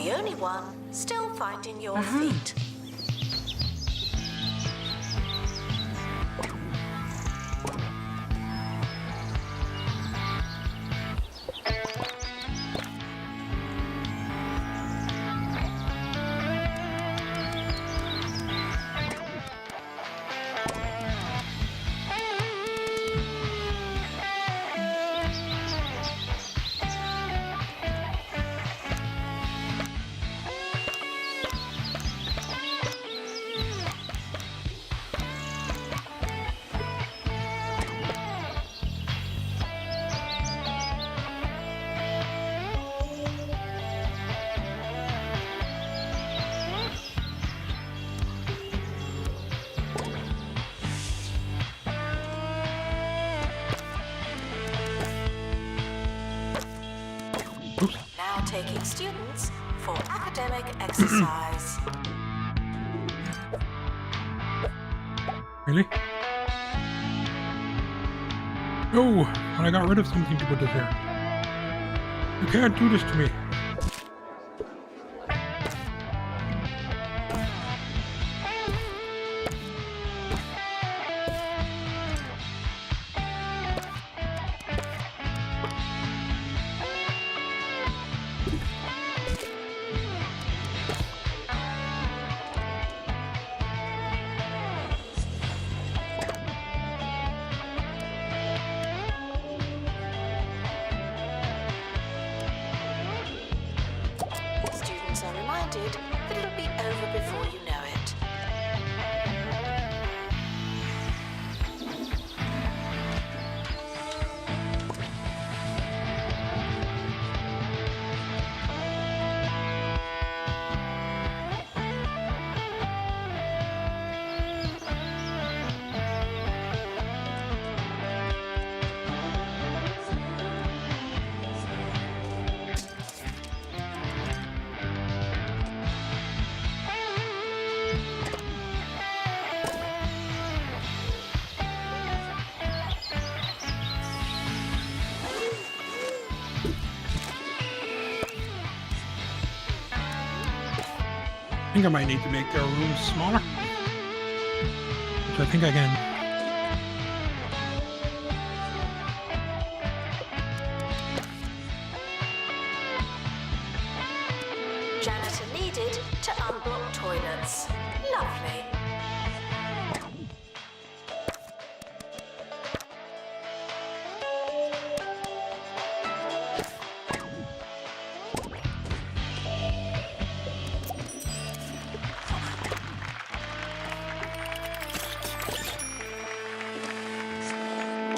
the only one still finding your feet. Now taking students for academic exercise. Really? No! I got rid of something to put this here. You can't do this to me. Are reminded that it'll be over before you know it. I think I might need to make their rooms smaller. Which I think I can. Janitor needed to unblock toilets. Lovely.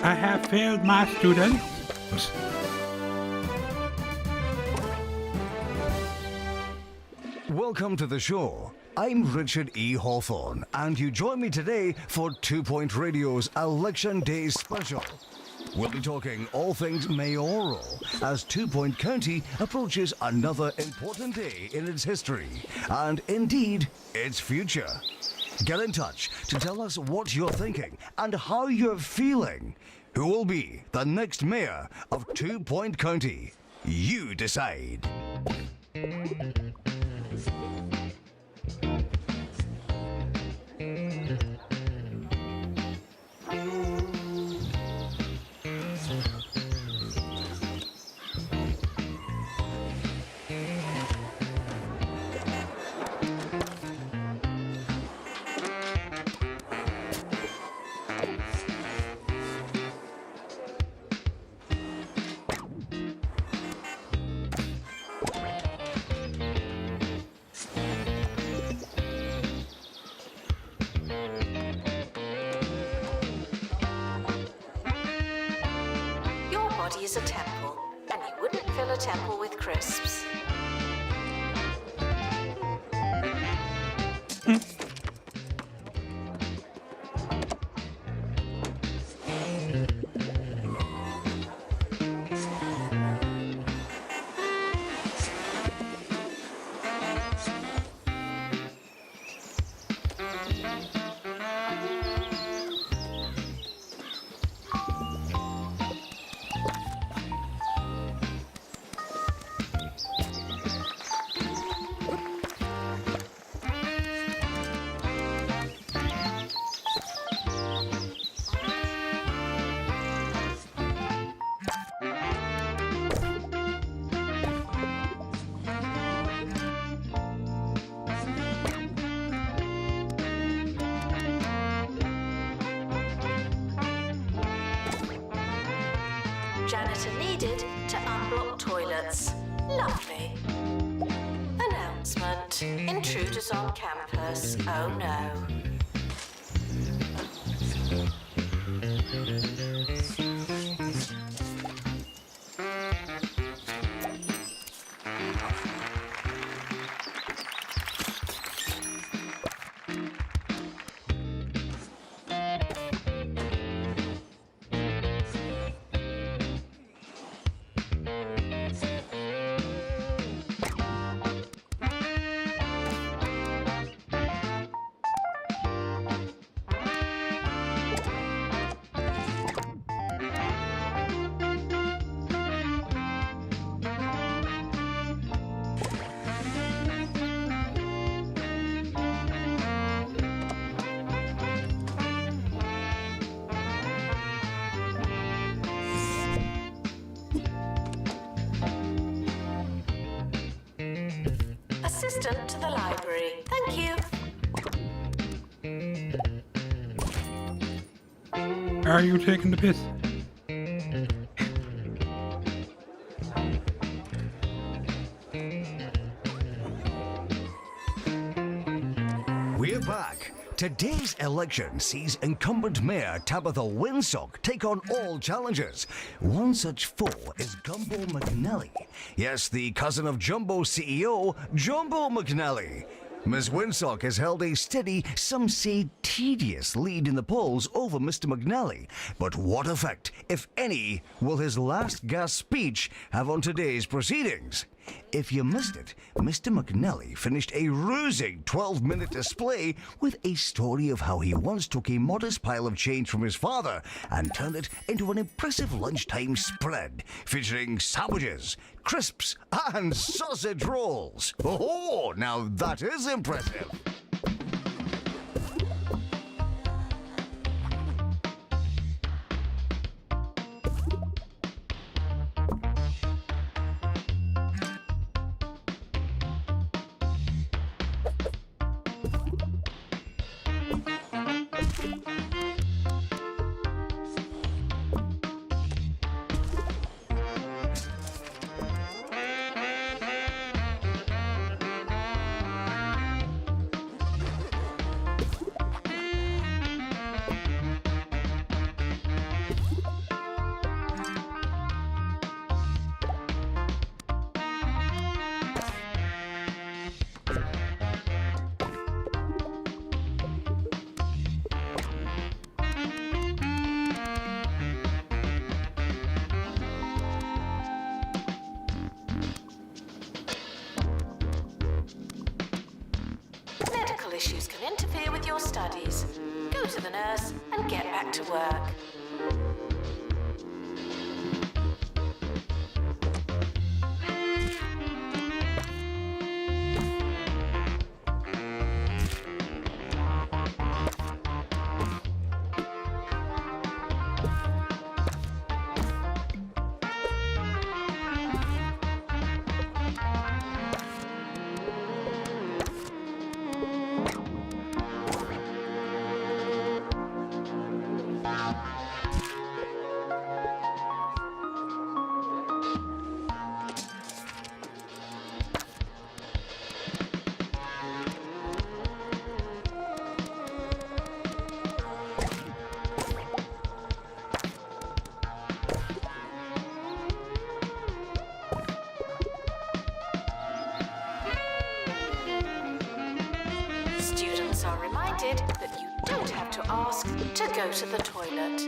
I have failed my students. Welcome to the show. I'm Richard E. Hawthorne, and you join me today for 2 Point Radio's Election Day Special. We'll be talking all things mayoral as 2 Point County approaches another important day in its history, and indeed, its future. Get in touch to tell us what you're thinking and how you're feeling. Who will be the next mayor of 2 Point County? You decide. Is a temple, and you wouldn't fill a temple with crisps. Janitor needed to unblock toilets. Lovely. Announcement. Intruders on campus. Oh no. Assistant to the library. Thank you. Are you taking the piss? We're back. Today's election sees incumbent Mayor Tabitha Winsock take on all challenges. One such foe is Gumbo McNally. Yes, the cousin of Jumbo CEO, Jumbo McNally. Ms. Winsock has held a steady, some say tedious, lead in the polls over Mr. McNally. But what effect, if any, will his last gasp speech have on today's proceedings? If you missed it, Mr. McNally finished a rousing 12-minute display with a story of how he once took a modest pile of change from his father and turned it into an impressive lunchtime spread featuring sandwiches, crisps, and sausage rolls. Oh, now that is impressive. Medical issues can interfere with your studies. Go to the nurse and get back to work. Students are reminded that you don't have to ask to go to the toilet.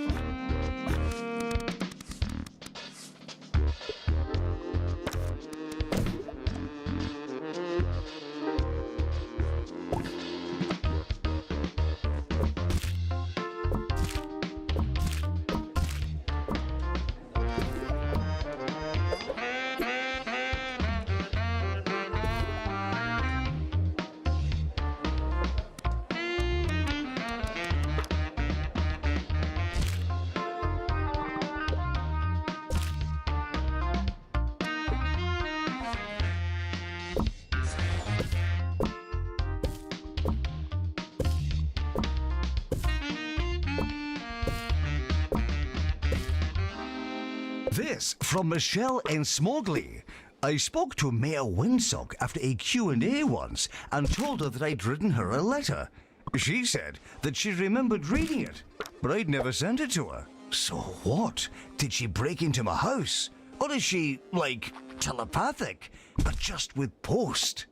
this from Michelle in Smogley. I spoke to Mayor Windsock after a Q&A once and told her that I'd written her a letter. She said that she remembered reading it, but I'd never sent it to her. So what? Did she break into my house? Or is she, like, telepathic, but just with post?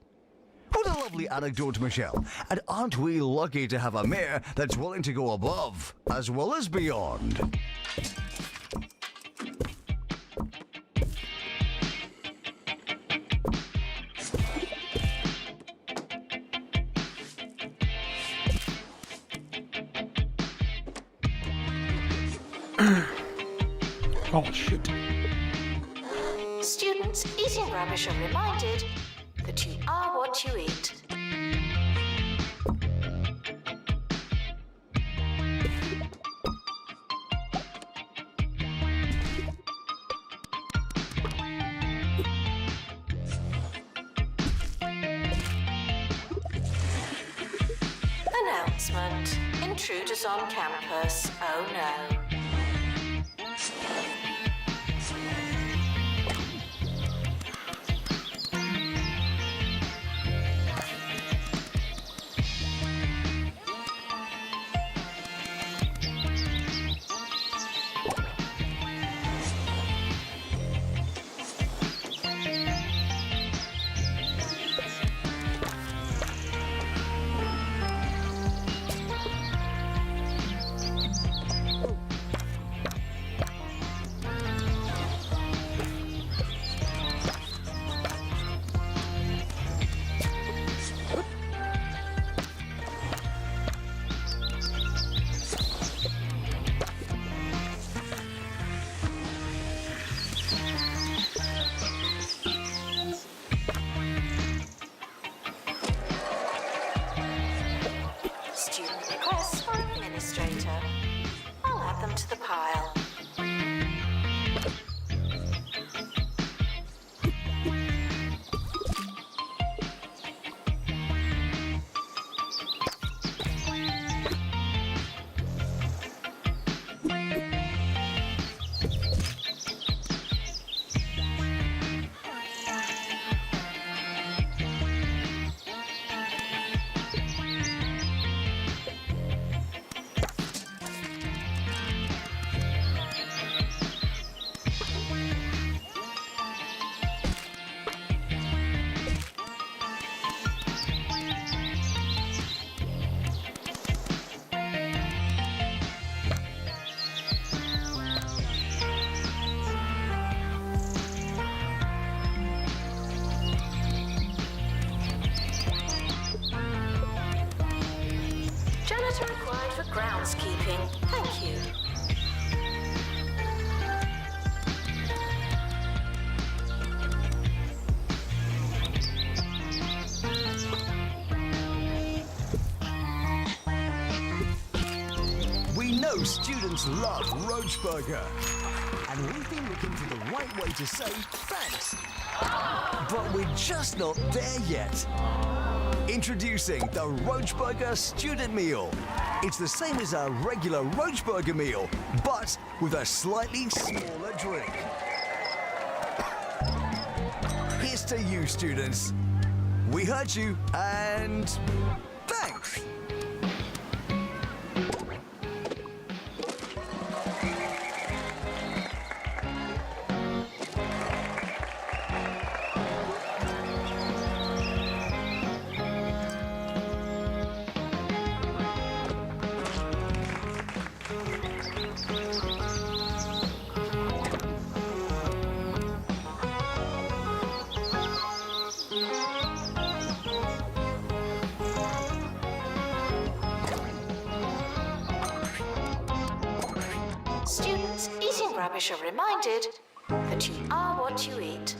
What a lovely anecdote, Michelle. And aren't we lucky to have a mayor that's willing to go above as well as beyond? Oh, shit. Students eating rubbish are reminded that you are what you eat. Announcement. Intruders on campus. Oh no. Student requests for administrator. I'll add them to the pile. Janitor required for groundskeeping. Thank you. We know students love Roach Burger, and we've been looking for the right way to say thanks. But we're just not there yet. Introducing the Roach Burger Student Meal. It's the same as our regular Roach Burger meal, but with a slightly smaller drink. Here's to you, students. We heard you, and thanks. Students eating rubbish are reminded that you are what you eat.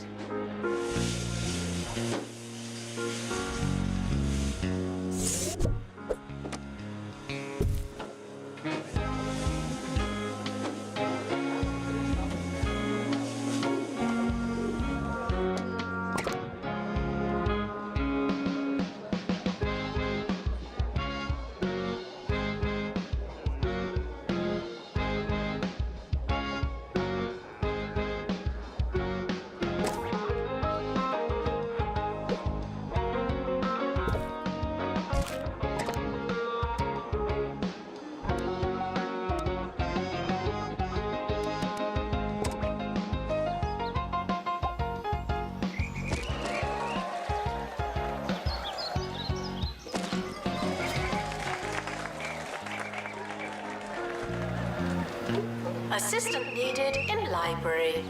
Assistant needed in library.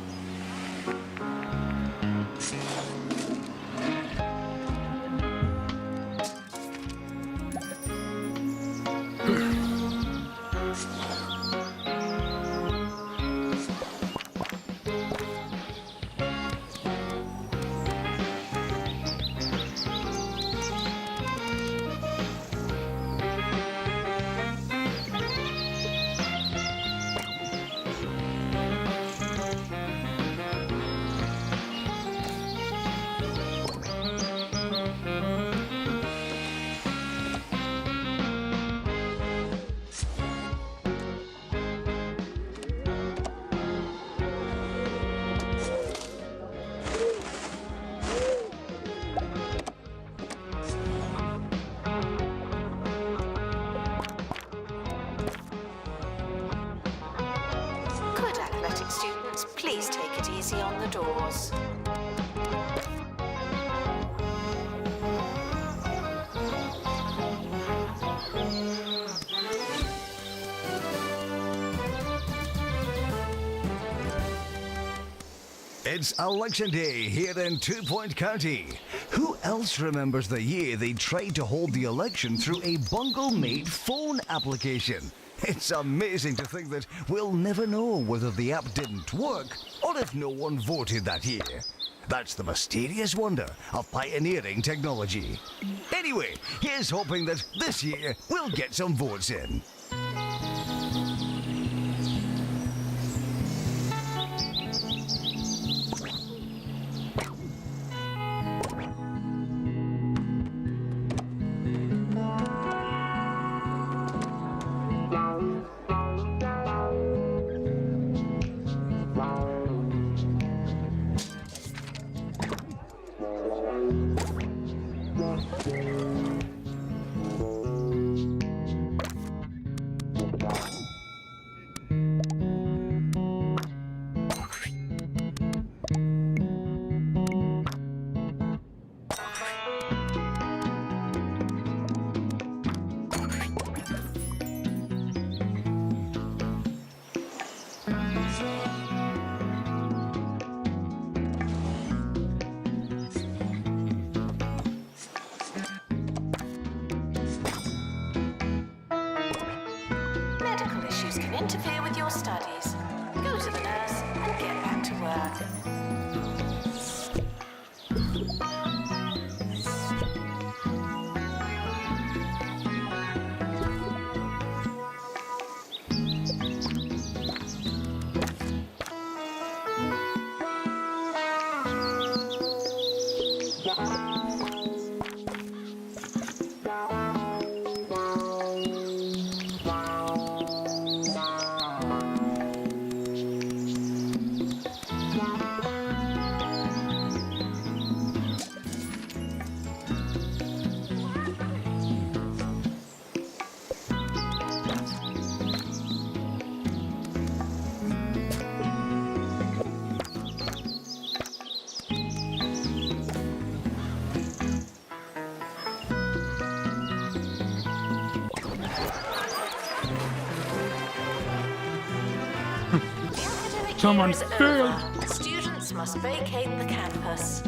Could athletic students please take it easy on the doors? It's election day here in 2 Point County. Who else remembers the year they tried to hold the election through a bungle-made phone application? It's amazing to think that we'll never know whether the app didn't work or if no one voted that year. That's the mysterious wonder of pioneering technology. Anyway, here's hoping that this year we'll get some votes in. Medical issues can interfere with your studies. Go to the nurse and get back to work. Someone Year is failed. over. Students must vacate the campus.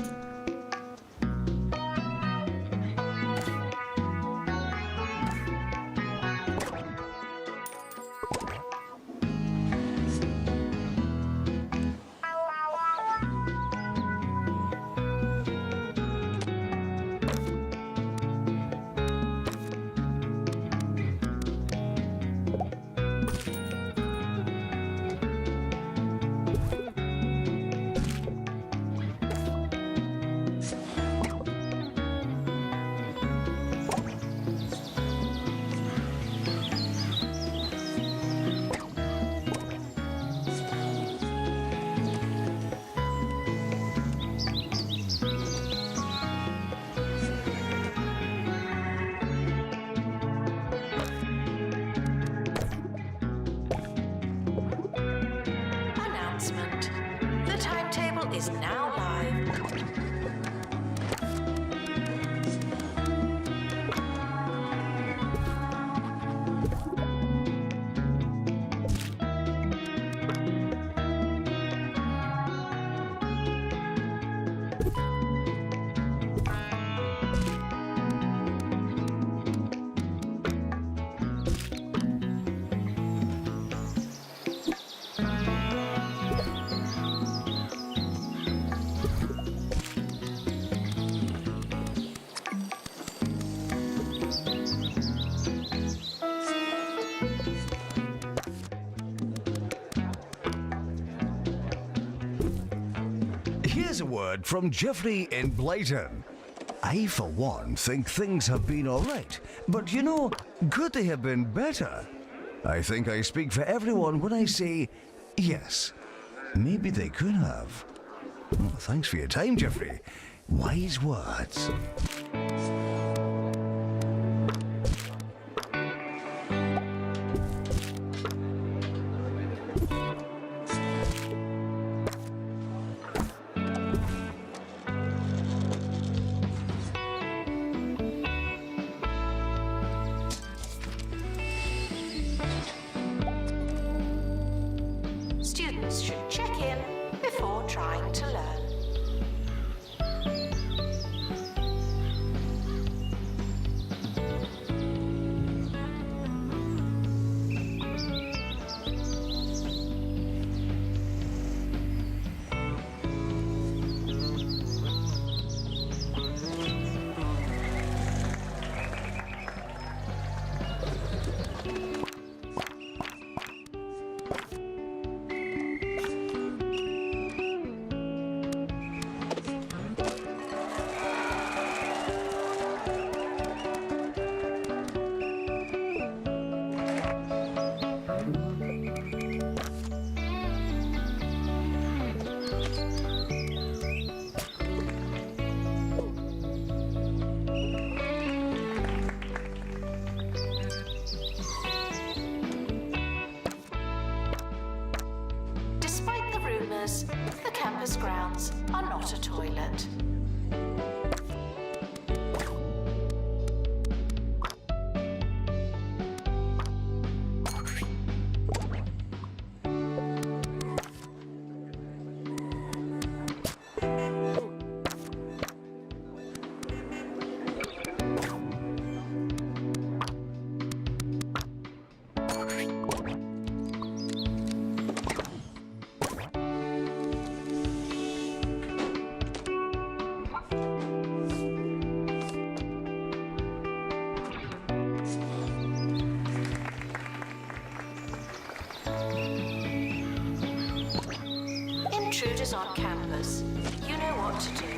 Here's a word from Jeffrey in Blyton. I, for one, think things have been alright, but you know, could they have been better? I think I speak for everyone when I say, yes, maybe they could have. Well, thanks for your time, Jeffrey. Wise words. Students should check in before trying to learn. Despite the rumours, the campus grounds are not a toilet. Intruders on campus, you know what to do.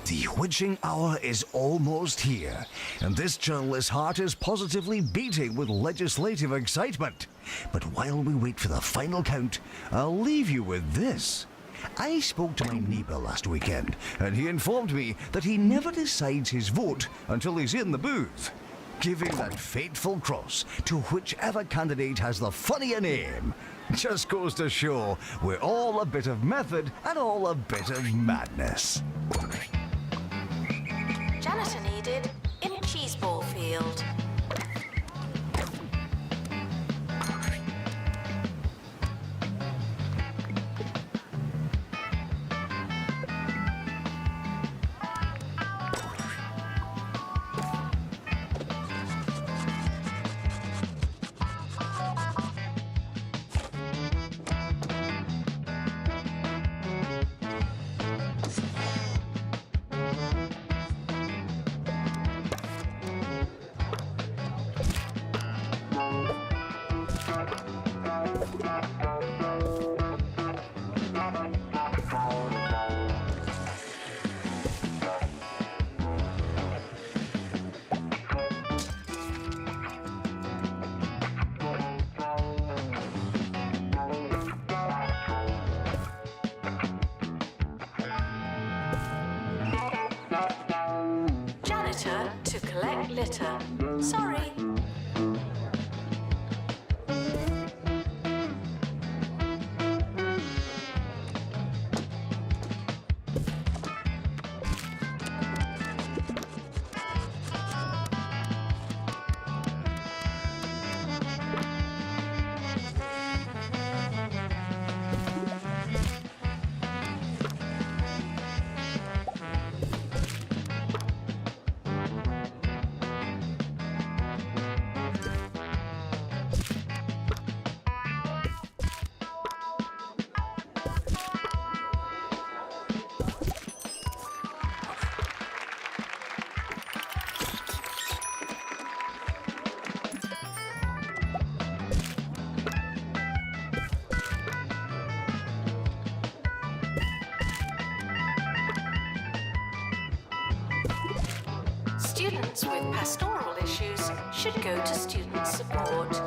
The witching hour is almost here, and this journalist's heart is positively beating with legislative excitement. But while we wait for the final count, I'll leave you with this. I spoke to my neighbour last weekend, and he informed me that he never decides his vote until he's in the booth, giving that fateful cross to whichever candidate has the funnier name. Just goes to show we're all a bit of method and all a bit of madness. Janitor needed in Cheeseball Field. collect litter. Sorry. Students with pastoral issues should go to student support.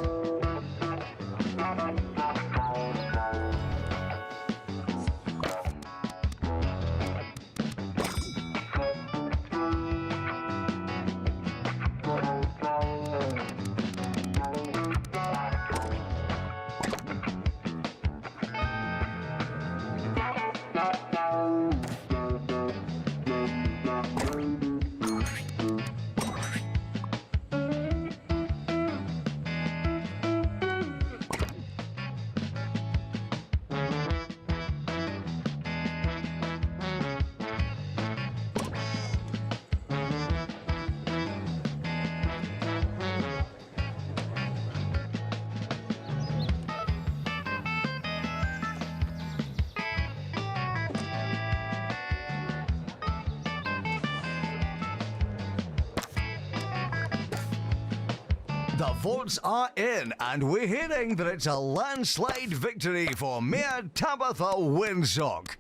The votes are in, and we're hearing that it's a landslide victory for Mayor Tabitha Windsock.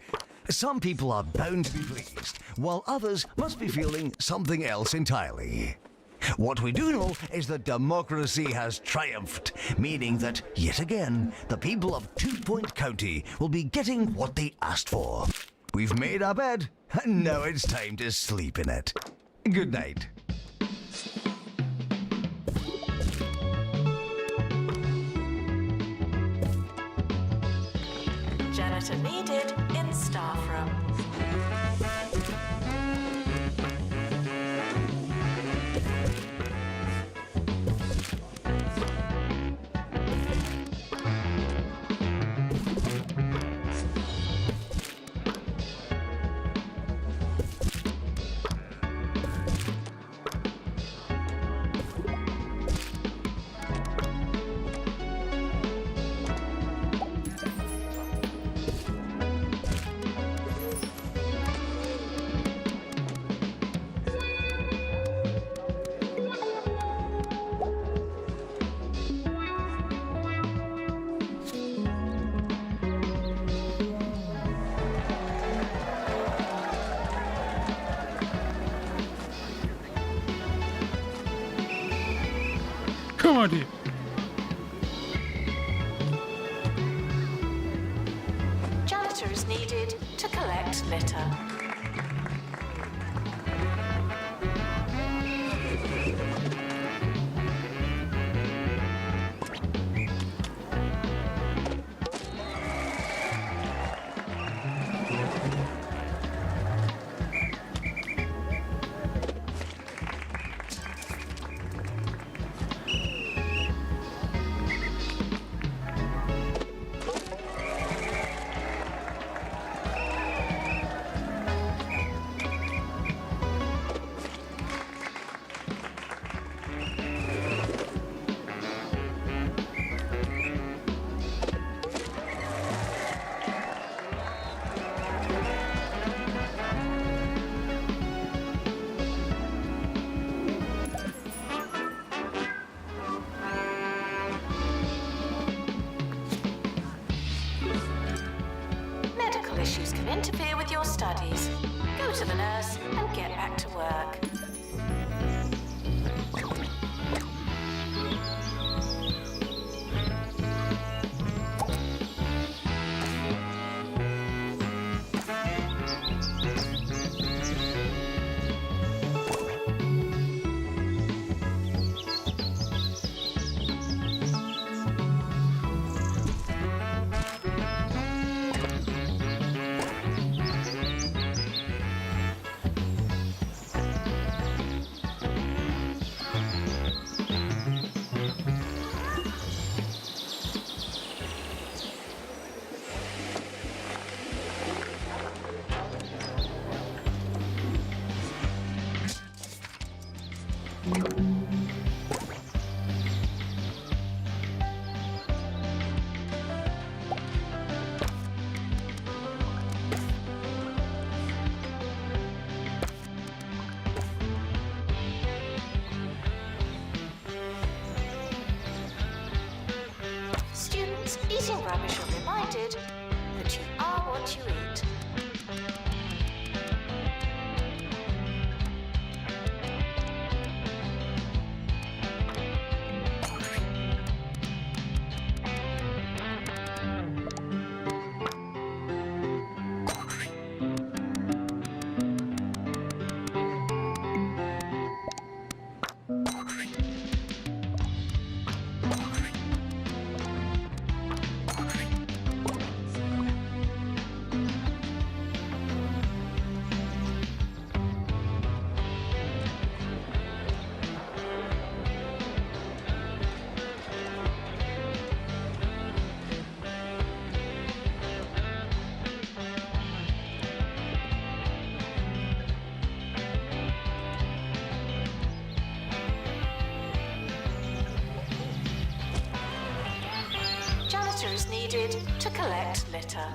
Some people are bound to be pleased, while others must be feeling something else entirely. What we do know is that democracy has triumphed, meaning that, yet again, the people of 2 Point County will be getting what they asked for. We've made our bed, and now it's time to sleep in it. Good night. Janitor needed in staff room. Come on, dude. Janitor is needed to collect litter. Medical issues can interfere with your studies. Go to the nurse and get back to work. what you eat. Janitor is needed to collect litter.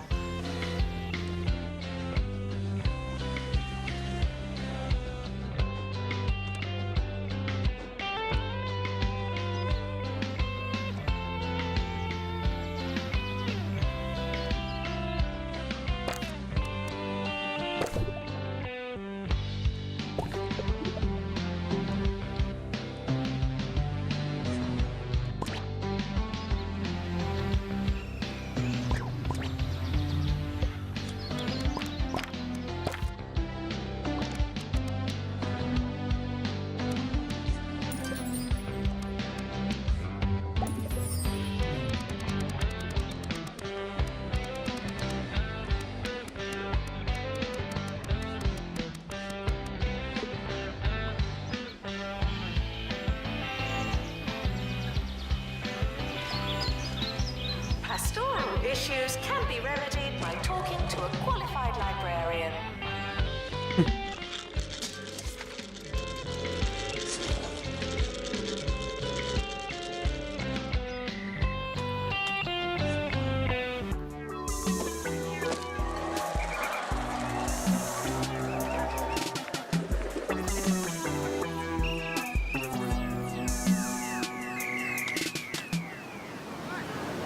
Pastoral issues can be remedied by talking to a qualified librarian.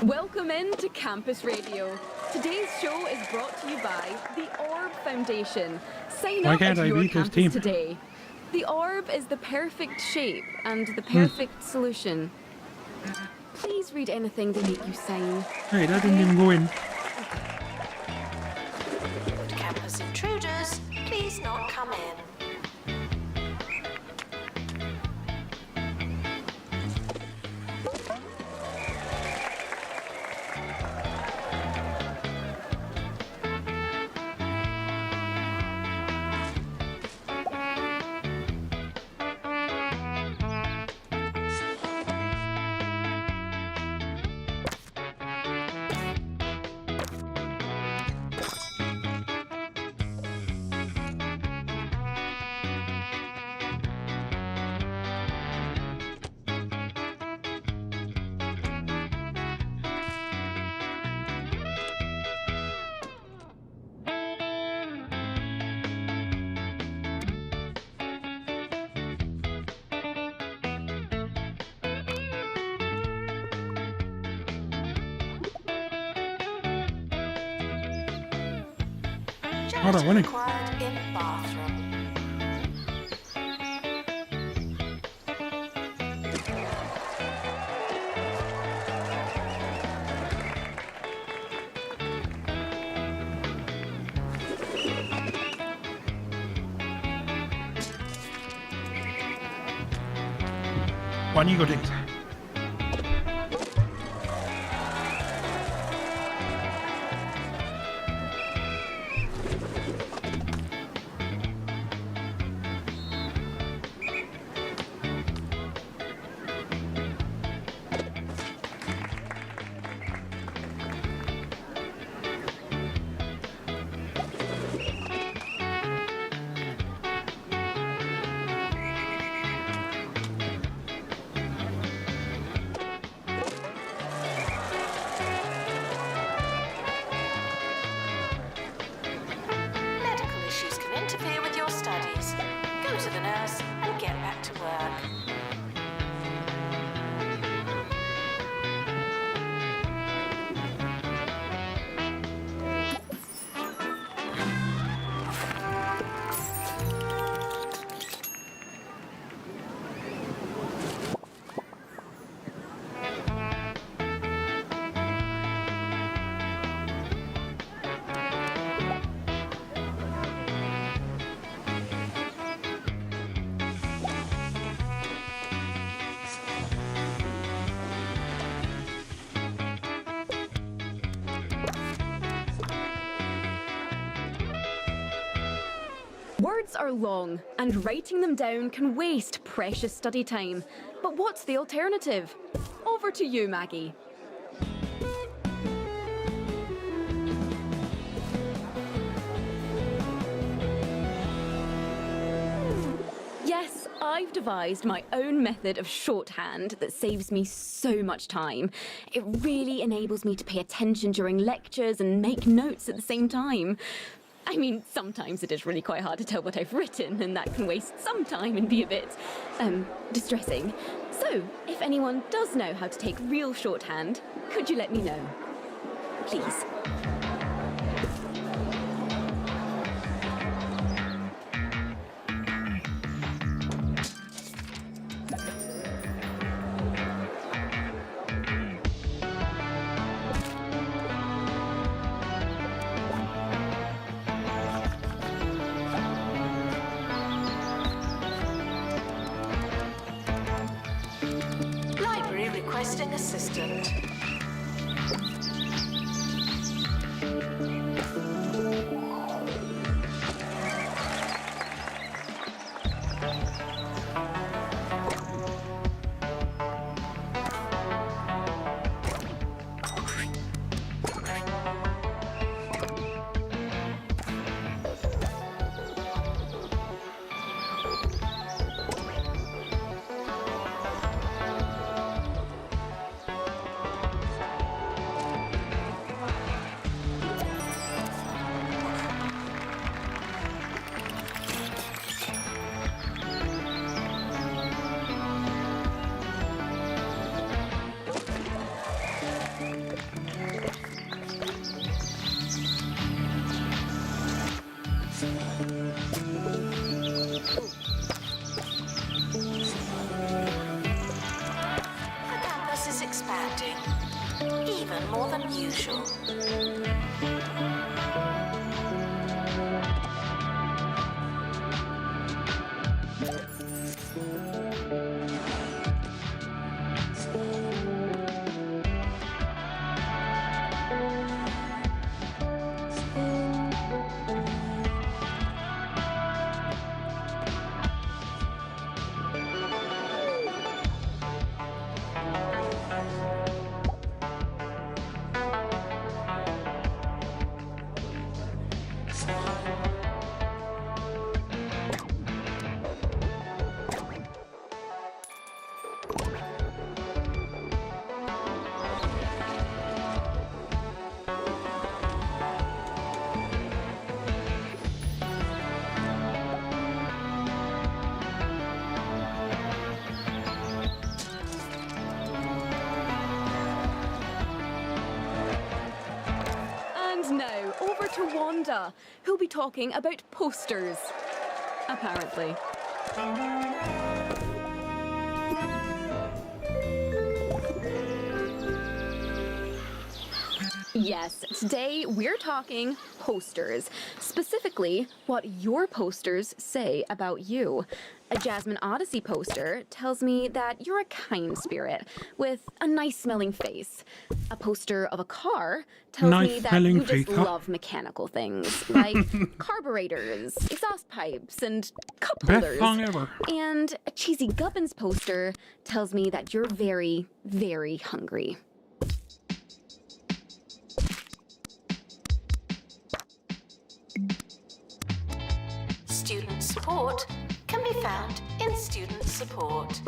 Welcome in to Campus Radio. Today's show is brought to you by the Orb Foundation. Sign Why up can't at I your beat this campus team? today. The Orb is the perfect shape and the perfect solution. Please read anything they make you sign. Hey, that didn't even go in. Campus intruders, please not come in. Hold on, winning. Required in bathroom. One you go take. Notes are long, and writing them down can waste precious study time. But what's the alternative? Over to you, Maggie. Yes, I've devised my own method of shorthand that saves me so much time. It really enables me to pay attention during lectures and make notes at the same time. I mean, sometimes it is really quite hard to tell what I've written, and that can waste some time and be a bit, distressing. So, if anyone does know how to take real shorthand, could you let me know? Please. Library requesting assistant. The campus is expanding, even more than usual. And now, over to Wanda, who'll be talking about posters. Apparently. Yes, today we're talking posters. Specifically, what your posters say about you. A Jasmine Odyssey poster tells me that you're a kind spirit with a nice smelling face. A poster of a car tells me that you just love mechanical things like carburetors, exhaust pipes, and cup holders. Best song ever. And a cheesy Gubbins poster tells me that you're very, very hungry. Student support can be found in student support.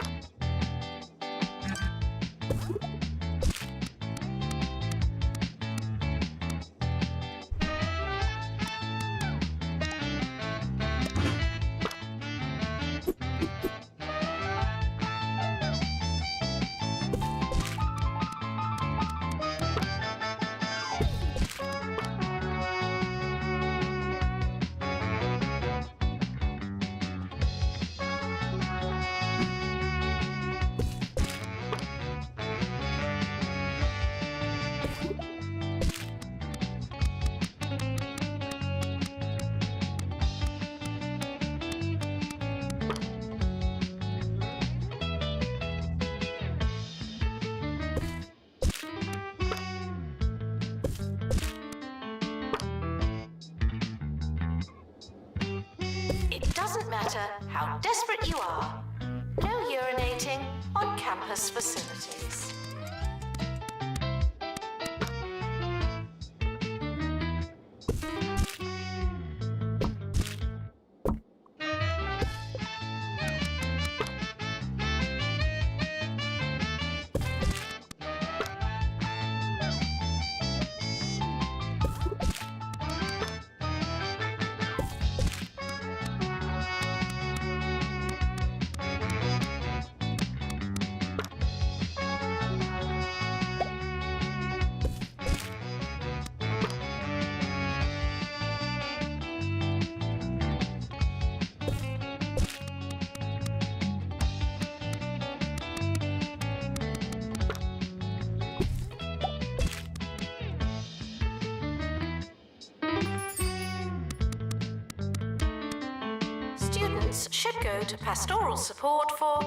matter how desperate you are, no urinating on campus facilities. Students should go to pastoral support for,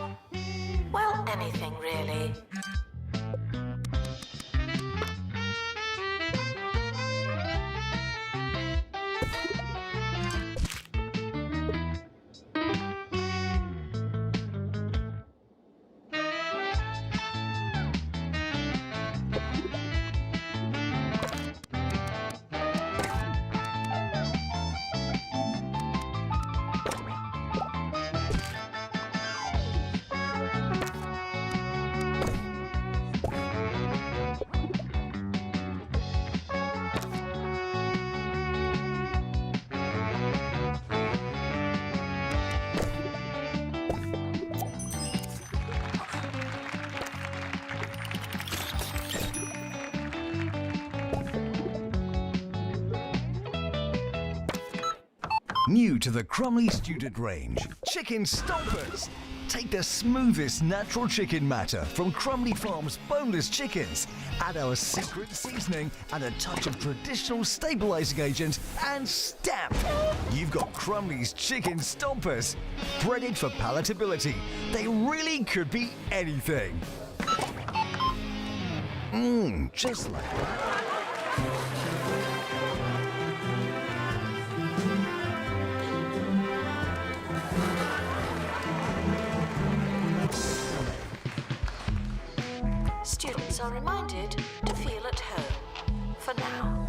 well, anything really. New to the Crumley student range, chicken stompers. Take the smoothest natural chicken matter from Crumley Farms boneless chickens. Add our secret seasoning and a touch of traditional stabilizing agent and stamp. You've got Crumley's chicken stompers. Breaded for palatability, they really could be anything. Just like that. Students are reminded to feel at home, for now.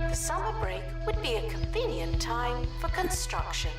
The summer break would be a convenient time for construction.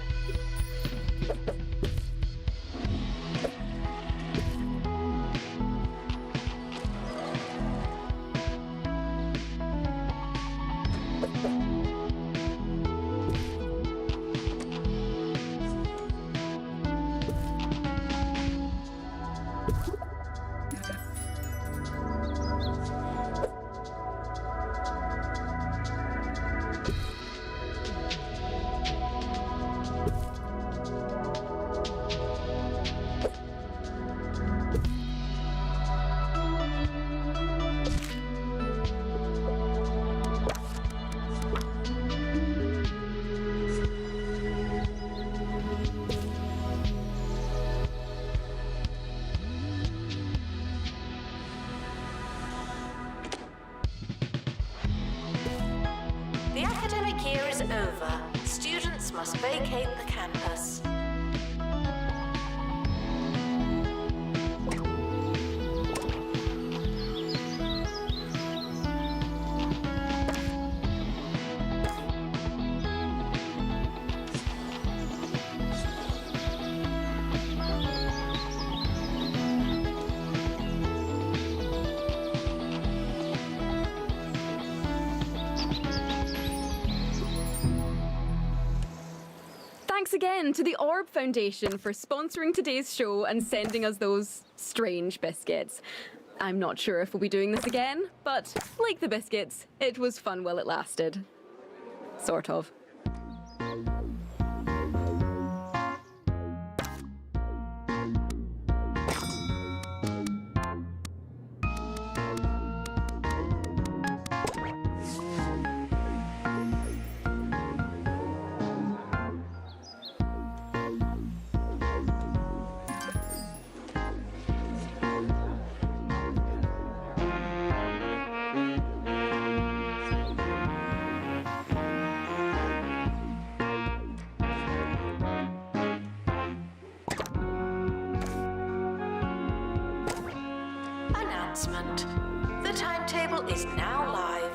The academic year is over. Students must vacate the campus. again to the Orb Foundation for sponsoring today's show and sending us those strange biscuits. I'm not sure if we'll be doing this again, but like the biscuits, it was fun while it lasted. Sort of. Announcement. The timetable is now live.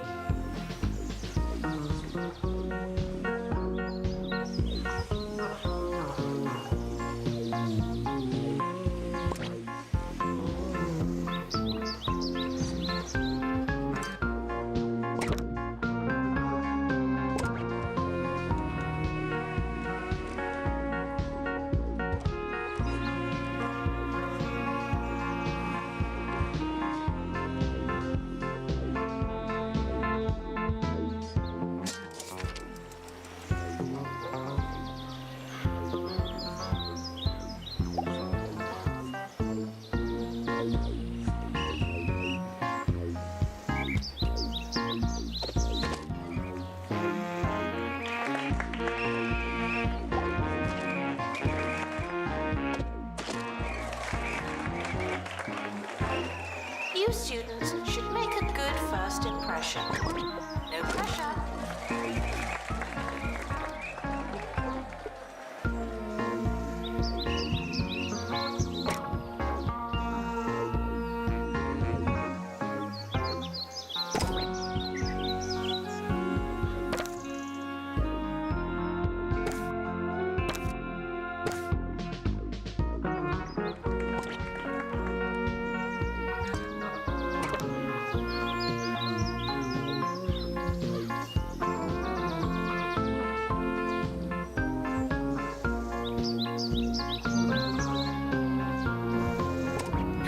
You students should make a good first impression. No pressure.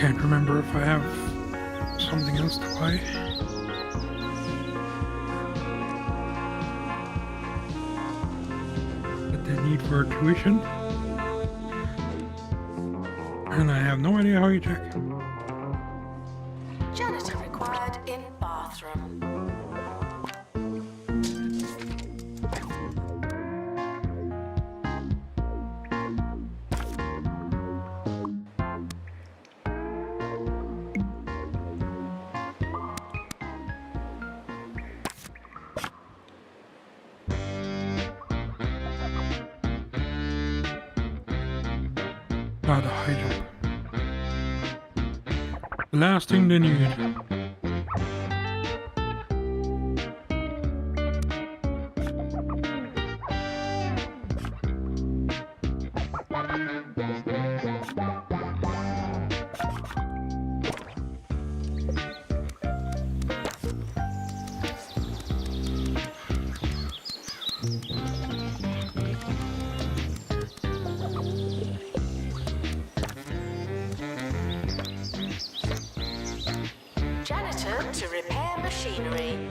Can't remember if I have something else to buy. That they need for tuition. And I have no idea how you check. Janitor required in bathroom. Ah, the high jump. The last thing they need. Janitor to repair machinery.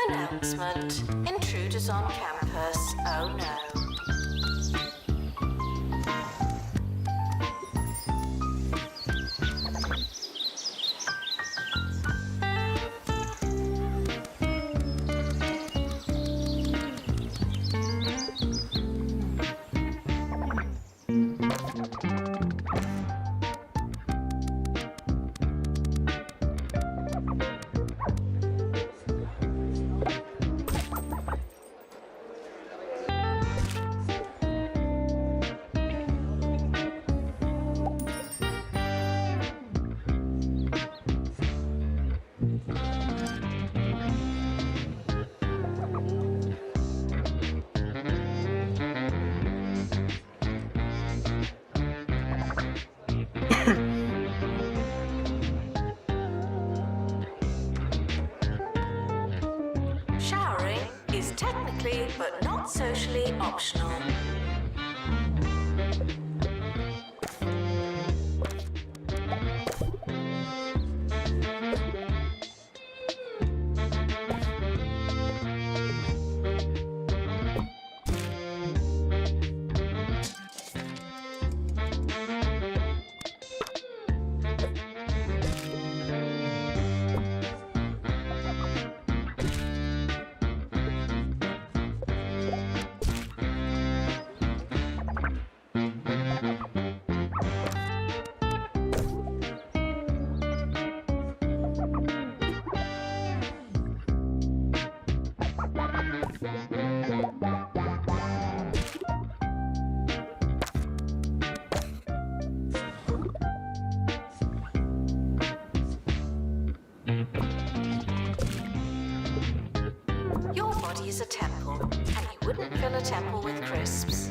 Announcement. Intruders on campus. Oh no. not socially optional. Your body is a temple, and you wouldn't fill a temple with crisps.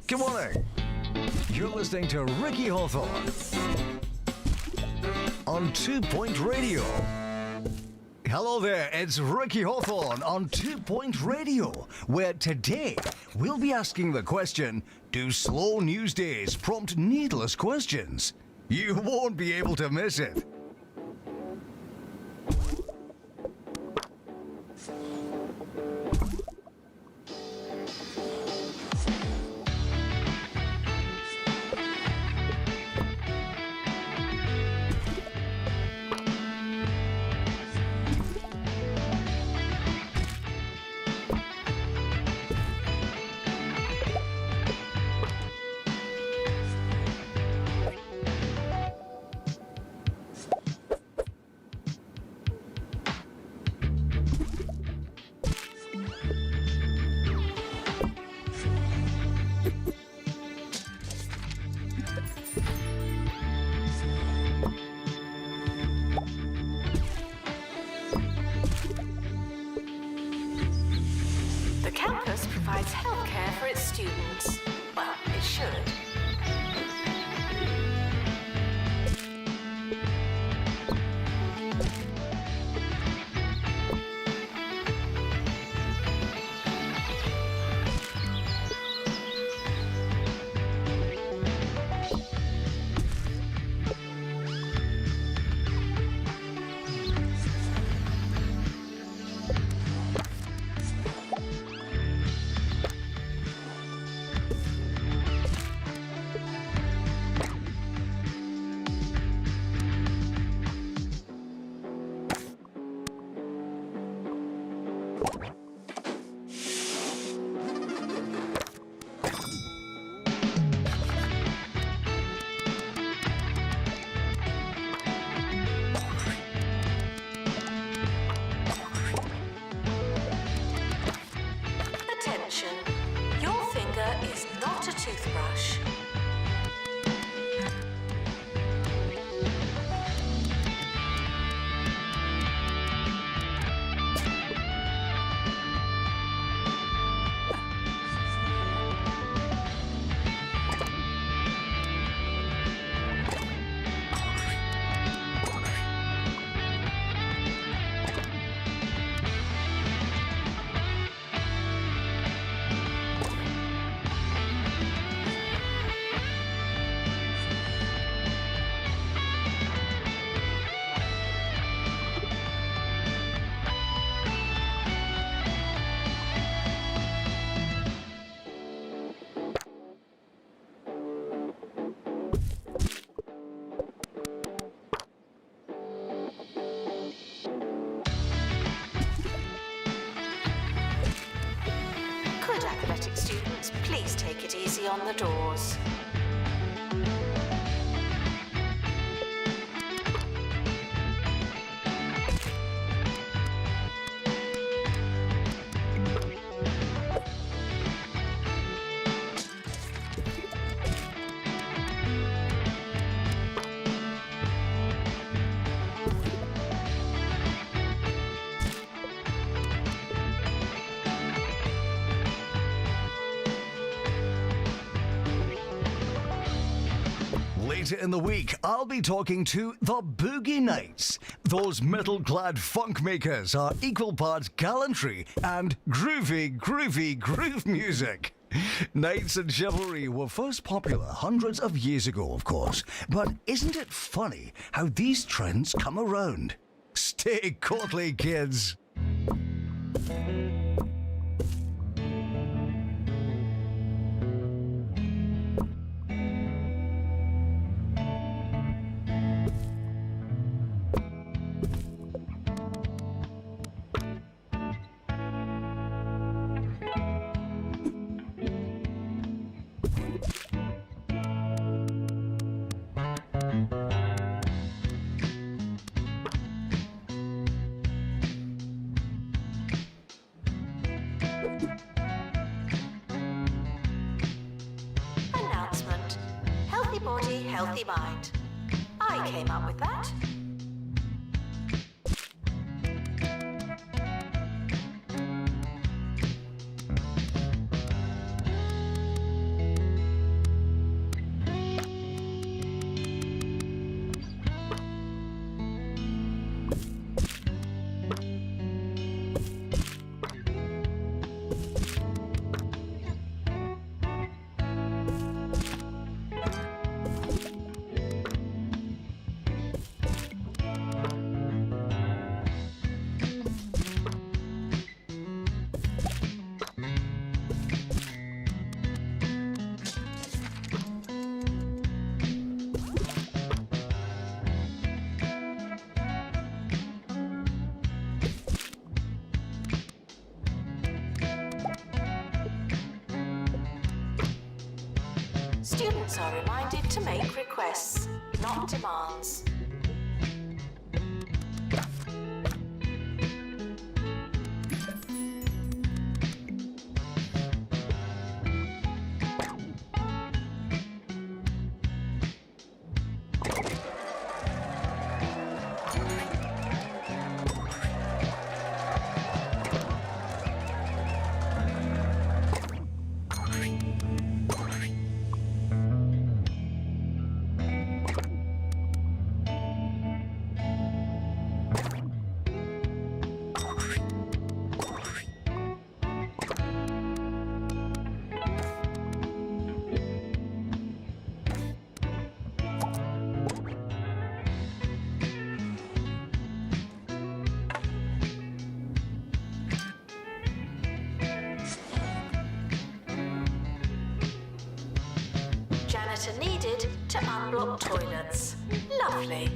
Good morning. You're listening to Ricky Hawthorne on 2 Point Radio. Hello there, it's Ricky Hawthorne on 2 Point Radio, where today we'll be asking the question, do slow news days prompt needless questions? You won't be able to miss it. The campus provides healthcare for its students. Well, it should. Attention, your finger is not a toothbrush. Could athletic students please take it easy on the doors? Later in the week, I'll be talking to the Boogie Nights. Those metal-clad funk makers are equal parts gallantry and groovy groove music. Knights and chivalry were first popular hundreds of years ago, of course, but isn't it funny how these trends come around? Stay courtly, kids. Announcement. Healthy body, healthy mind. I came up with that. Students are reminded to make requests, not demands. Janitor needed to unblock toilets. Lovely.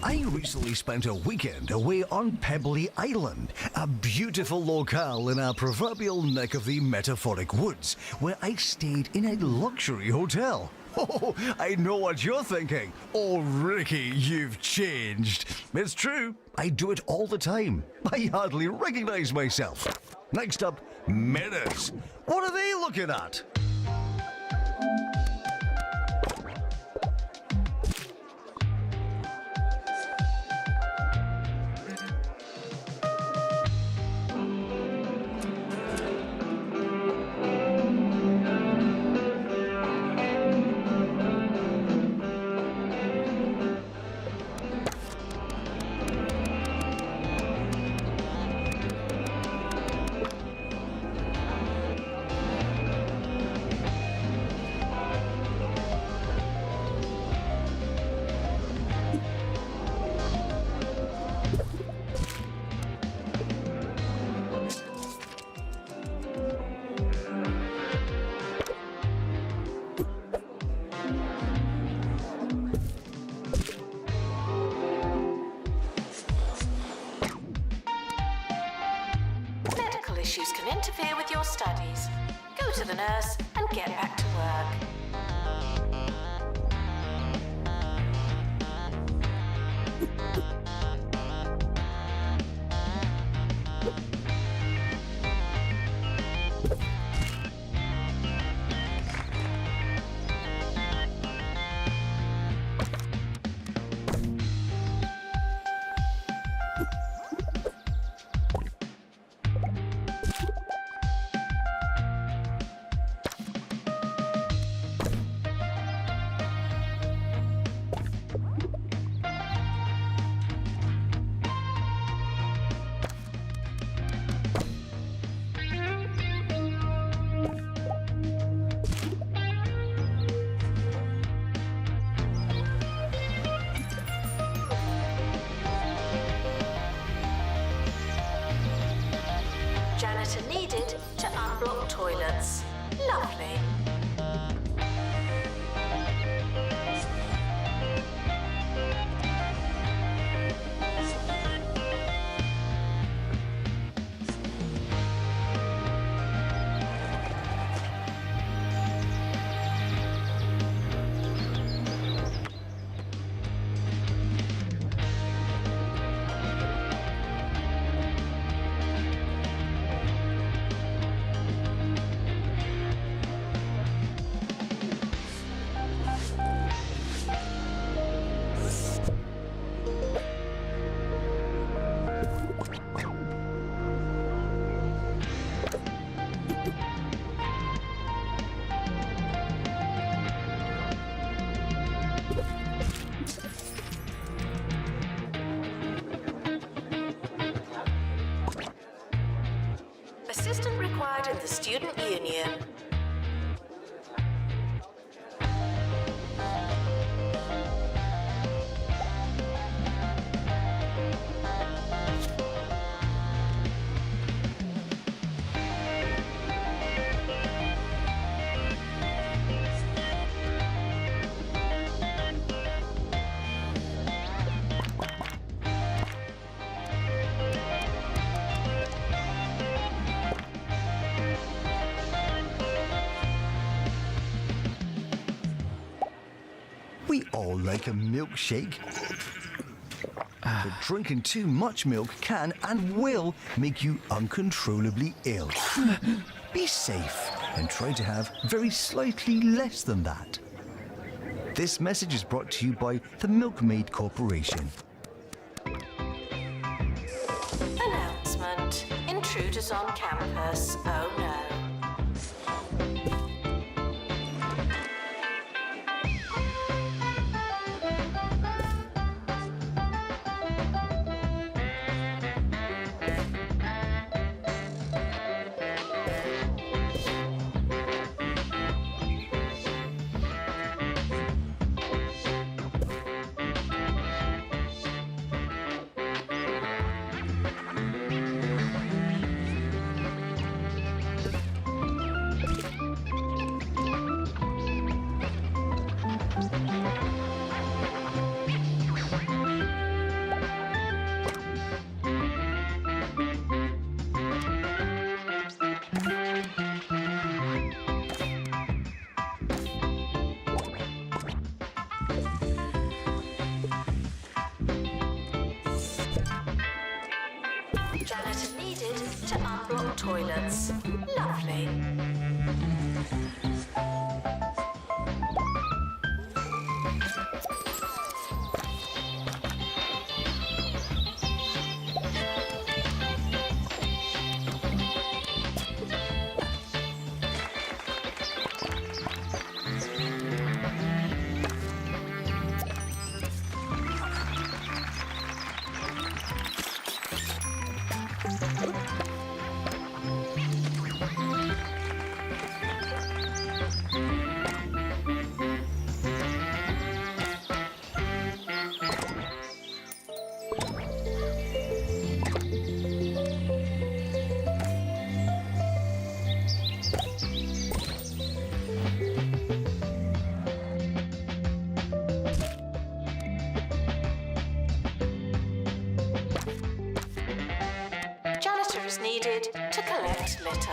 I recently spent a weekend away on Pebbly Island, a beautiful locale in our proverbial neck of the metaphoric woods, where I stayed in a luxury hotel. Oh, I know what you're thinking. Oh, Ricky, you've changed. It's true, I do it all the time. I hardly recognize myself. Next up, mirrors. What are they looking at? Issues can interfere with your studies. Go to the nurse and get back to work. Janitor needed to unblock toilets. Lovely. Assistant required in the student union. We all like a milkshake. But drinking too much milk can and will make you uncontrollably ill. Be safe and try to have very slightly less than that. This message is brought to you by the Milkmaid Corporation. Announcement. Intruders on campus. Oh no. Janitor needed to unblock toilets. Lovely. Janitor is needed to collect litter.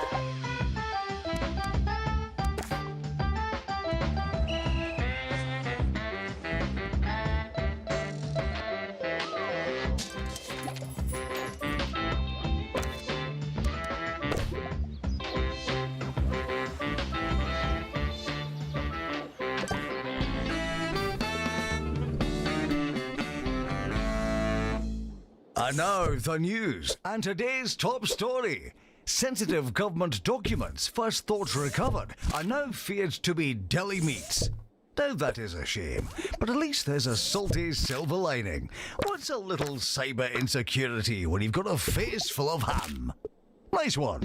And now the news and today's top story. Sensitive government documents first thought recovered are now feared to be deli meats. Now that is a shame, but at least there's a salty silver lining. What's a little cyber insecurity when you've got a face full of ham? Nice one.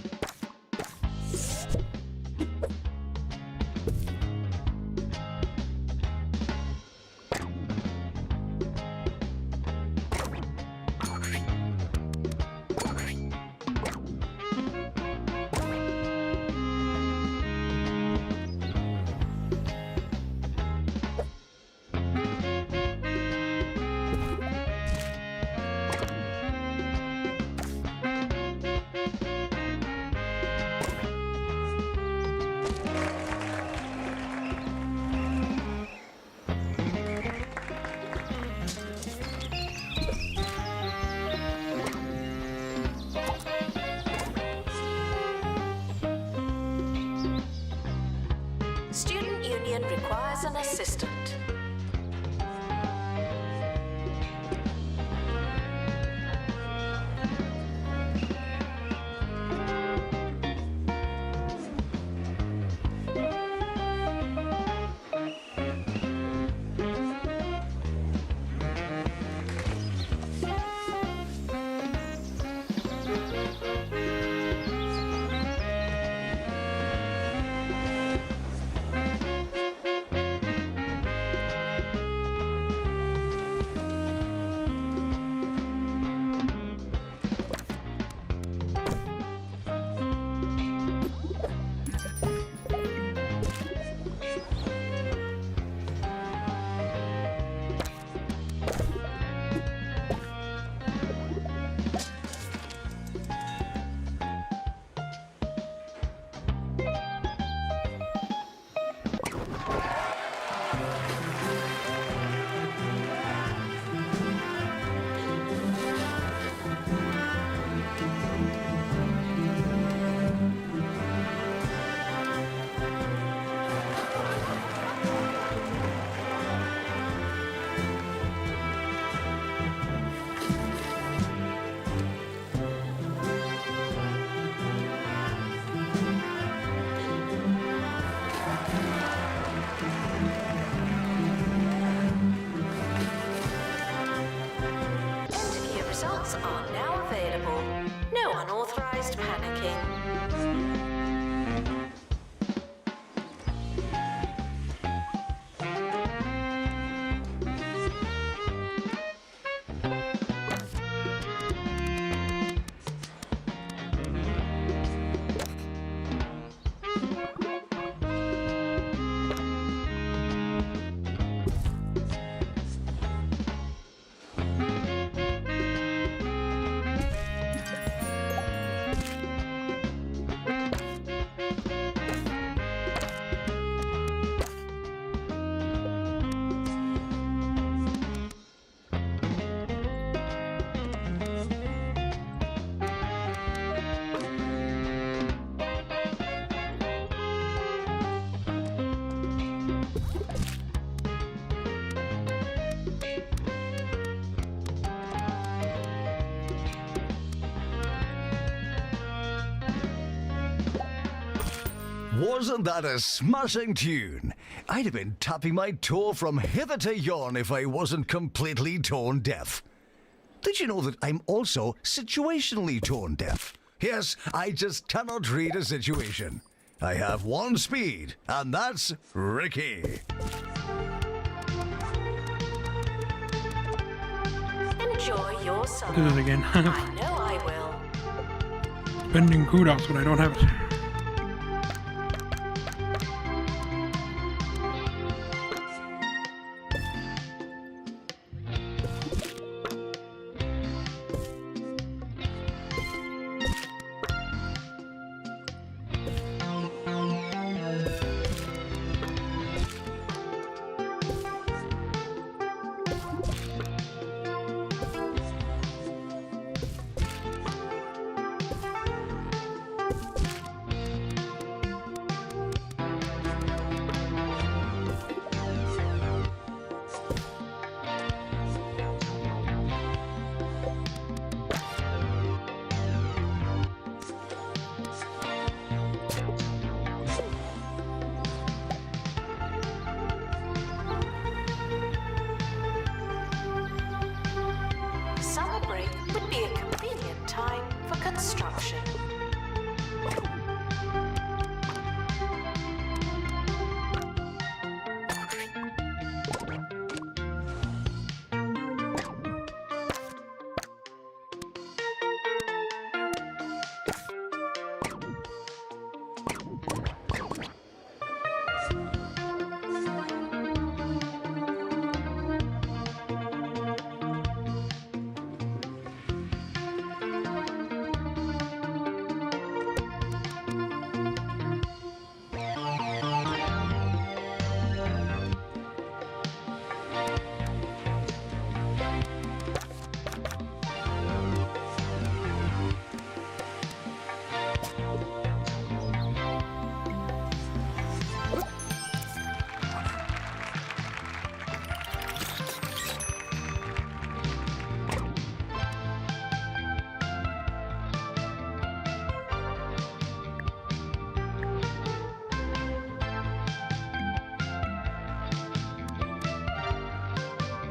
aisles are now available. No unauthorized panicking. Wasn't that a smashing tune? I'd have been tapping my toe from hither to yon if I wasn't completely tone deaf. Did you know that I'm also situationally tone deaf? Yes, I just cannot read a situation. I have one speed, and that's Ricky. Enjoy your summer. Do it again. I know I will. Spending kudos when I don't have it. Summer break would be a convenient time for construction.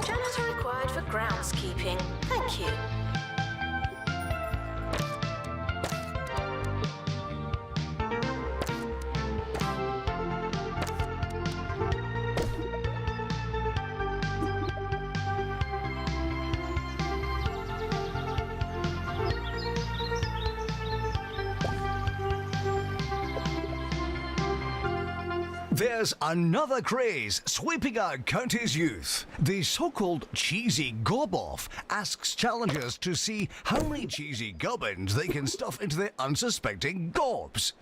Janitor required for groundskeeping. Thank you. There's another craze sweeping our county's youth. The so-called cheesy gob-off asks challengers to see how many cheesy gubbins they can stuff into their unsuspecting gobs.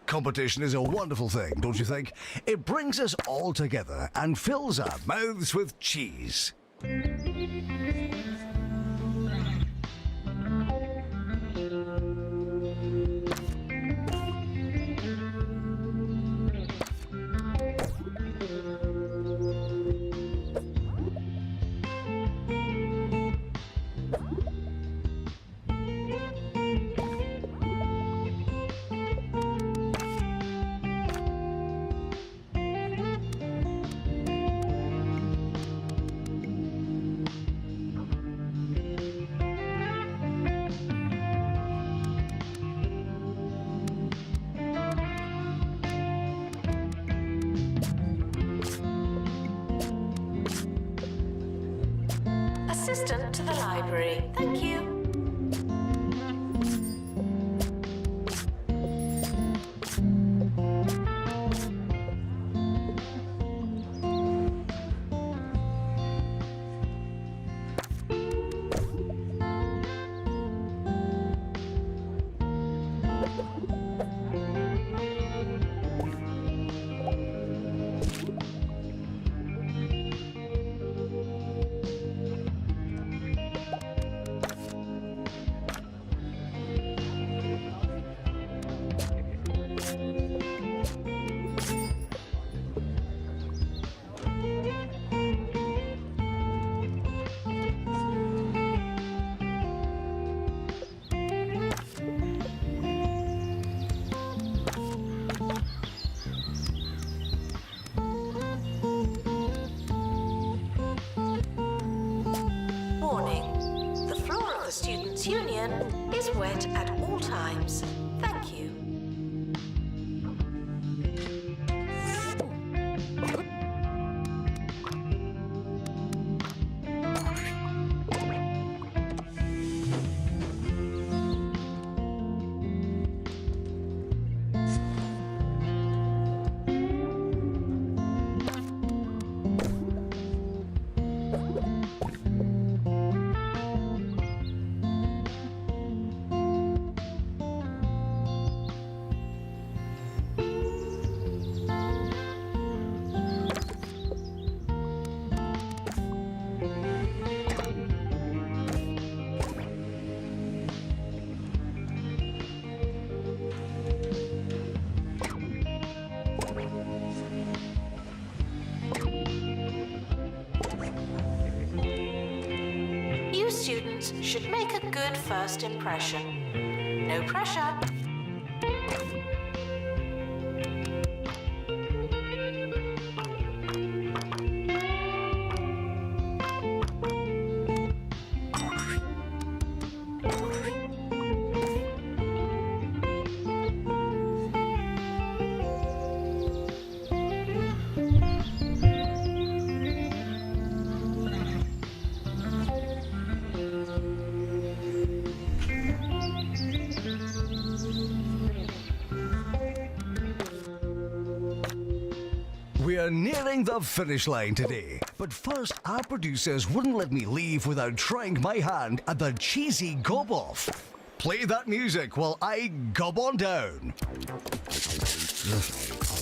Competition is a wonderful thing, don't you think? It brings us all together and fills our mouths with cheese. student to the library. Thank you. Warning. The floor of the Students' Union is wet at all times. Thank you. You students should make a good first impression. No pressure. We are nearing the finish line today, but first our producers wouldn't let me leave without trying my hand at the cheesy gob-off. Play that music while I gob on down.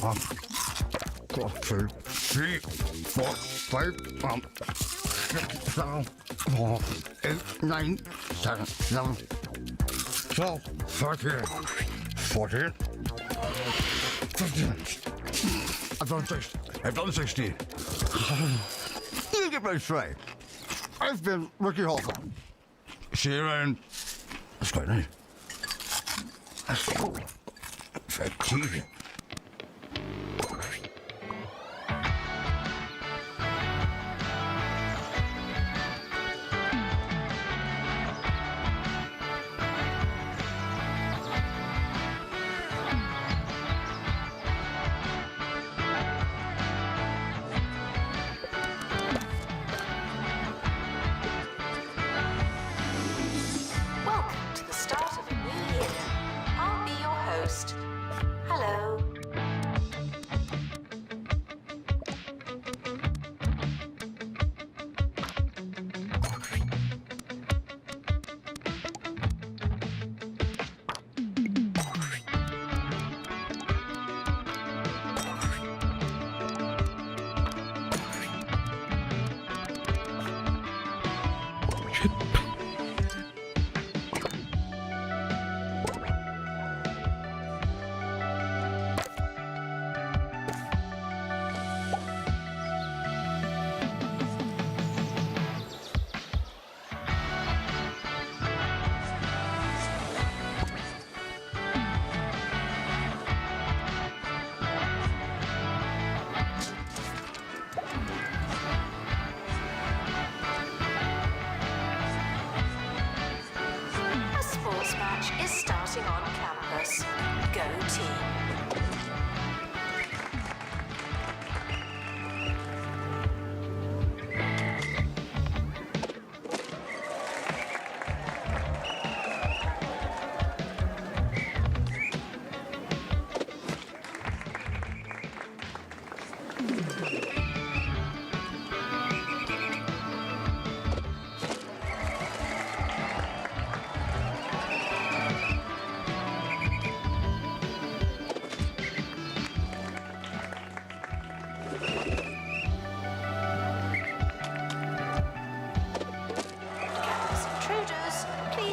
1, 2, 3, 4, 5, 6, 7, 8, 9, 10, 11, 12, 13, 14, 15. I've done 16. You get my straight. I've been Ricky Hawthorne. See you around. That's quite nice. That's cool. Very cheesy. Welcome to the start of a new year. I'll be your host. Hello.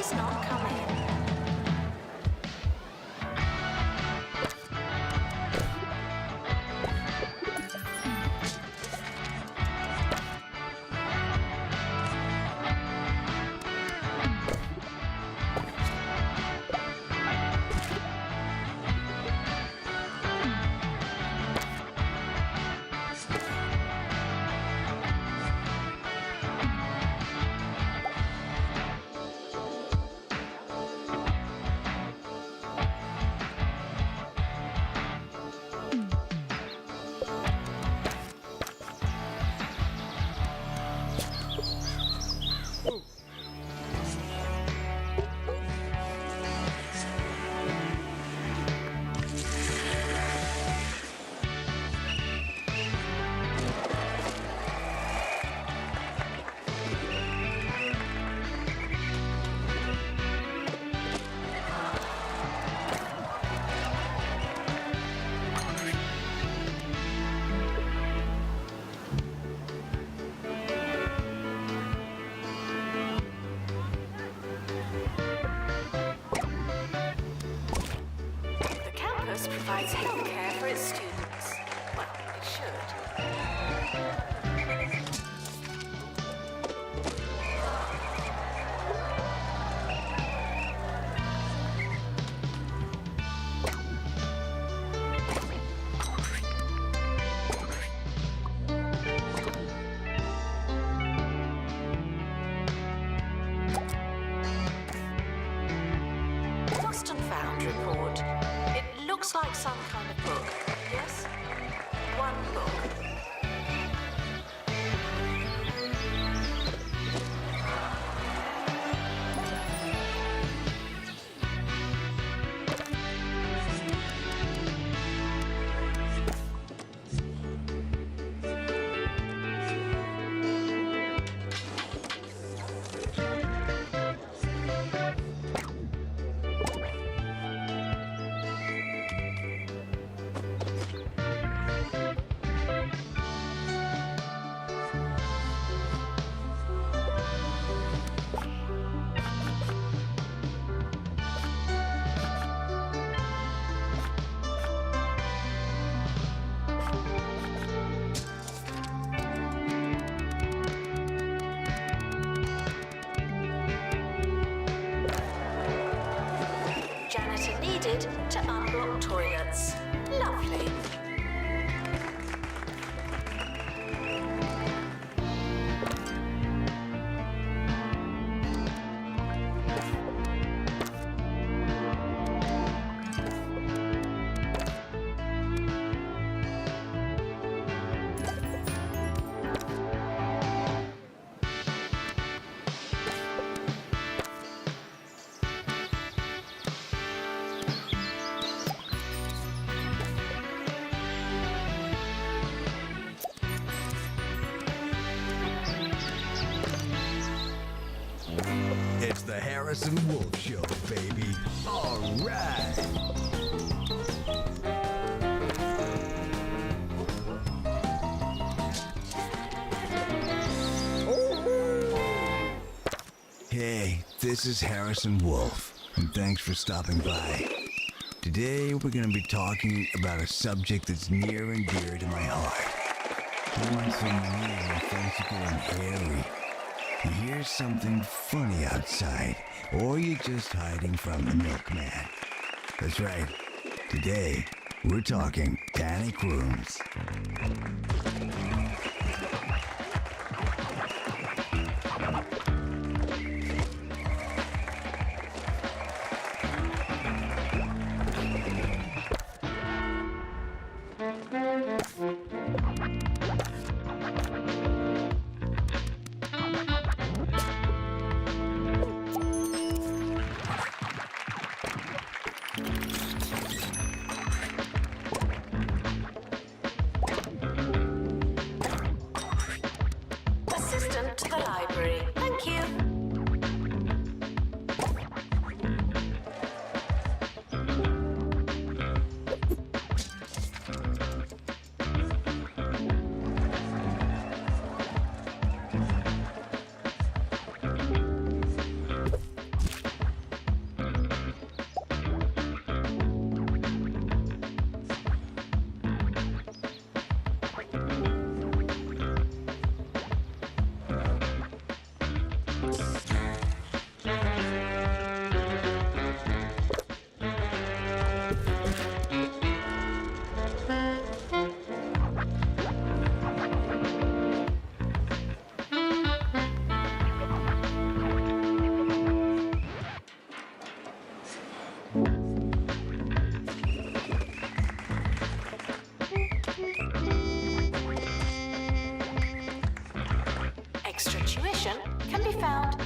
Please not come in. The campus provides healthcare for its students. Well, it should. Lost and found report. It looks like some kind of book. Yes? One book. Janitor needed to unblock toilets. Lovely. It's the Harrison Wolf Show, baby. All right. Hey, this is Harrison Wolf, and thanks for stopping by. Today, we're going to be talking about a subject that's near and dear to my heart. One thing new when things are going hairy. You hear something funny outside, or you're just hiding from the milkman. That's right. Today, we're talking panic rooms.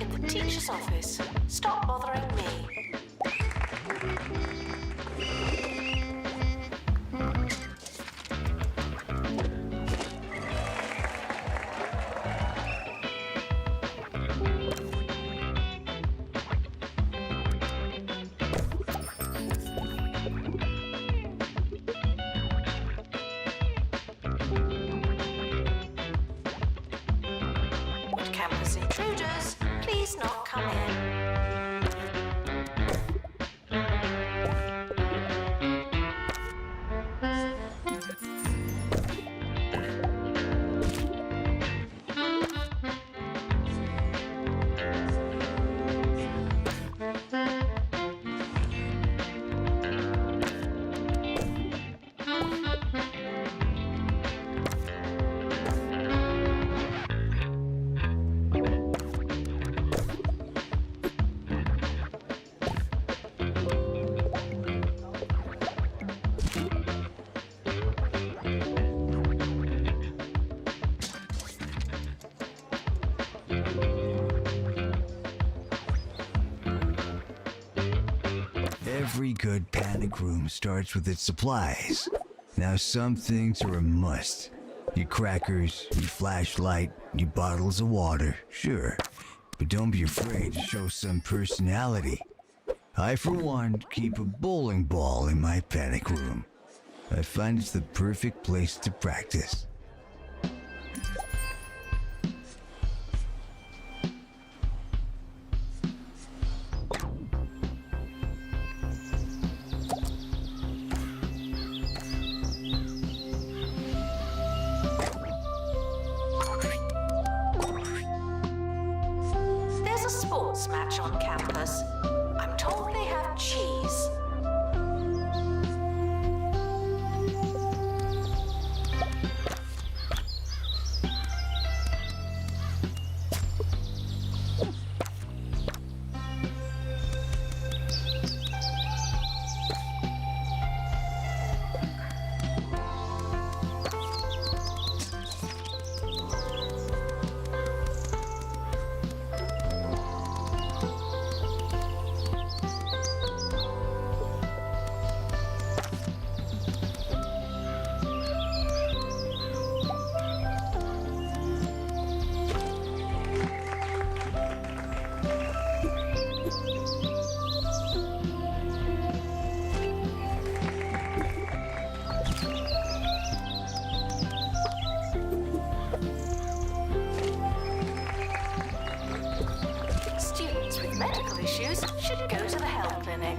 in the teacher's office. Stop bothering me. Would campus intruders please not come in? Every good panic room starts with its supplies. Now some things are a must. Your crackers, your flashlight, your bottles of water, sure. But don't be afraid to show some personality. I, for one, keep a bowling ball in my panic room. I find it's the perfect place to practice. There's a sports match on campus. I'm told they have cheese. Students with medical issues should go to the health clinic.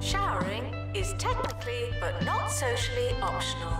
Showering is technically but not socially optional.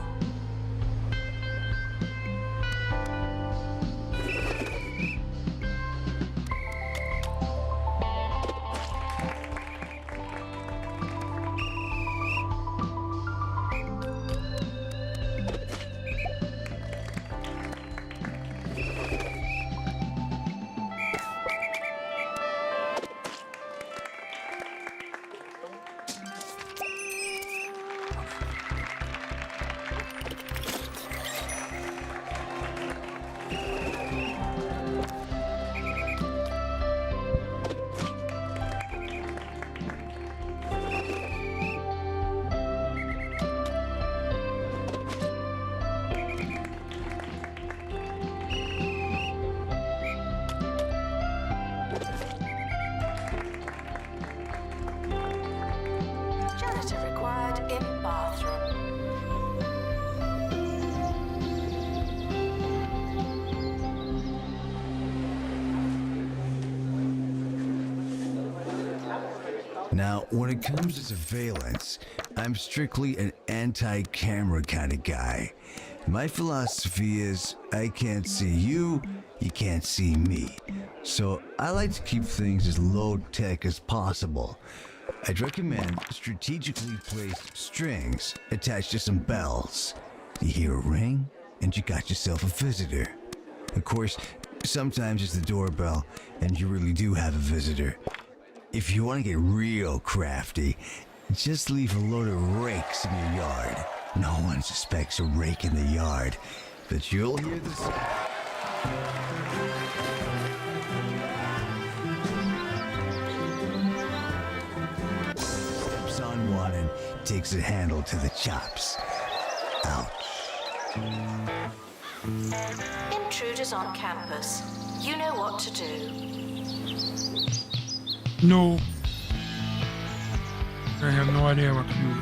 janitor required in bathroom. Now, when it comes to surveillance, I'm strictly an anti-camera kind of guy. My philosophy is, I can't see you, you can't see me. So I like to keep things as low-tech as possible. I'd recommend strategically placed strings attached to some bells. You hear a ring, and you got yourself a visitor. Of course, sometimes it's the doorbell, and you really do have a visitor. If you want to get real crafty, just leave a load of rakes in your yard. No one suspects a rake in the yard, but you'll hear the sound. Steps on one and takes a handle to the chops. Ouch. Intruders on campus. You know what to do. No. I have no idea what to do.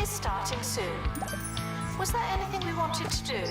Starting soon. Was there anything we wanted to do?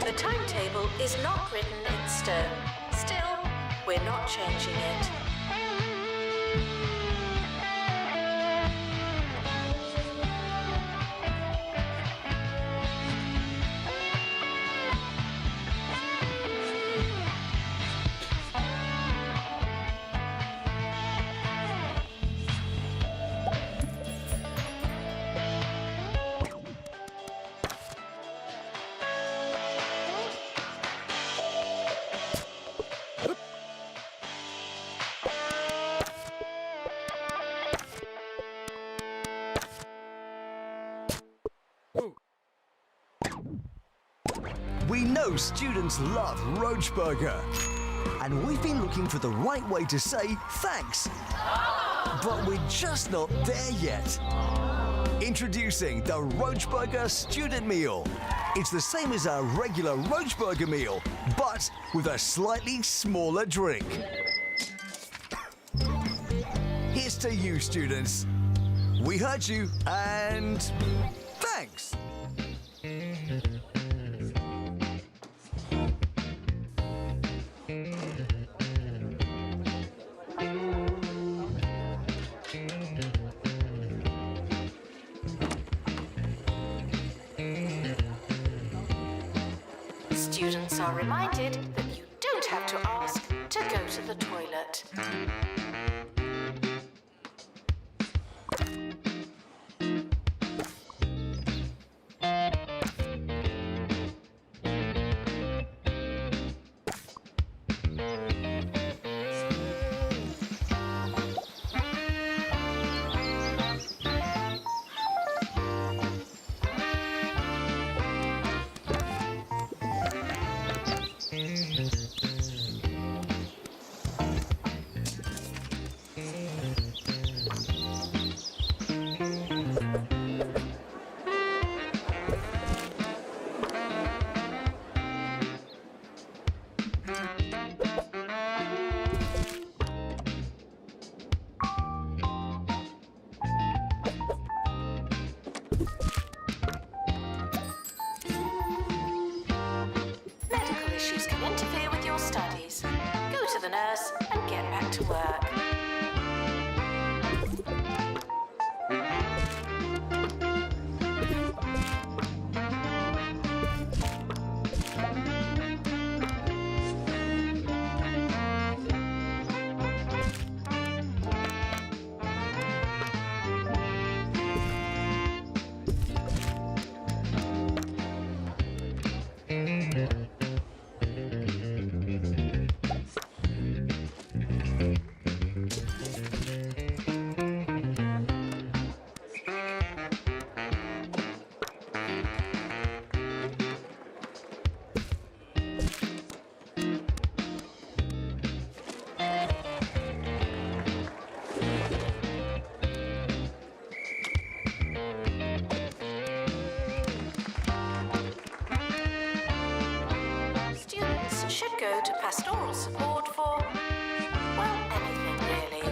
The timetable is not written in stone. Still, we're not changing it. We know students love Roach Burger, and we've been looking for the right way to say thanks. But we're just not there yet. Introducing the Roach Burger Student Meal. It's the same as our regular Roach Burger meal, but with a slightly smaller drink. Here's to you, students. We heard you, and thanks. are reminded that you don't have to ask to go to the toilet. Medical issues can interfere with your studies. Go to the nurse and get back to work. Students should go to pastoral support for, well, anything really.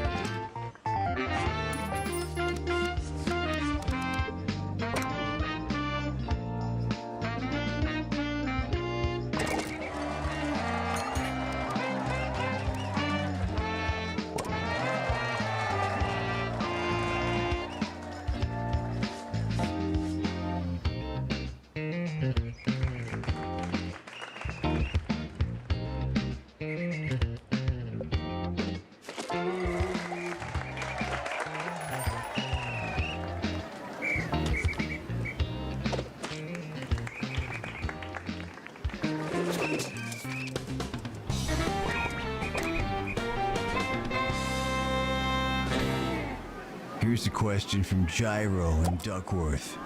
Here's a question from Gyro in Duckworth.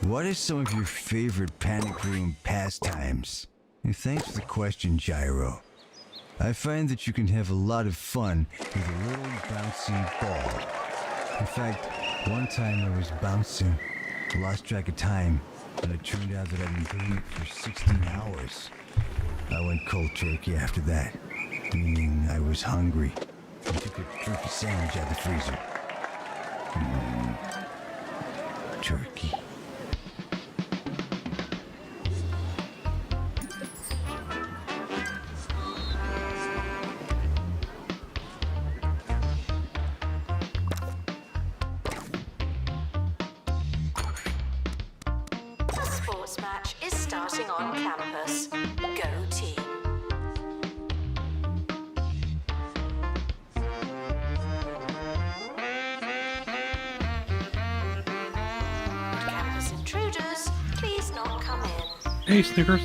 What are some of your favorite panic room pastimes? And thanks for the question, Gyro. I find that you can have a lot of fun with a little bouncy ball. In fact, one time I was bouncing, lost track of time, and it turned out that I'd been doing it for 16 hours. I went cold turkey after that, meaning I was hungry, and took a turkey sandwich out of the freezer. Turkey. A sports match is starting on campus. Go team. Campus intruders, please not come in. Hey, Snickers.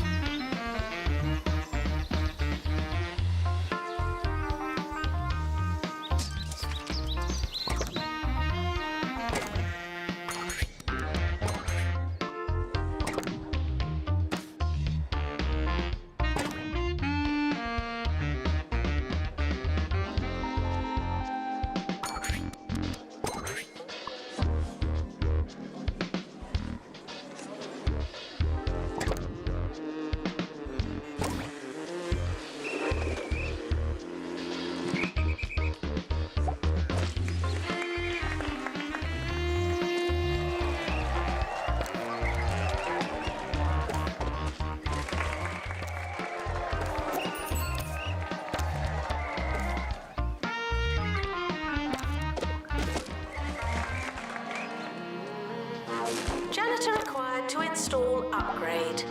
Janitor required to install upgrade.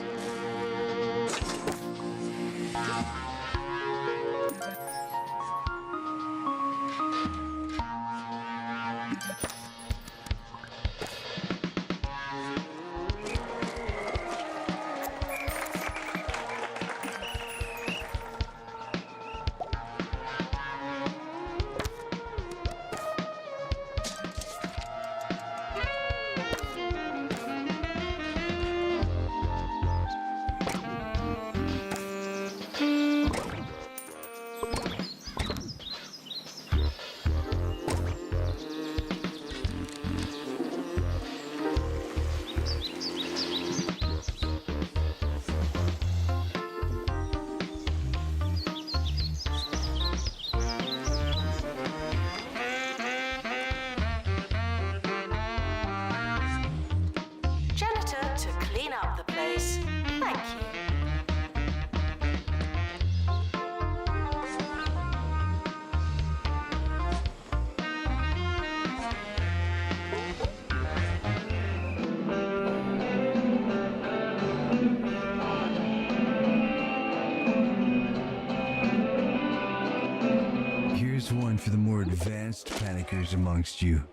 advanced panickers amongst you.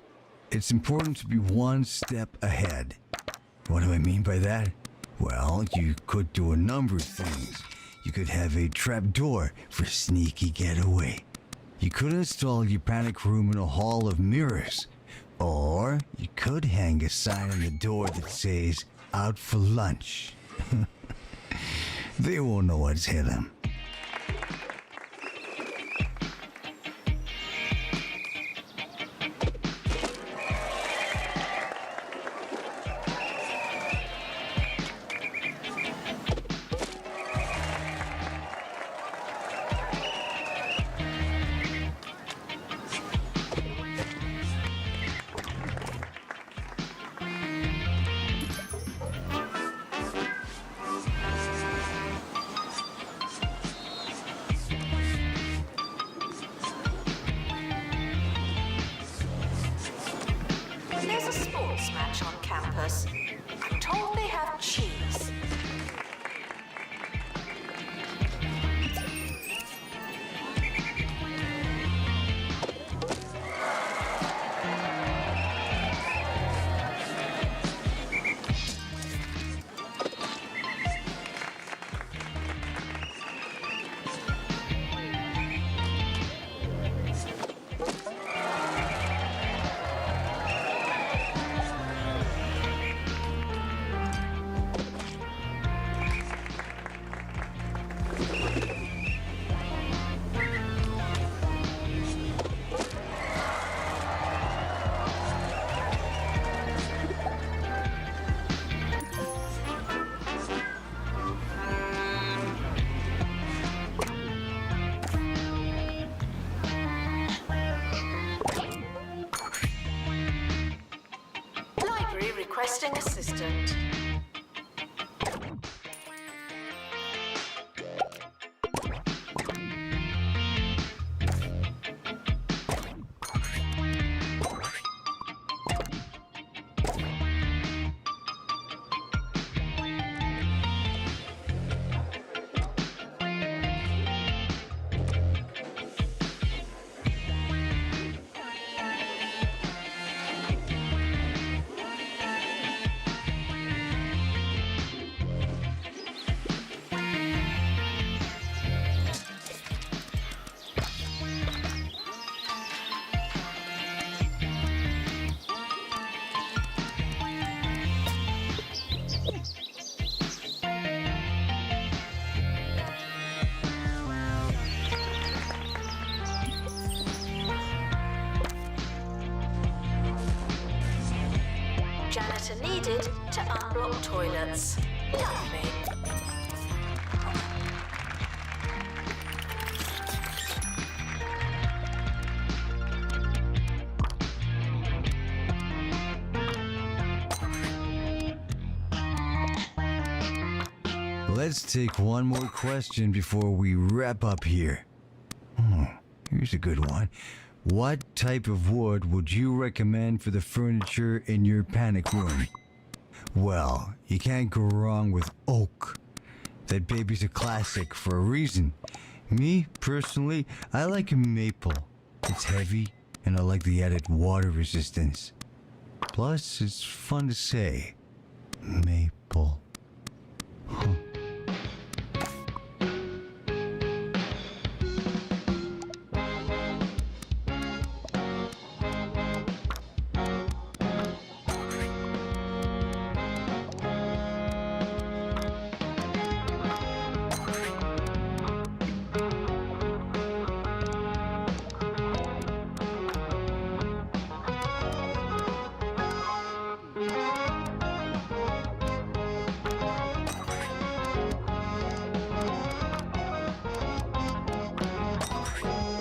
It's important to be one step ahead. What do I mean by that? Well, you could do a number of things. You could have a trapdoor for sneaky getaway. You could install your panic room in a hall of mirrors. Or you could hang a sign on the door that says, "Out for lunch." They won't know what's hit them. There's a sports match on campus. I'm told they have cheese. Library requesting assistant. Janitor needed to unblock toilets. Lovely. Let's take one more question before we wrap up here. Here's a good one. What type of wood would you recommend for the furniture in your panic room? Well, you can't go wrong with oak. That baby's a classic for a reason. Me, personally, I like a maple. It's heavy, and I like the added water resistance. Plus, it's fun to say. Maple.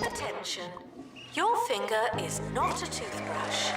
Attention. Your finger is not a toothbrush.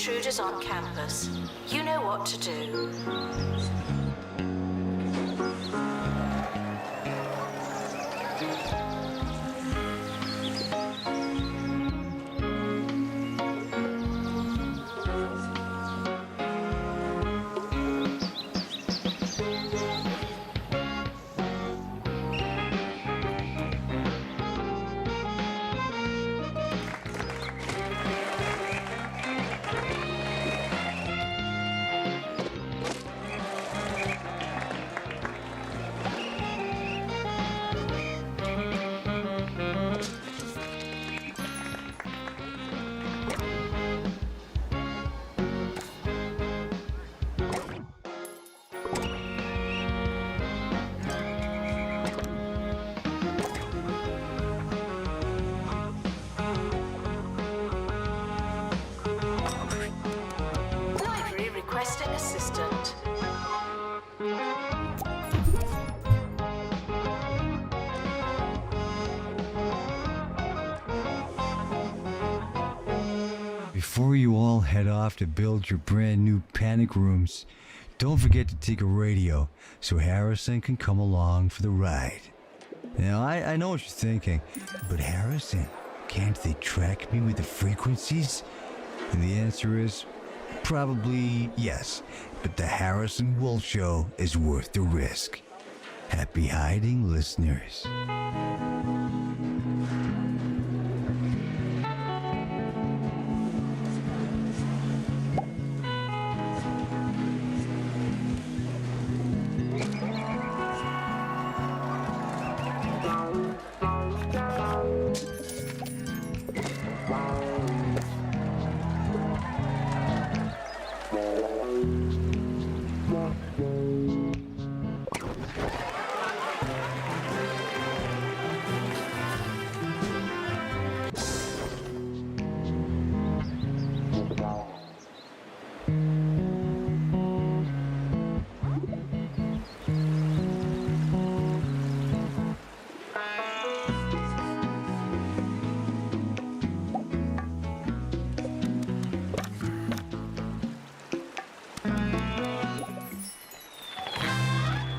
intruders on campus. You know what to do. Library requesting assistant. Before you all head off to build your brand new panic rooms, don't forget to take a radio so Harrison can come along for the ride. Now, I know what you're thinking, but Harrison, can't they track me with the frequencies? And the answer is probably yes, but the Harrison Wolf Show is worth the risk. Happy hiding, listeners.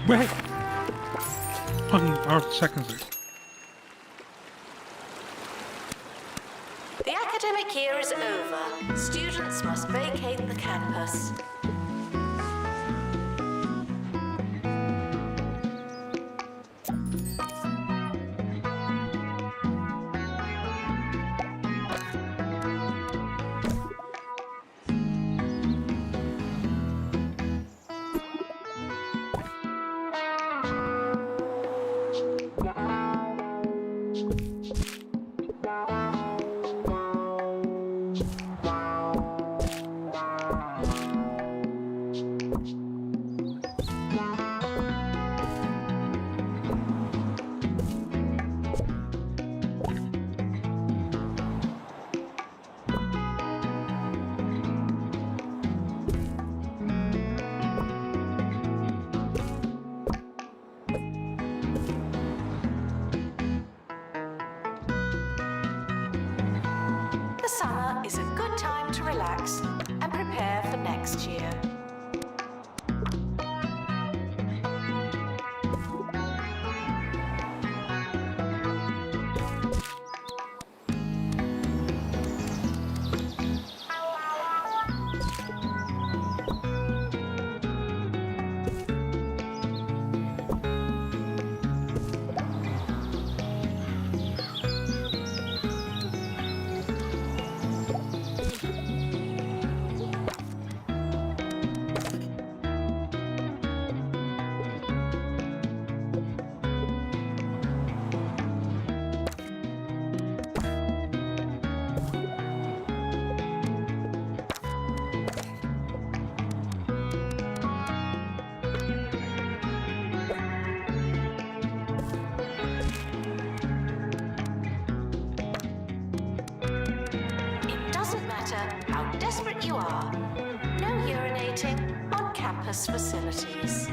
Wait! 1 seconds ago. The academic year is over. Students must vacate the campus. The summer is a good time to relax and prepare for next year. How desperate you are. No urinating on campus facilities.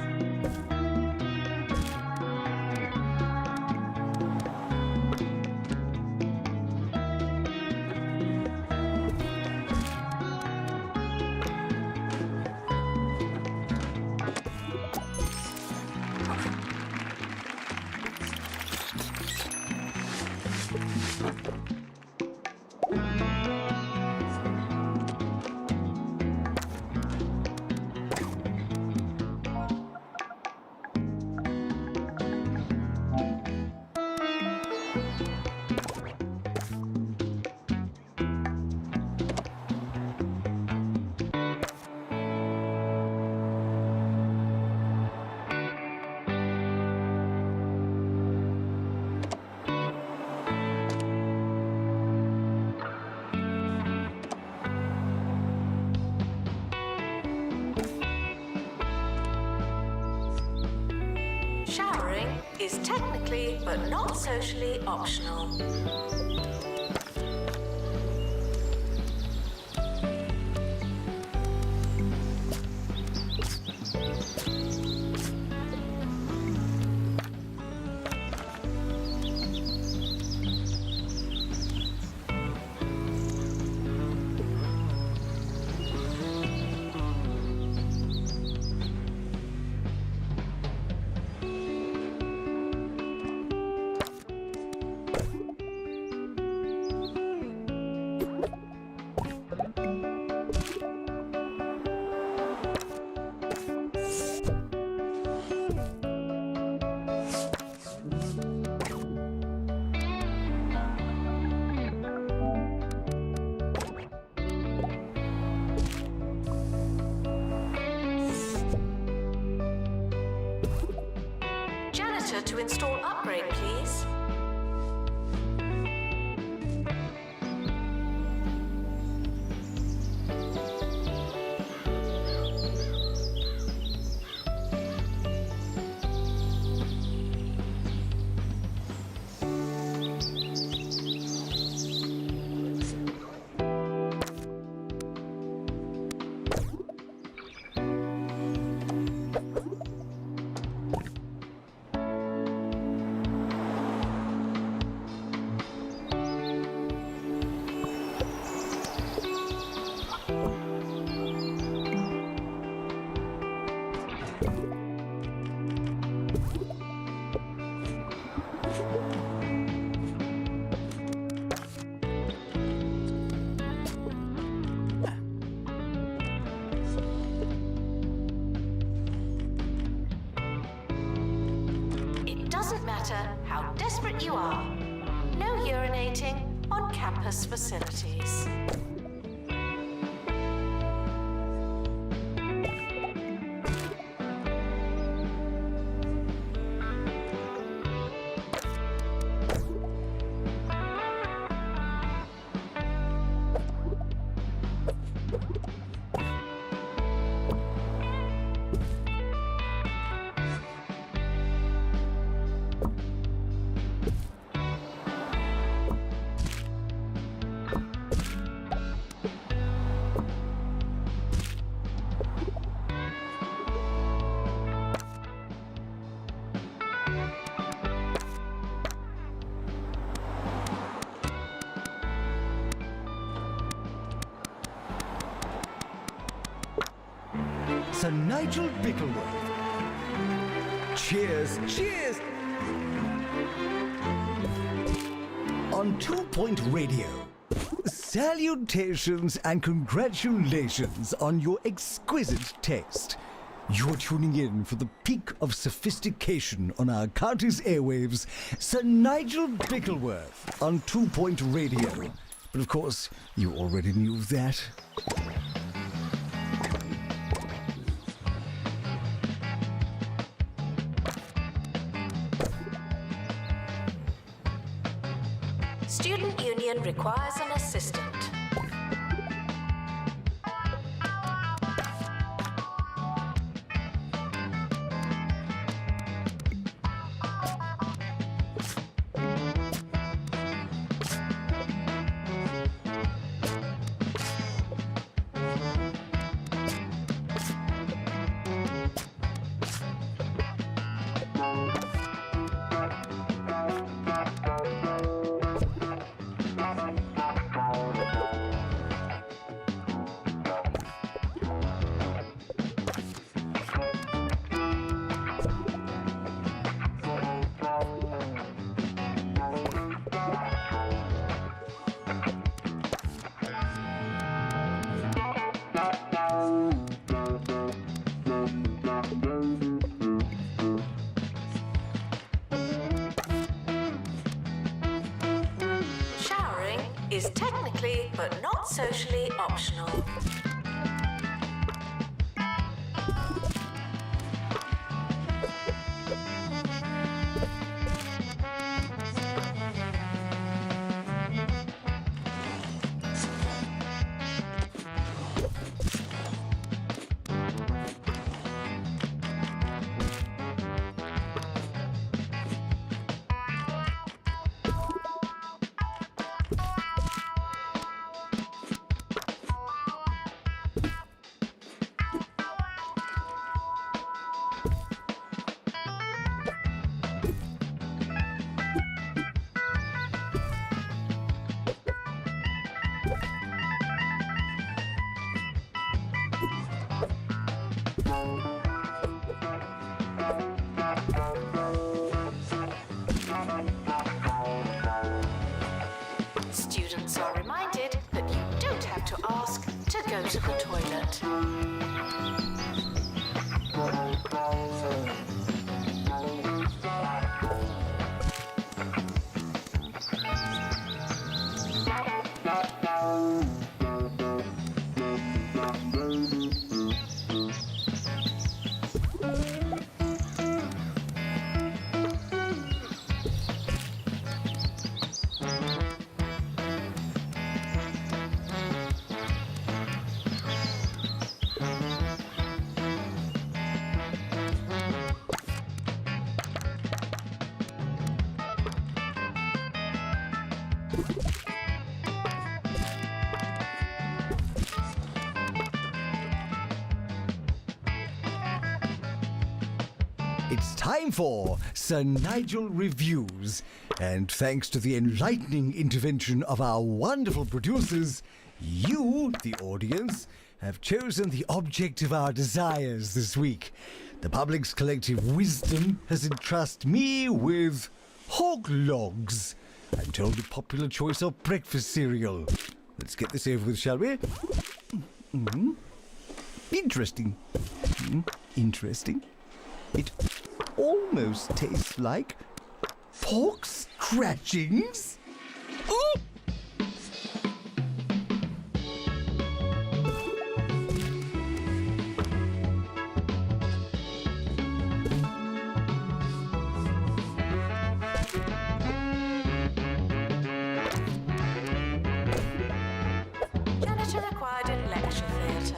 Showering is technically but not socially optional. Janitor to install upgrade, please. It doesn't matter how desperate you are. No urinating on campus facilities. Sir Nigel Bickleworth. Cheers, cheers! On 2 Point Radio. Salutations and congratulations on your exquisite taste. You're tuning in for the peak of sophistication on our county's airwaves, Sir Nigel Bickleworth on 2 Point Radio. But of course, you already knew that. Student Union requires an assistant. is technically but not socially optional. Students are reminded that you don't have to ask to go to the toilet. It's time for Sir Nigel Reviews, and thanks to the enlightening intervention of our wonderful producers, you, the audience, have chosen the object of our desires this week. The public's collective wisdom has entrusted me with hog logs. I'm told a popular choice of breakfast cereal. Let's get this over with, shall we? Interesting. Interesting. It almost tastes like pork scratchings. Oh! Janitor required in lecture theatre.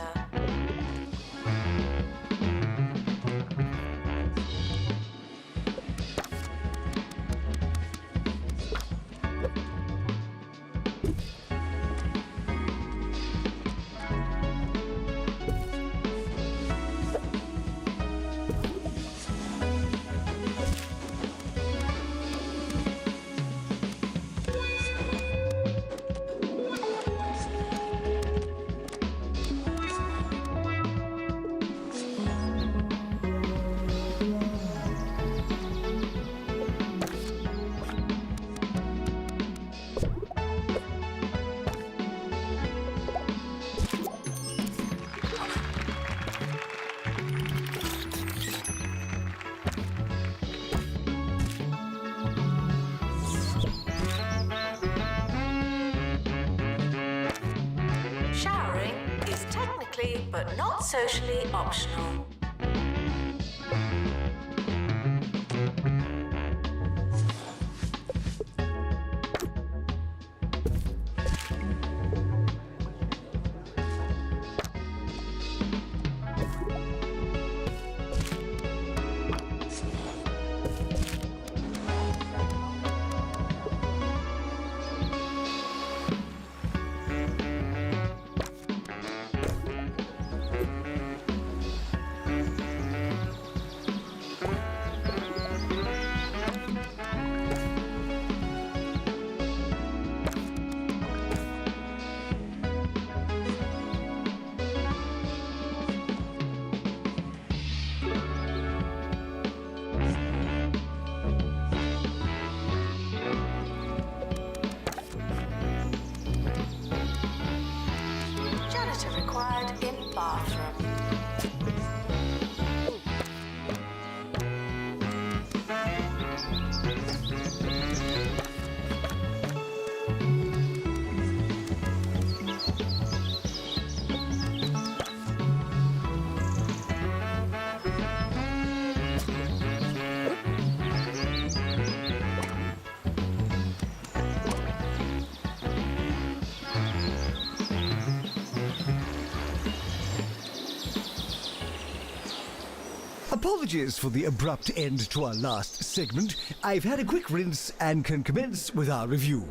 Showering is technically but not socially optional. Janitor required in bathroom. Apologies for the abrupt end to our last segment. I've had a quick rinse and can commence with our review.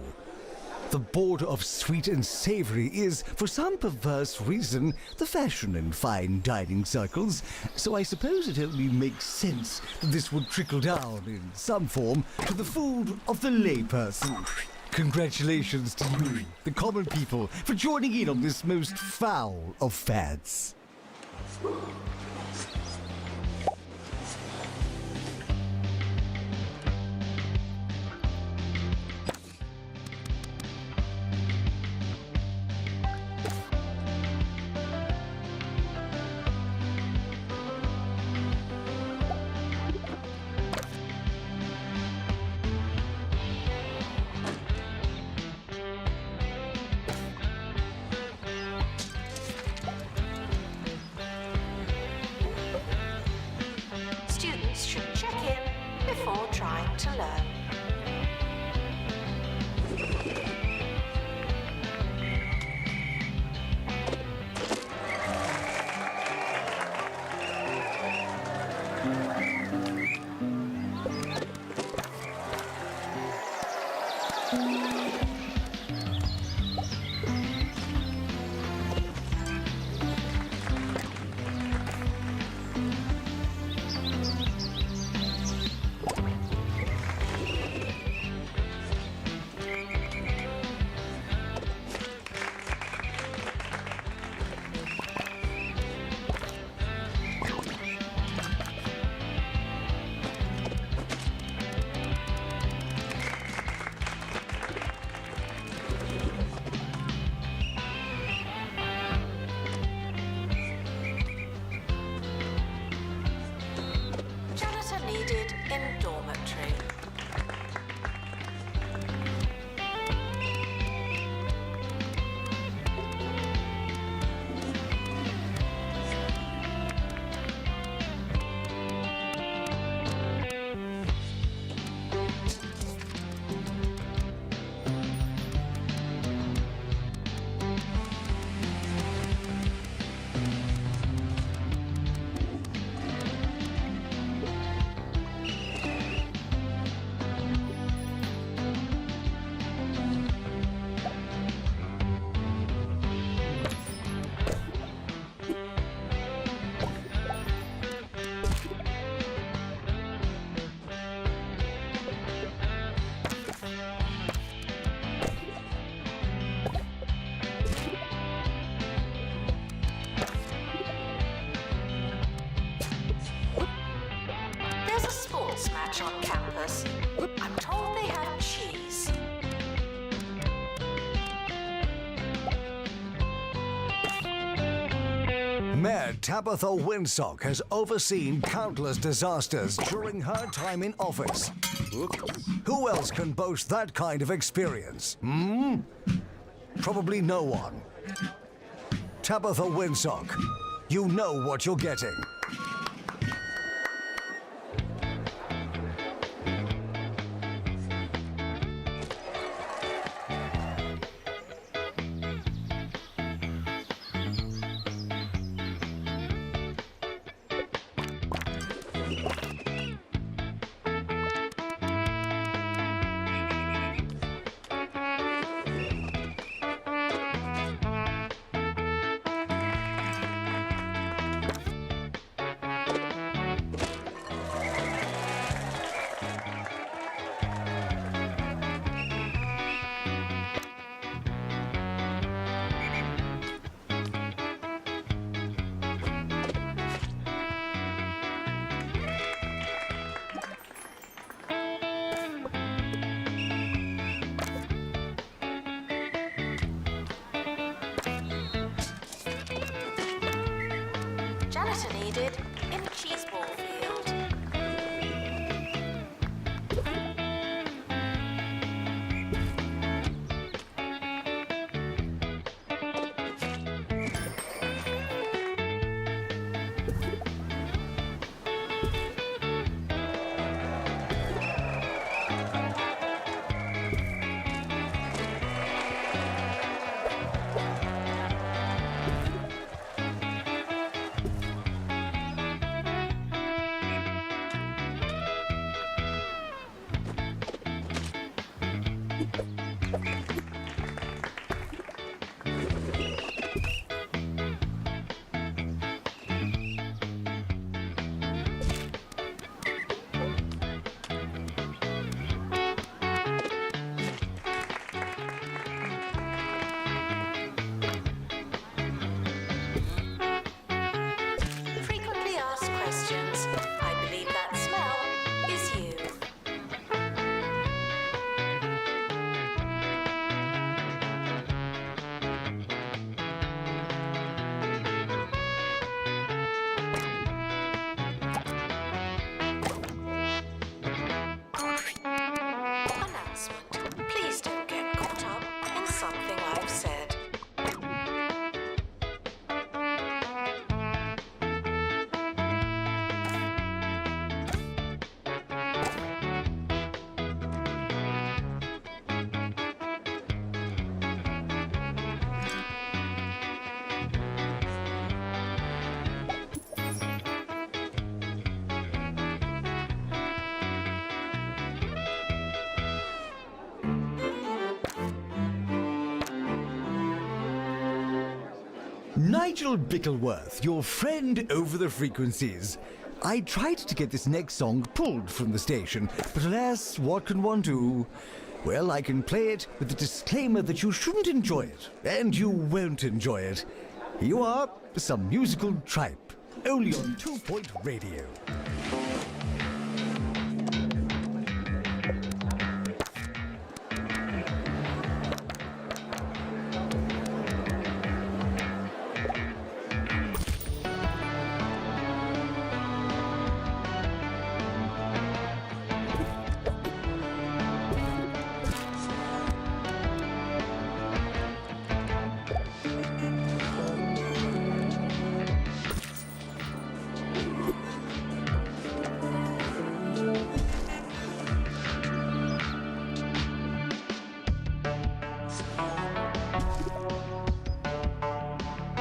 The border of sweet and savory is, for some perverse reason, the fashion in fine dining circles, so I suppose it only makes sense that this would trickle down in some form to the food of the layperson. Congratulations to you, the common people, for joining in on this most foul of fads. Students should check in before trying to learn. Janitor needed in dormitory. There's a sports match on campus. I'm told they have cheese. Mayor Tabitha Winsock has overseen countless disasters during her time in office. Who else can boast that kind of experience? Probably no one. Tabitha Winsock, you know what you're getting. Janitor needed in cheese ball field. Frequently asked questions. I believe that smell is you. Announcement. Please don't get caught up in something I've said. Nigel Bickleworth, your friend over the frequencies. I tried to get this next song pulled from the station, but alas, what can one do? Well, I can play it with the disclaimer that you shouldn't enjoy it, and you won't enjoy it. Here you are, some musical tripe, only on 2 Point Radio.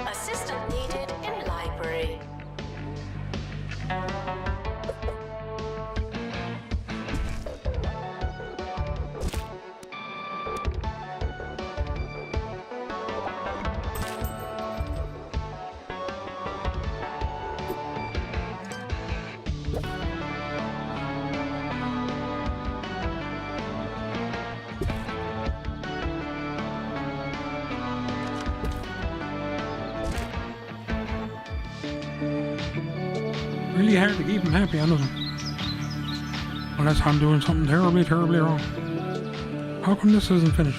Assistant needed in library. Really hard to keep him happy, honestly. Unless I'm doing something terribly, terribly wrong. How come this isn't finished?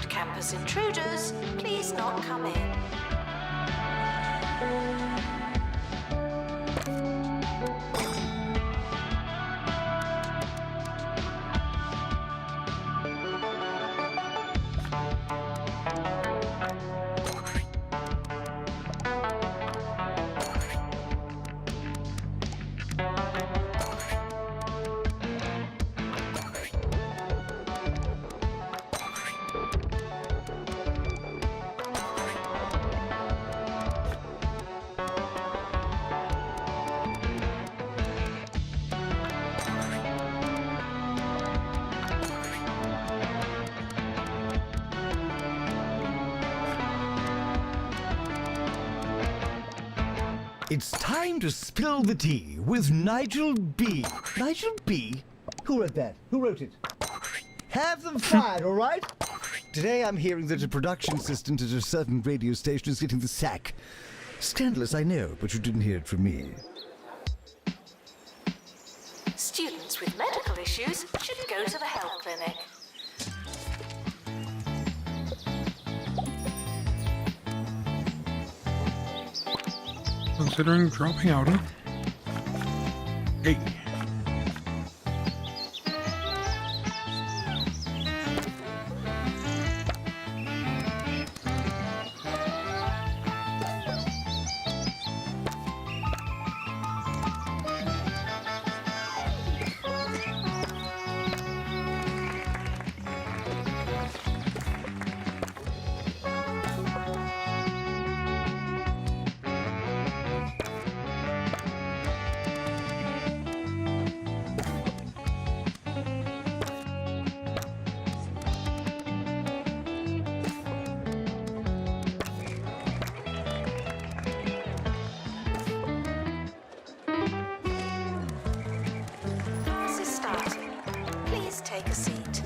Campus intruders, please not come in. It's time to spill the tea with Nigel B. Nigel B? Who wrote that? Who wrote it? Have them fired, all right? Today I'm hearing that a production assistant at a certain radio station is getting the sack. Scandalous, I know, but you didn't hear it from me. Students with medical issues should go to the health clinic. Considering dropping out, huh? Hey. take a seat.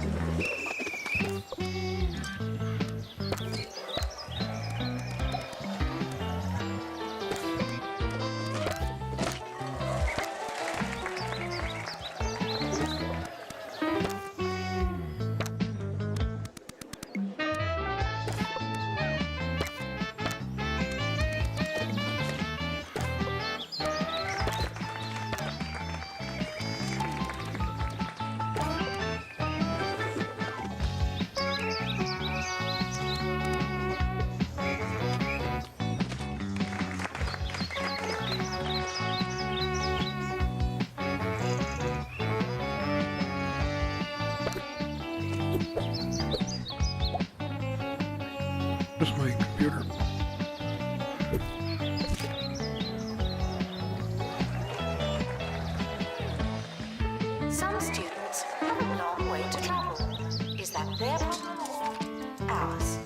Just my computer. Some students have a long way to travel. Is that their problem or ours?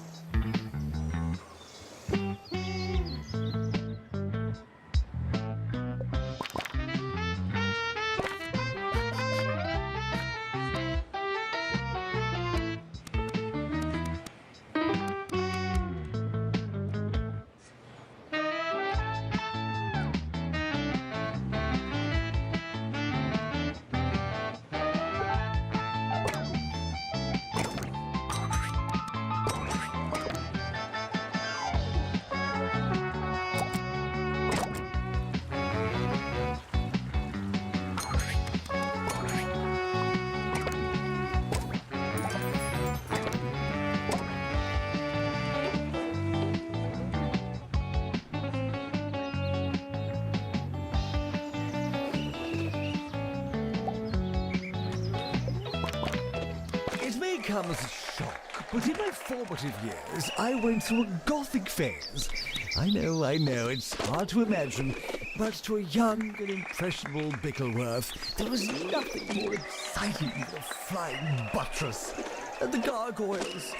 Come as a shock, but in my formative years, I went through a gothic phase. I know, it's hard to imagine, but to a young and impressionable Bickleworth, there was nothing more exciting than a flying buttress. And the gargoyles,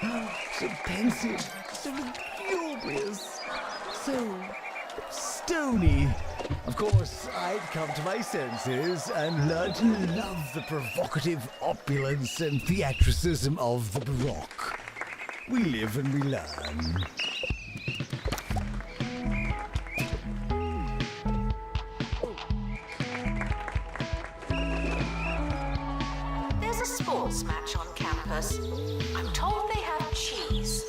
so pensive, so lugubrious, so stony. Of course, I'd come to my senses and learned to love the provocative opulence and theatricism of the Baroque. We live and we learn. There's a sports match on campus. I'm told they have cheese.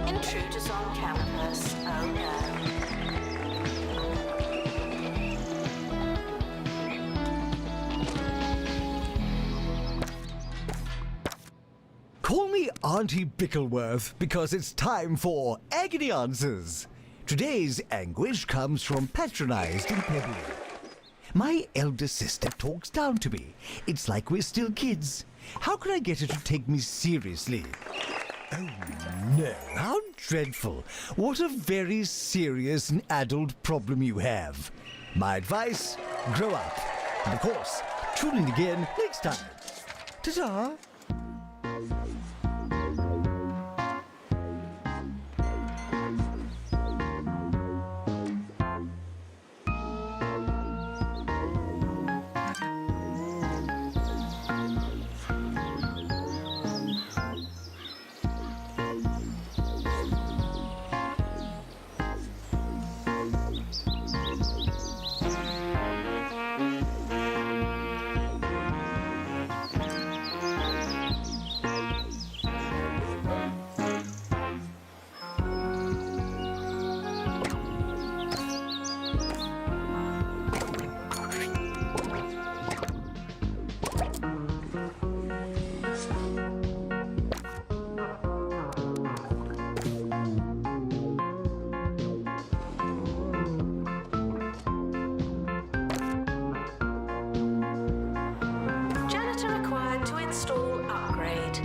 Intruders on campus. Oh no. Call me Auntie Bickleworth because it's time for Agony Answers. Today's anguish comes from Patronized in Pebbly. My elder sister talks down to me. It's like we're still kids. How can I get her to take me seriously? Oh no, how dreadful. What a very serious and adult problem you have. My advice, grow up. And of course, tune in again next time. Ta-ta! Janitor required to install upgrade.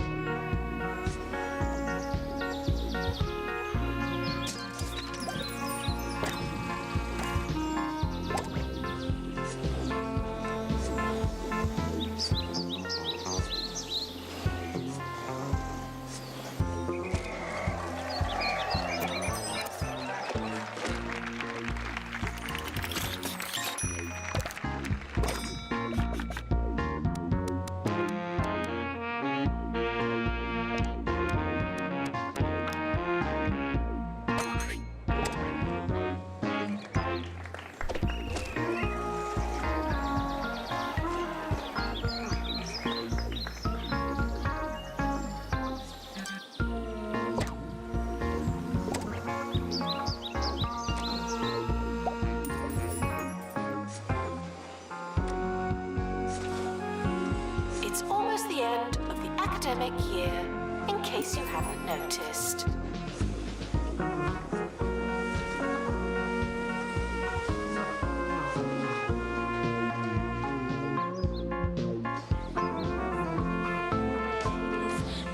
It's almost the end of the academic year, in case you haven't noticed.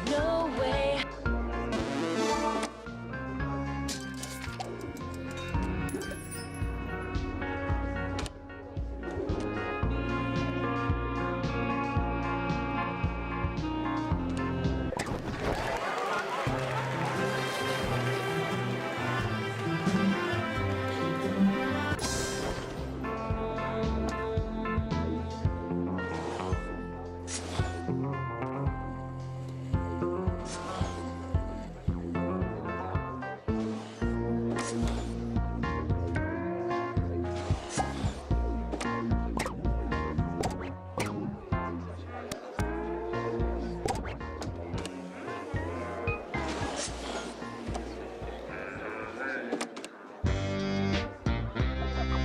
No way.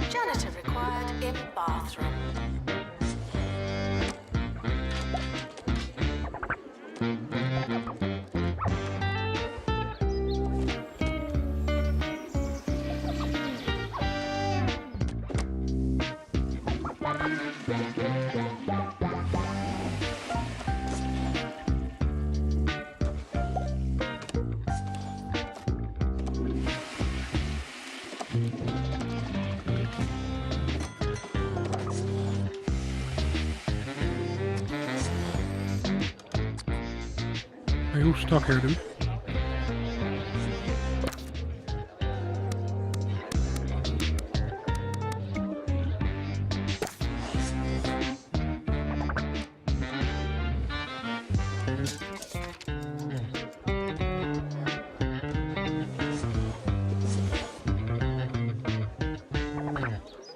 Janitor required in bathroom. Are you stuck here, dude?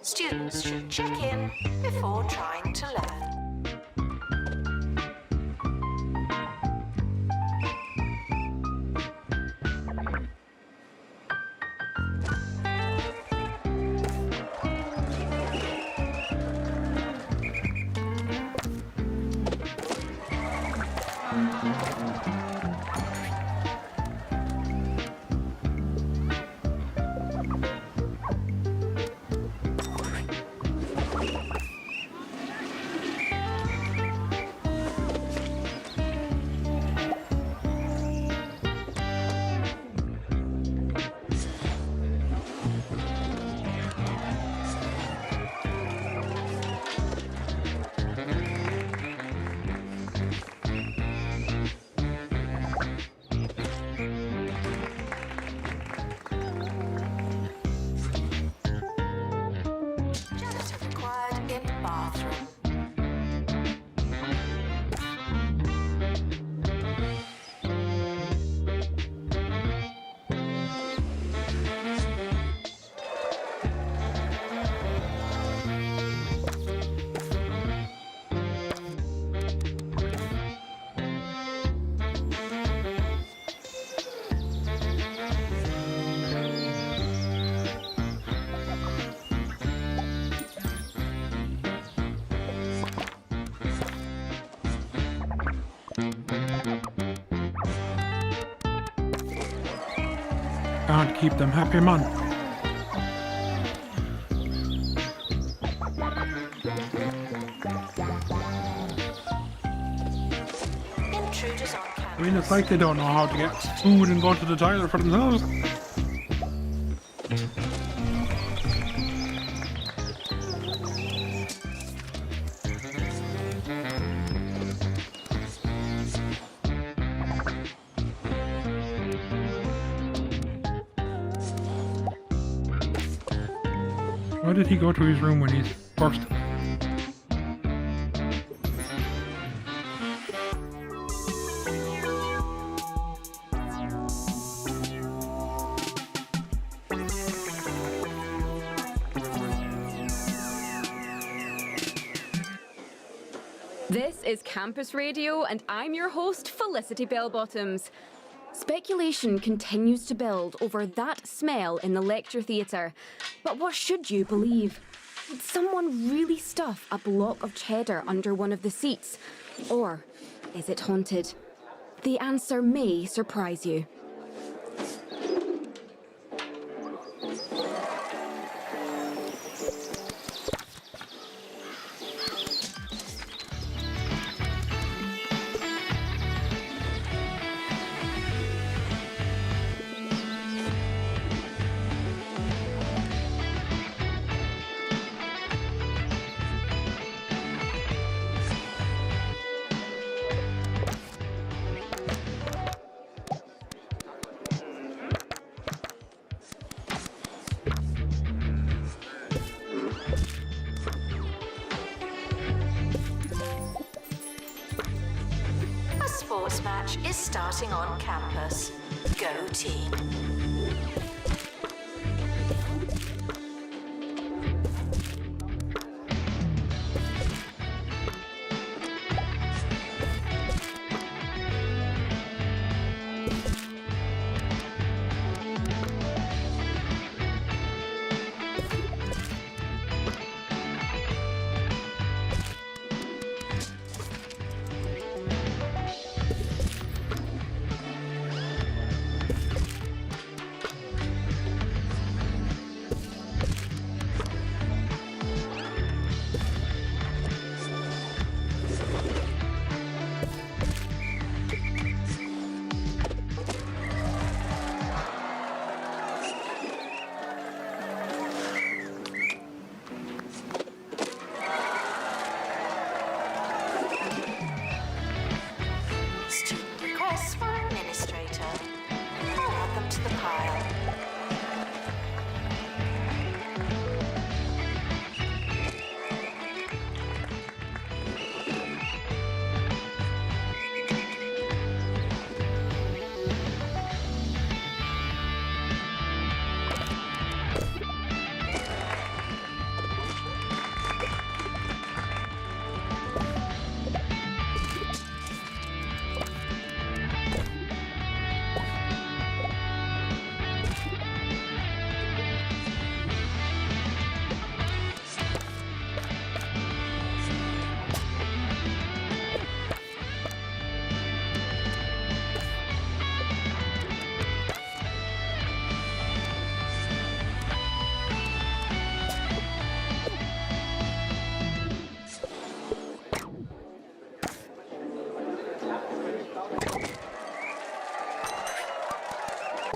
Students should check in before trying to learn. Can't keep them happy, man. Intruders on I campus. mean, it's like they don't know how to get food and go to the toilet for themselves. Why did he go to his room when he's first? This is Campus Radio, and I'm your host, Felicity Bellbottoms. Speculation continues to build over that smell in the lecture theatre. But what should you believe? Did someone really stuff a block of cheddar under one of the seats? Or is it haunted? The answer may surprise you. A sports match is starting on campus. Go team. Student requests for administrator. I'll add them to the pile.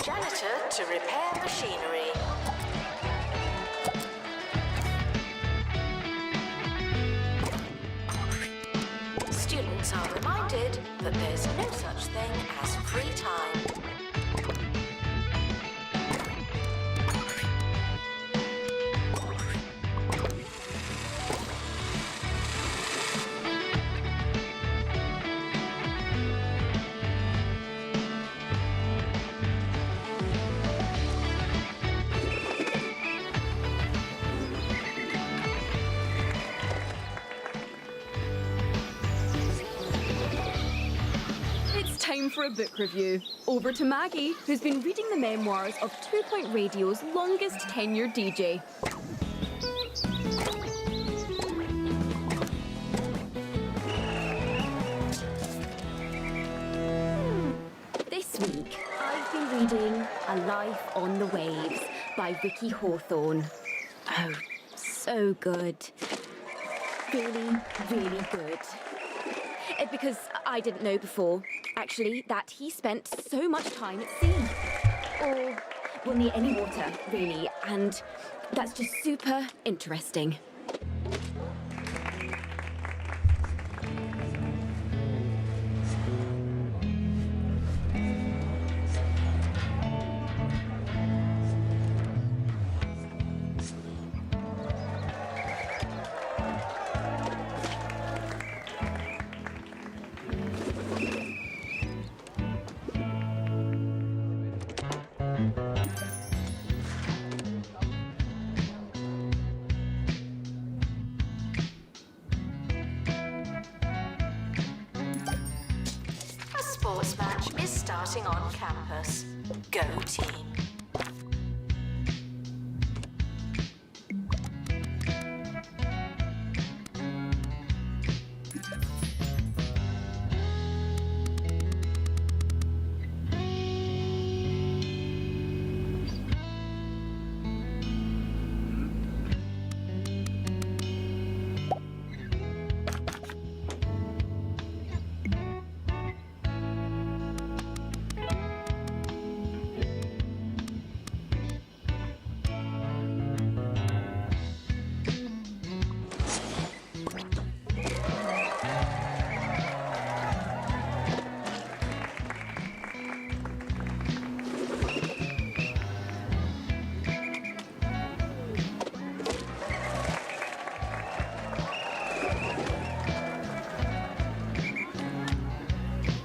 Janitor to repair machinery. Students are reminded that there's no such thing as free time. It's time for a book review. Over to Maggie, who's been reading the memoirs of 2 Point Radio's longest tenured DJ. This week, I've been Finding a Life on the Waves by Ricky Hawthorne. Oh, so good. Really, really good. Because I didn't know before, actually, that he spent so much time at sea. Or, well, near any water, really. And that's just super interesting. A sports match is starting on campus. Go team.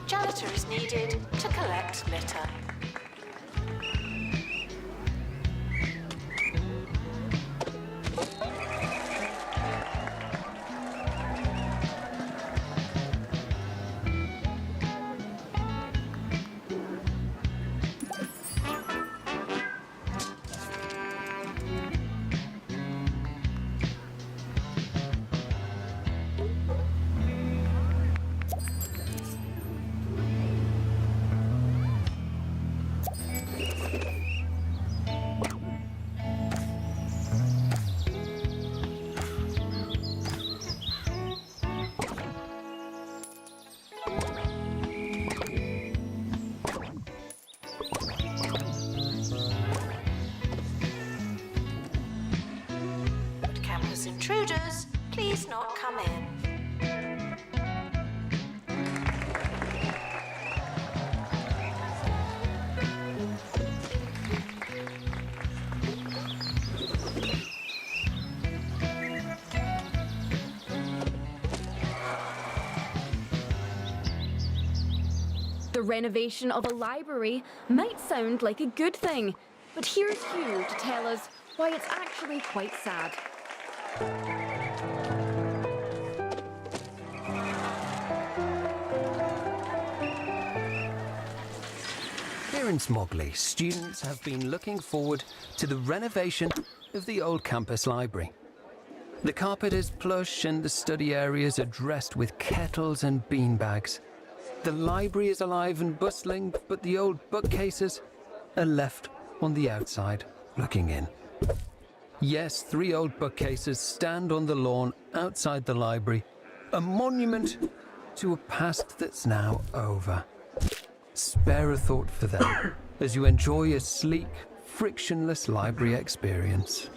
Janitor is needed to collect litter. Campus intruders, please not come in. The renovation of a library might sound like a good thing, but here's Hugh to tell us why it's actually quite sad. Here in Smogley, students have been looking forward to the renovation of the old campus library. The carpet is plush and the study areas are dressed with kettles and beanbags. The library is alive and bustling, but the old bookcases are left on the outside, looking in. Yes, 3 old bookcases stand on the lawn outside the library, a monument to a past that's now over. Spare a thought for them as you enjoy a sleek, frictionless library experience.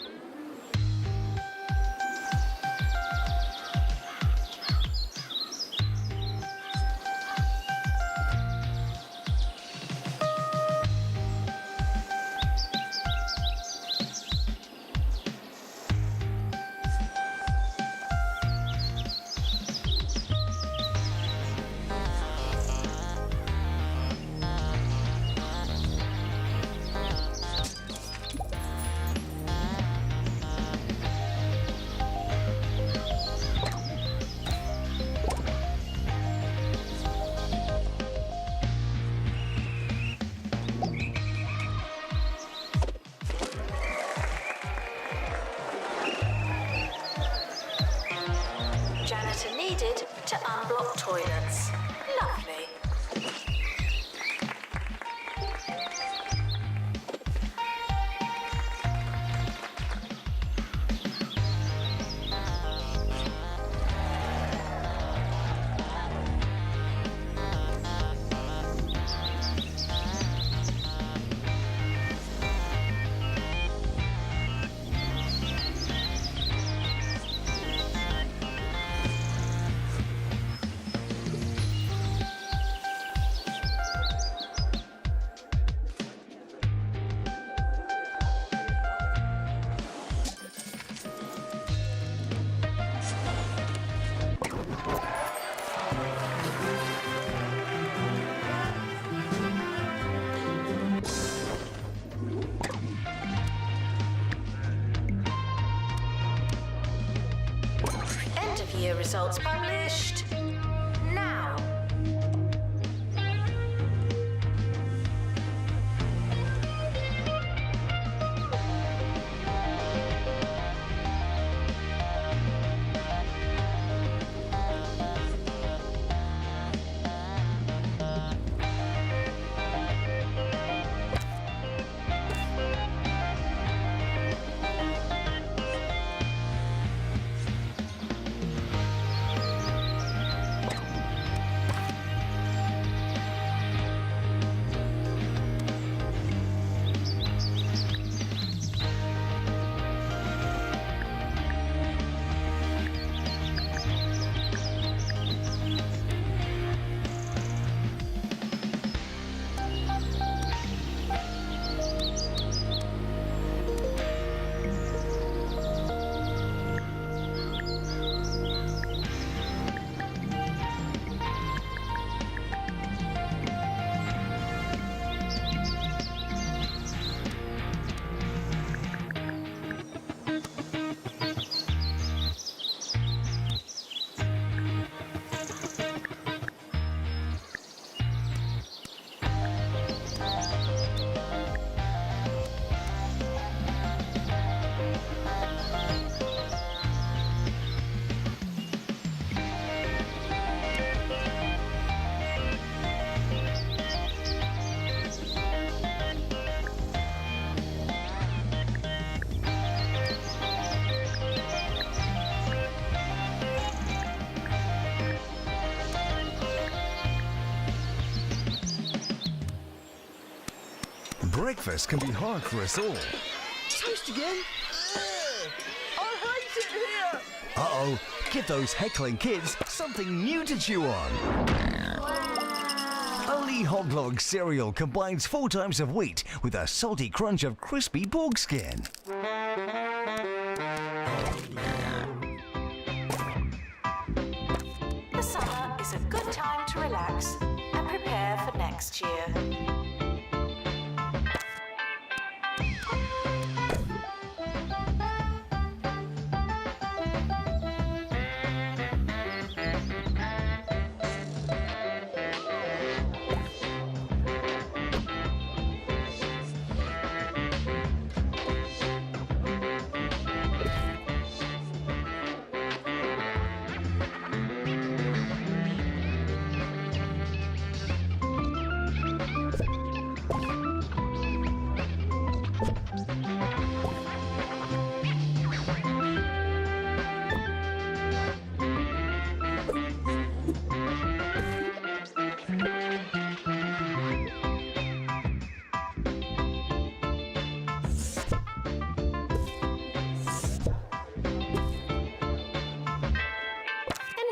year results published now. Breakfast can be hard for us all. Toast again? I hate it here! Uh-oh, give those heckling kids something new to chew on. A Lee Hoglog cereal combines 4 types of wheat with a salty crunch of crispy pork skin. The summer is a good time to relax and prepare for next year.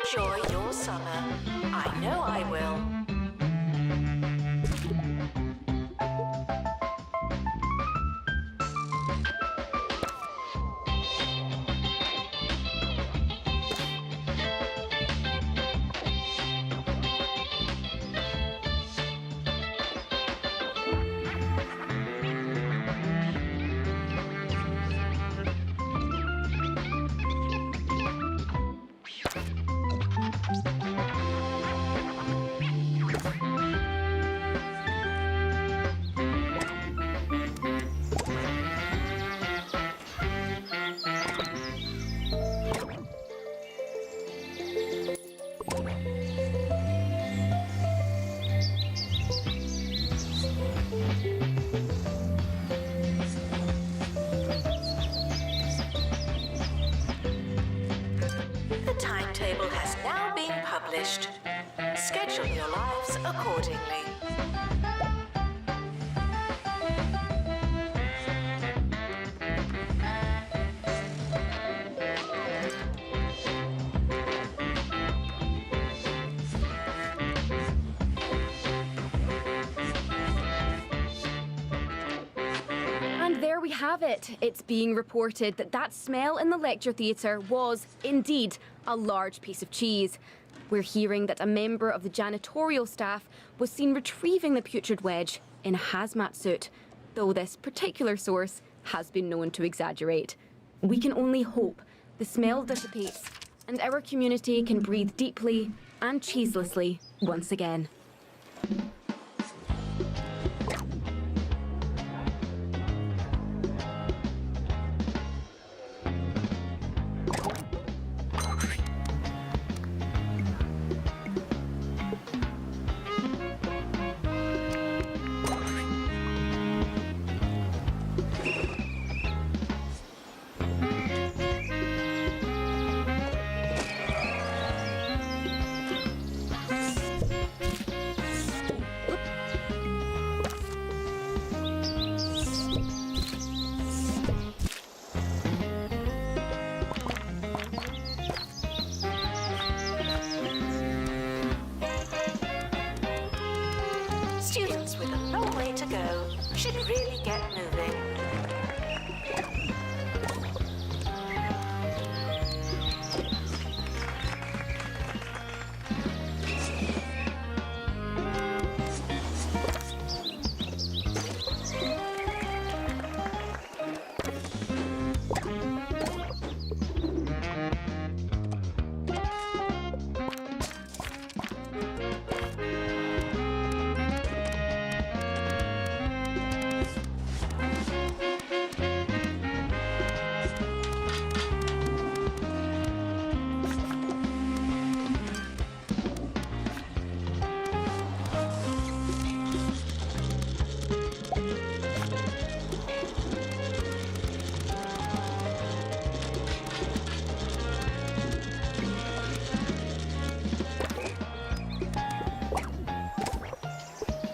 Enjoy your summer. I know I will. The timetable has now been published. Schedule your lives accordingly. And there we have it. It's being reported that that smell in the lecture theatre was, indeed, a large piece of cheese. We're hearing that a member of the janitorial staff was seen retrieving the putrid wedge in a hazmat suit, though this particular source has been known to exaggerate. We can only hope the smell dissipates and our community can breathe deeply and cheeselessly once again. Students with a long way to go should really get moving.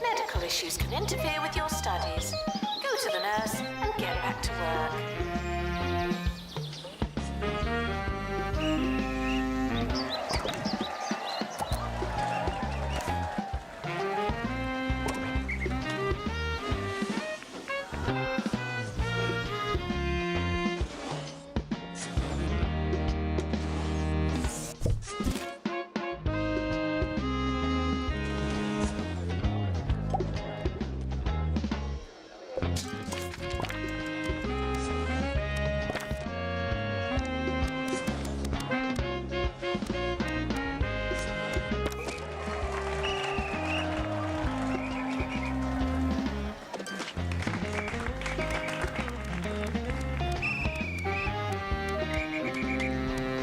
Medical issues can interfere with your studies. Go to the nurse and get back to work.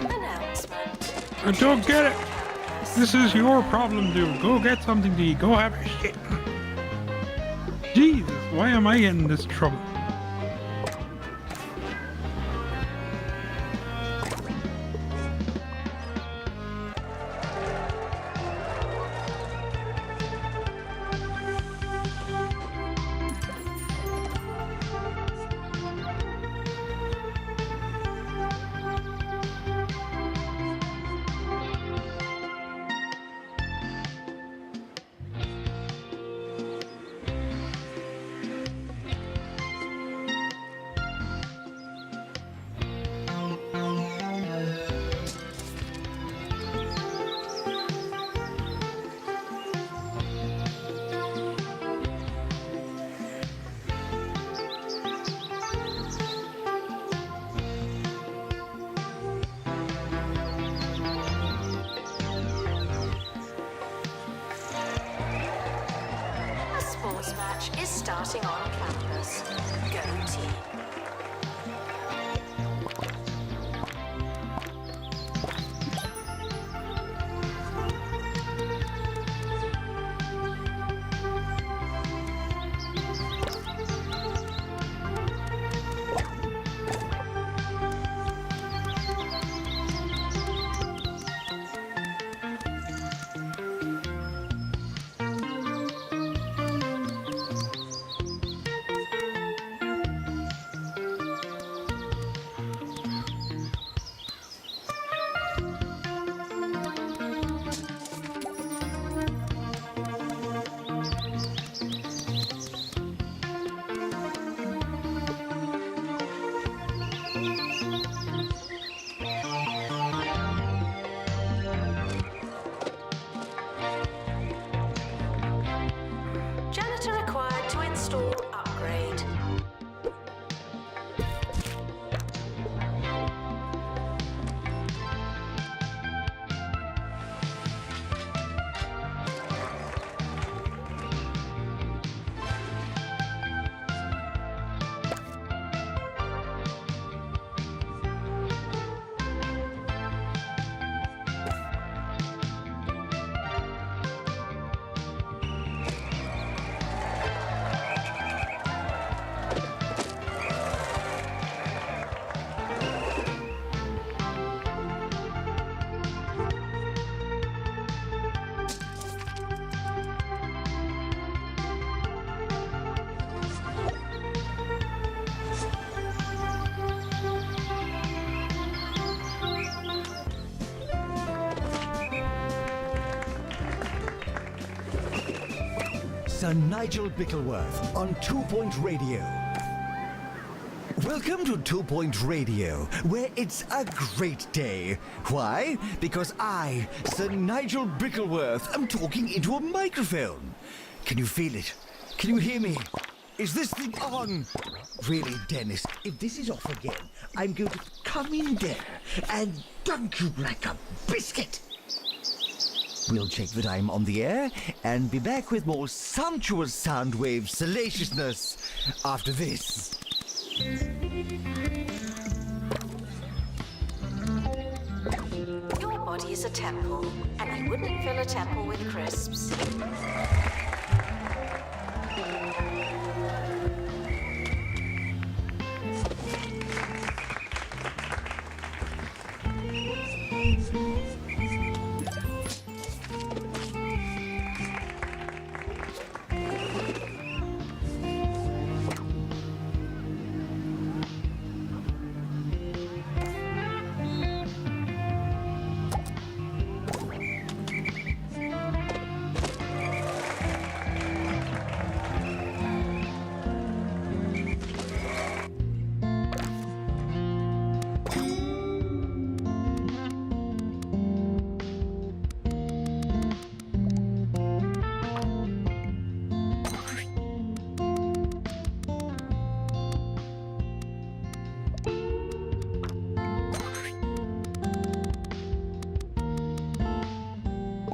Announcement. I don't get it. This is your problem, dude. Go get something to eat. Go have a shit. Jesus, why am I getting this trouble? A sports match is starting on campus. Go team. Sir Nigel Bickleworth on 2 Point Radio. Welcome to 2 Point Radio, where it's a great day. Why? Because I, Sir Nigel Bickleworth, am talking into a microphone. Can you feel it? Can you hear me? Is this thing on? Really, Dennis, if this is off again, I'm going to come in there and dunk you like a biscuit. We'll check that I'm on the air and be back with more sumptuous sound wave salaciousness after this. Your body is a temple, and you wouldn't fill a temple with crisps.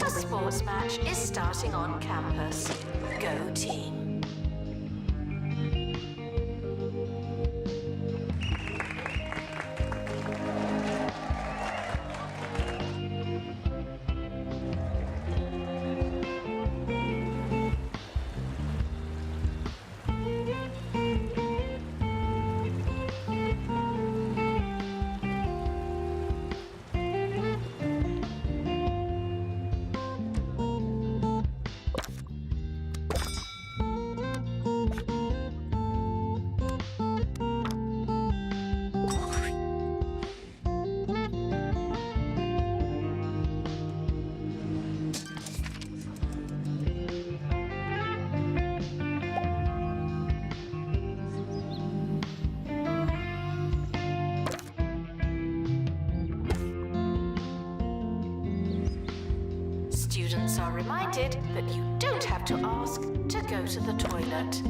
Sports match is starting on campus. Go team. Students are reminded that you don't have to ask to go to the toilet.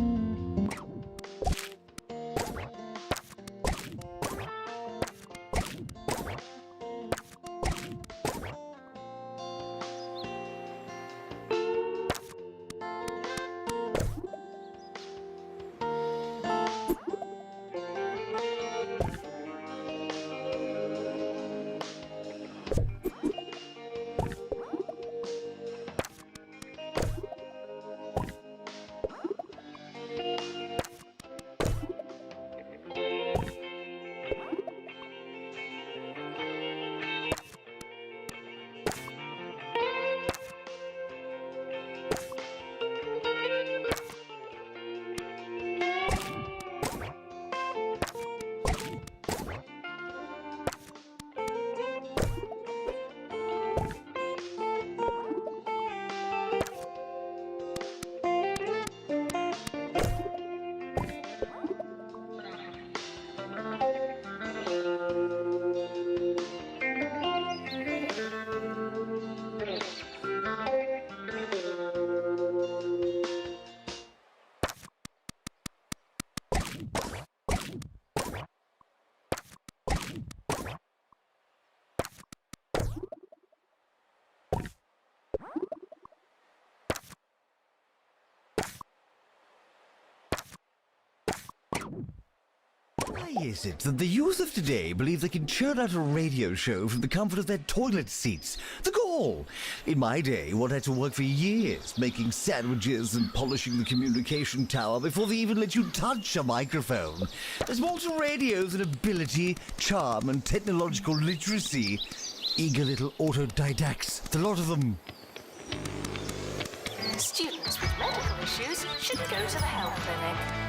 Why is it that the youth of today believe they can churn out a radio show from the comfort of their toilet seats? The gall! In my day, one had to work for years making sandwiches and polishing the communication tower before they even let you touch a microphone. There's more to radio than ability, charm, and technological literacy. Eager little autodidacts, the lot of them. Students with medical issues should go to the health clinic.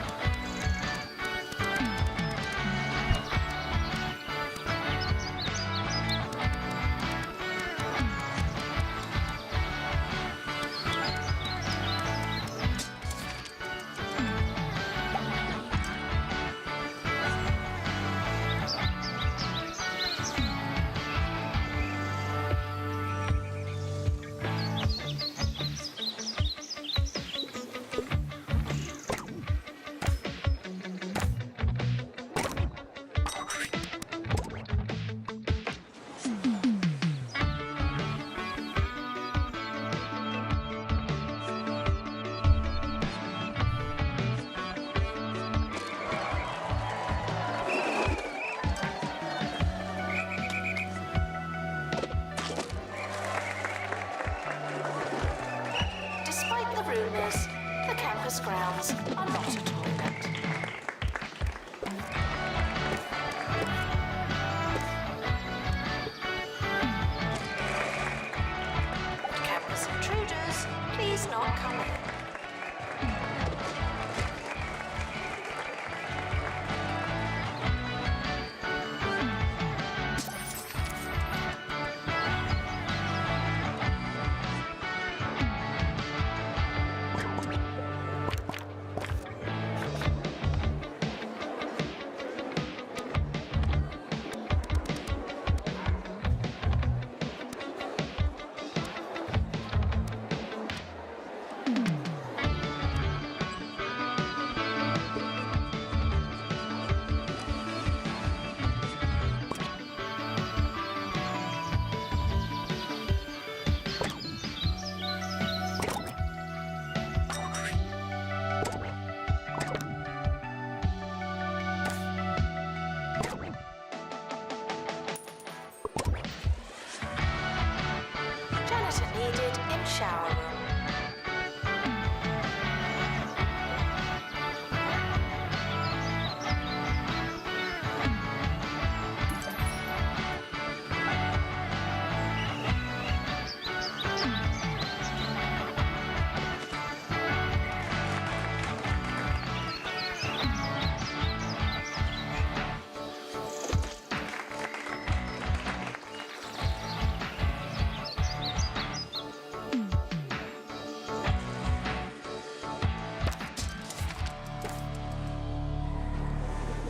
Campus intruders, please not come in. Janitor needed in shower room.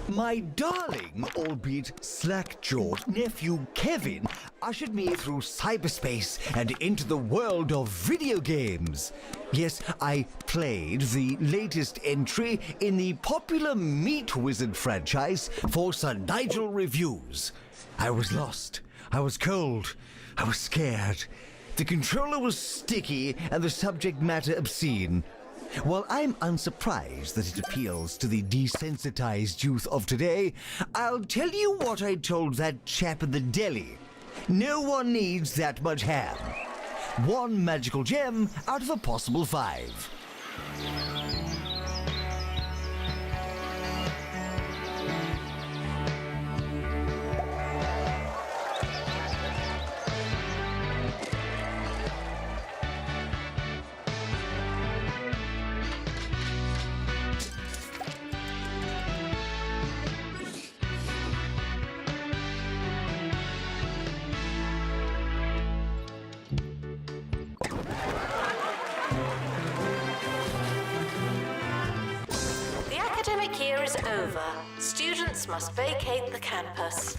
My darling, albeit slack-jawed nephew Kevin ushered me through cyberspace and into the world of video games. Yes, I played the latest entry in the popular Meat Wizard franchise for Sir Nigel reviews. I was lost. I was cold. I was scared. The controller was sticky and the subject matter obscene. While I'm unsurprised that it appeals to the desensitized youth of today, I'll tell you what I told that chap in the deli. No one needs that much ham. One magical gem out of a possible 5. The academic year is over. Students must vacate the campus.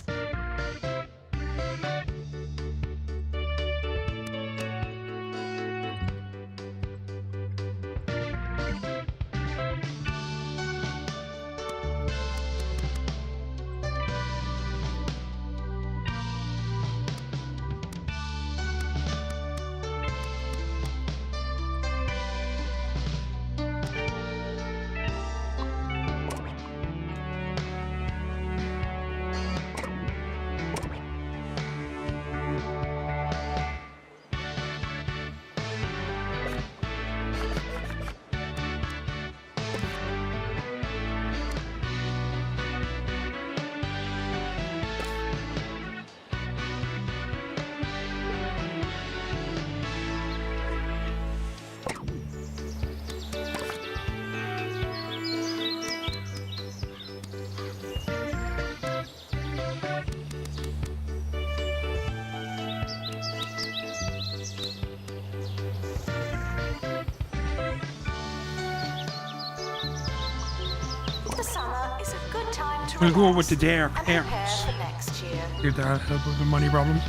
The summer is a good time to We'll go relax with the Dare and prepare parents. for next year. Did that help with the money problems?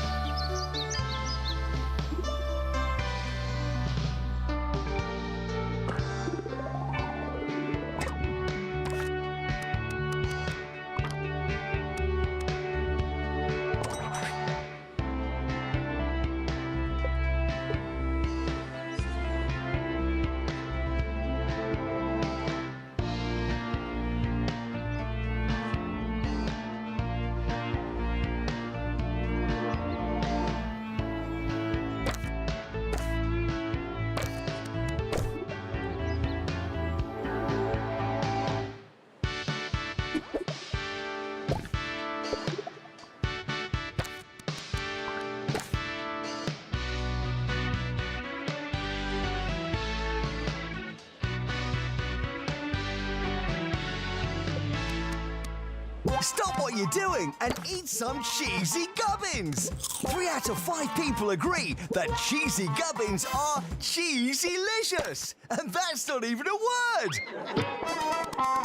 Stop what you're doing and eat some cheesy gubbins. 3 out of 5 people agree that cheesy gubbins are cheesy-licious. And that's not even a word.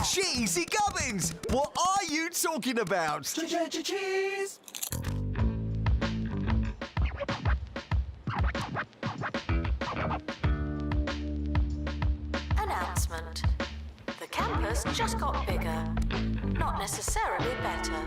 Cheesy gubbins. What are you talking about? Cheese! Announcement. The campus just got bigger, not necessarily better.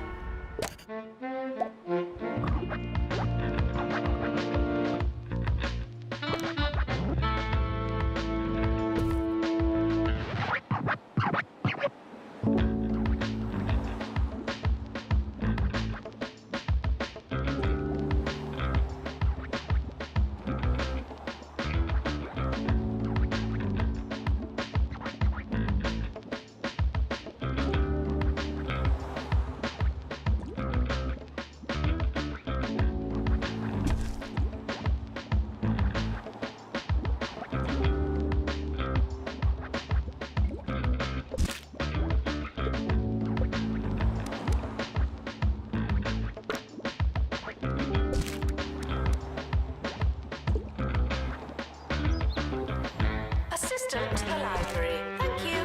Assistant to the library. Thank you.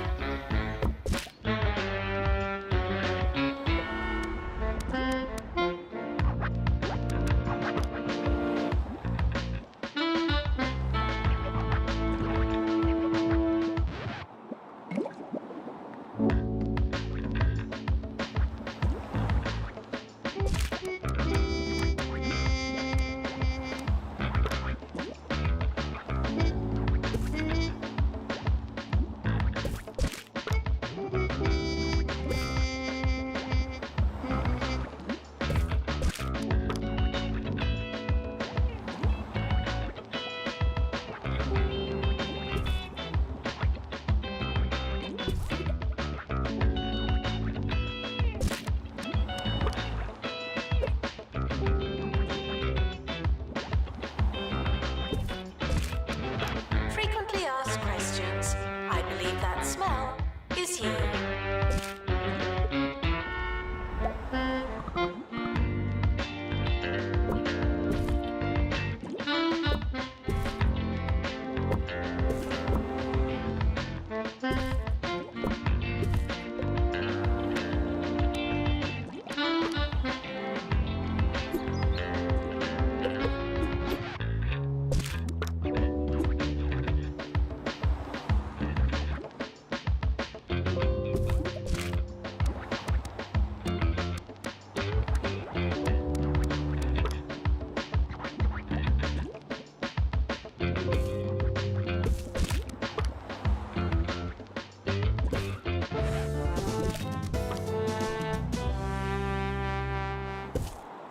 Frequently asked questions. I believe that smell is you.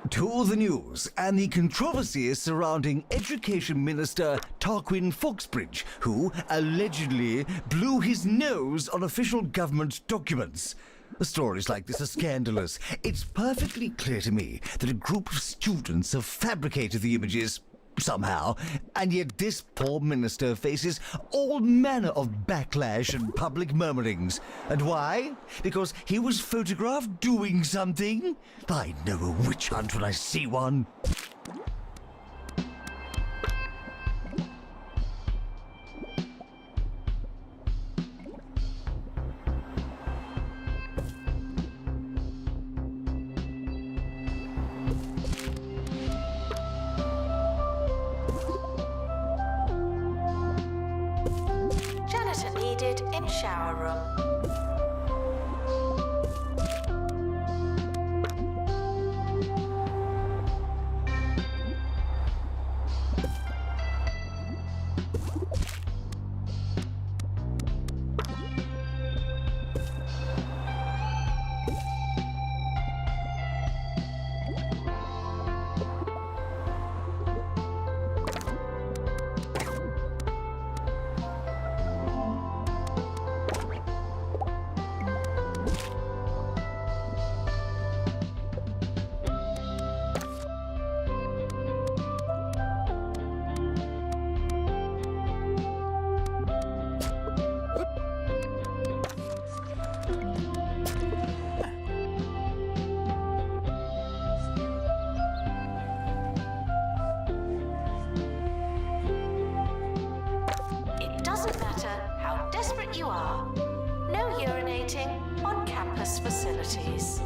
To the news and the controversies surrounding Education Minister Tarquin Foxbridge, who allegedly blew his nose on official government documents. Stories like this are scandalous. It's perfectly clear to me that a group of students have fabricated the images somehow, and yet this poor minister faces all manner of backlash and public murmurings. And why? Because he was photographed doing something? I know a witch hunt when I see one. Janitor needed in shower room. are. No urinating on campus facilities.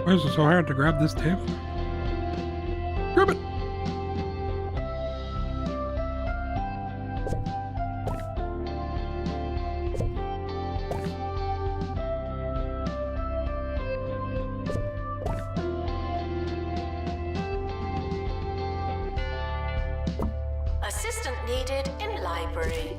Why is it so hard to grab this tape? Grab it! Assistant needed in library.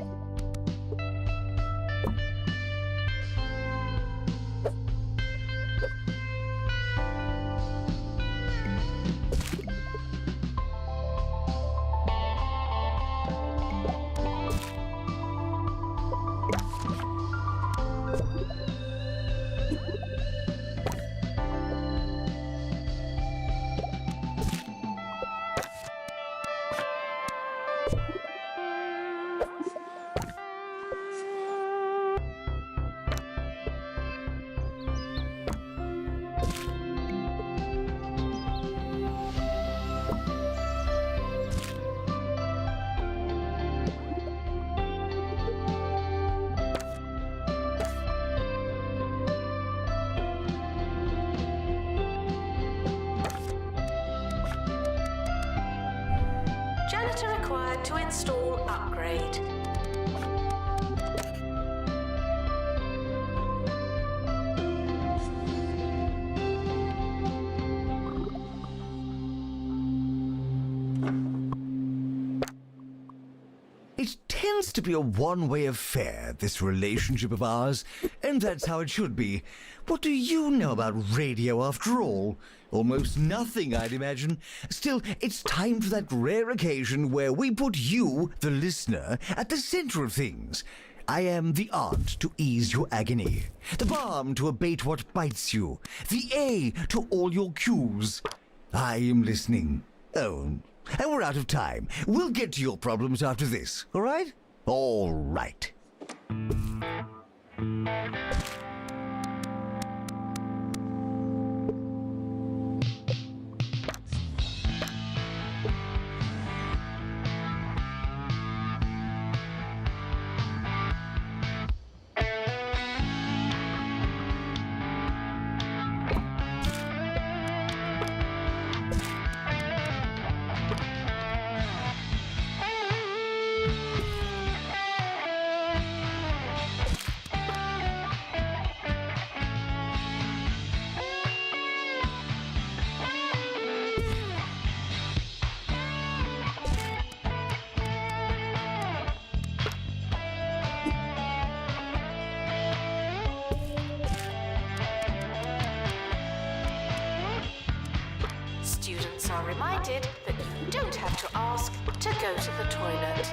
Janitor required to install upgrade. It tends to be a one-way affair, this relationship of ours, and that's how it should be. What do you know about radio, after all? Almost nothing, I'd imagine. Still, it's time for that rare occasion where we put you, the listener, at the center of things. I am the aunt to ease your agony, the balm to abate what bites you, the A to all your cues. I am listening. Oh, and we're out of time. We'll get to your problems after this, all right? All right. Students are reminded that you don't have to ask to go to the toilet.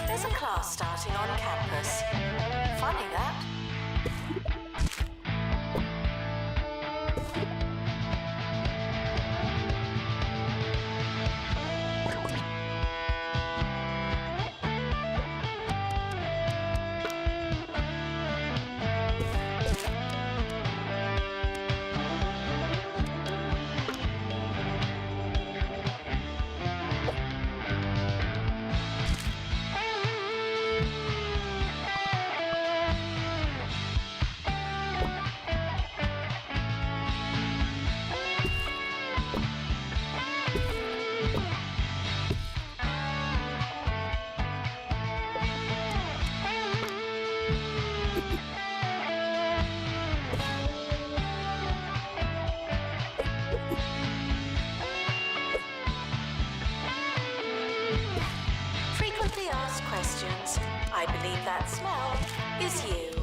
There's a class starting on campus. Funny that. Frequently asked questions. I believe that smell is you.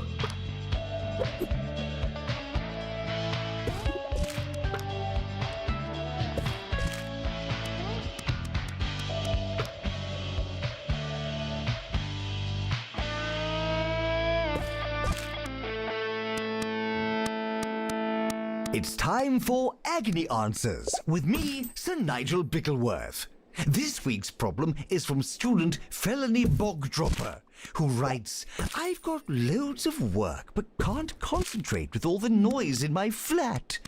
It's time for Agony Answers with me, Sir Nigel Bickleworth. This week's problem is from student Felony Bogdropper, who writes, I've got loads of work but can't concentrate with all the noise in my flat.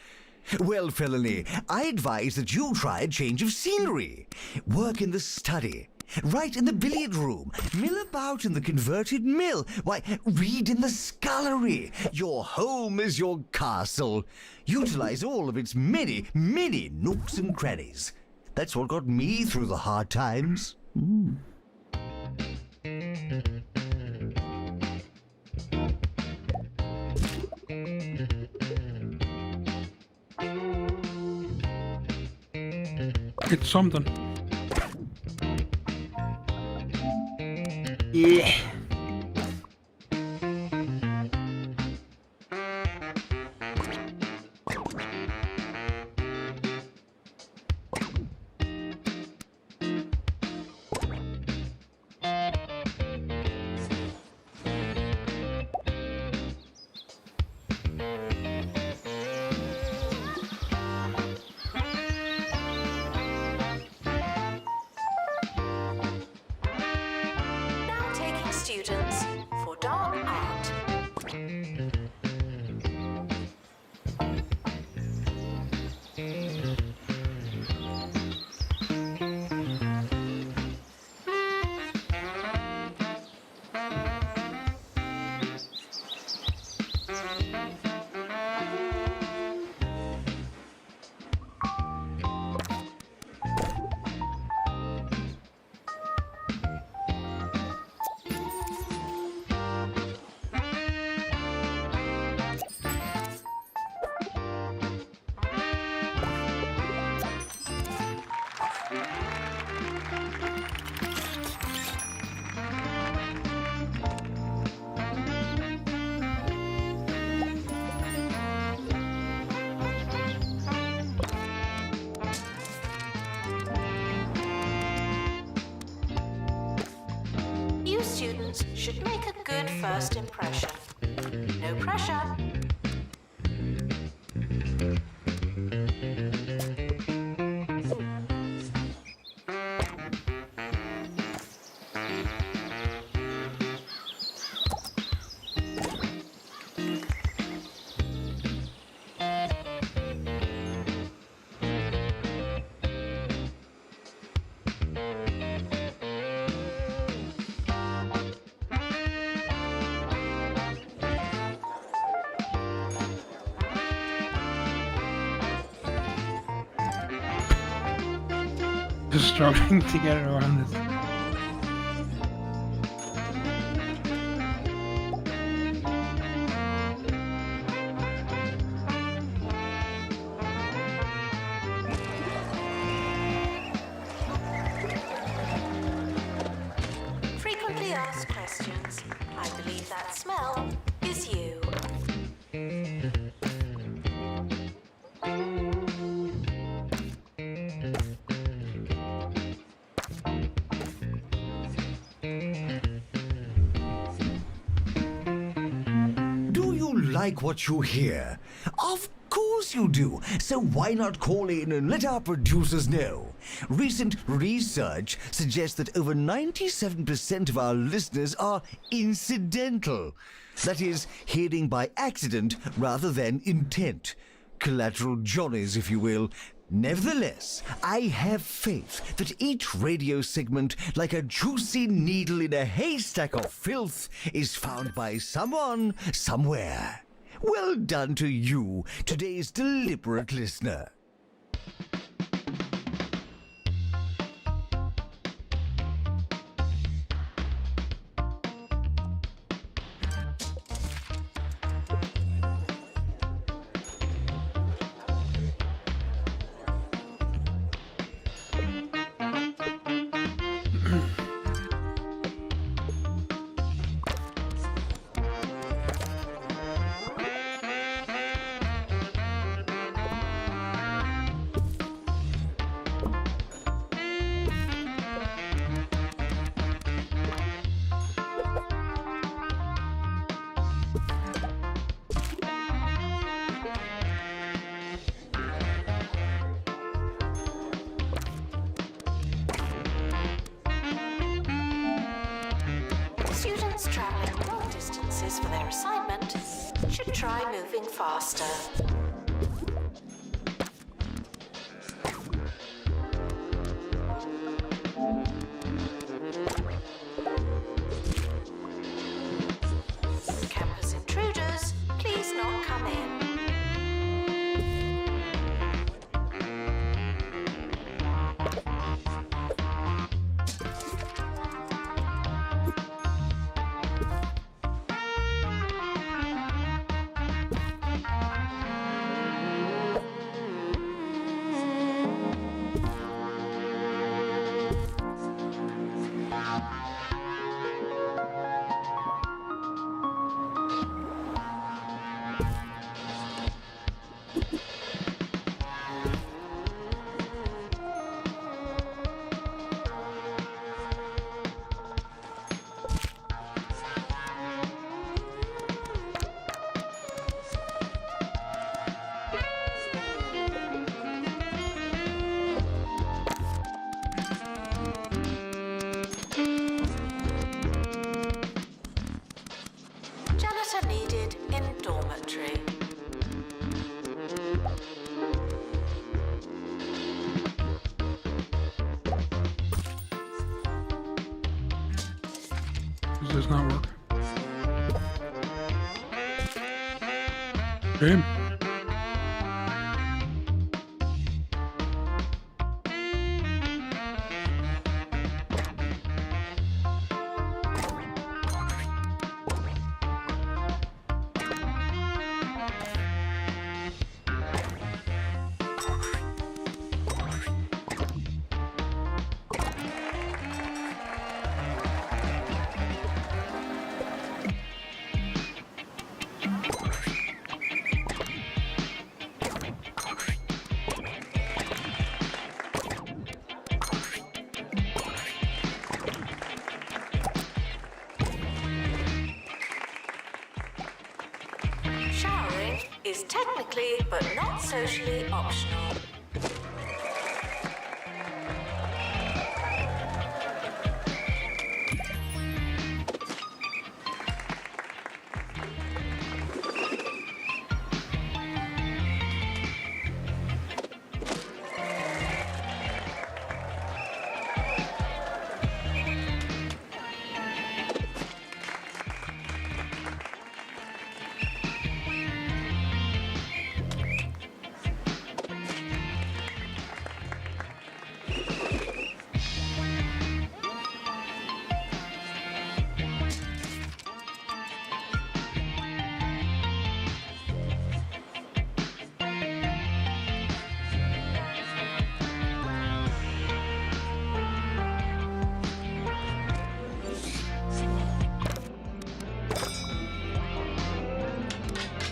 Well, Felony, I advise that you try a change of scenery. Work in the study. Write in the billiard room, mill about in the converted mill, why, read in the scullery. Your home is your castle. Utilize all of its many, many nooks and crannies. That's what got me through the hard times. It's something. Yeah. Now taking students for dark art. You students should make a good first impression. No pressure. Just struggling to get it around this. Frequently asked questions. I believe that smell is you. Do you like what you hear? Of course you do. So why not call in and let our producers know? Recent research suggests that over 97% of our listeners are incidental. That is, hearing by accident rather than intent. Collateral Johnnies, if you will. Nevertheless, I have faith that each radio segment, like a juicy needle in a haystack of filth, is found by someone, somewhere. Well done to you, today's deliberate listener. Students travelling long distances for their assignment should try moving faster. Campus intruders, please not come in. Janitor needed in dormitory. Does this not work? Game. Showering is technically but not socially optional.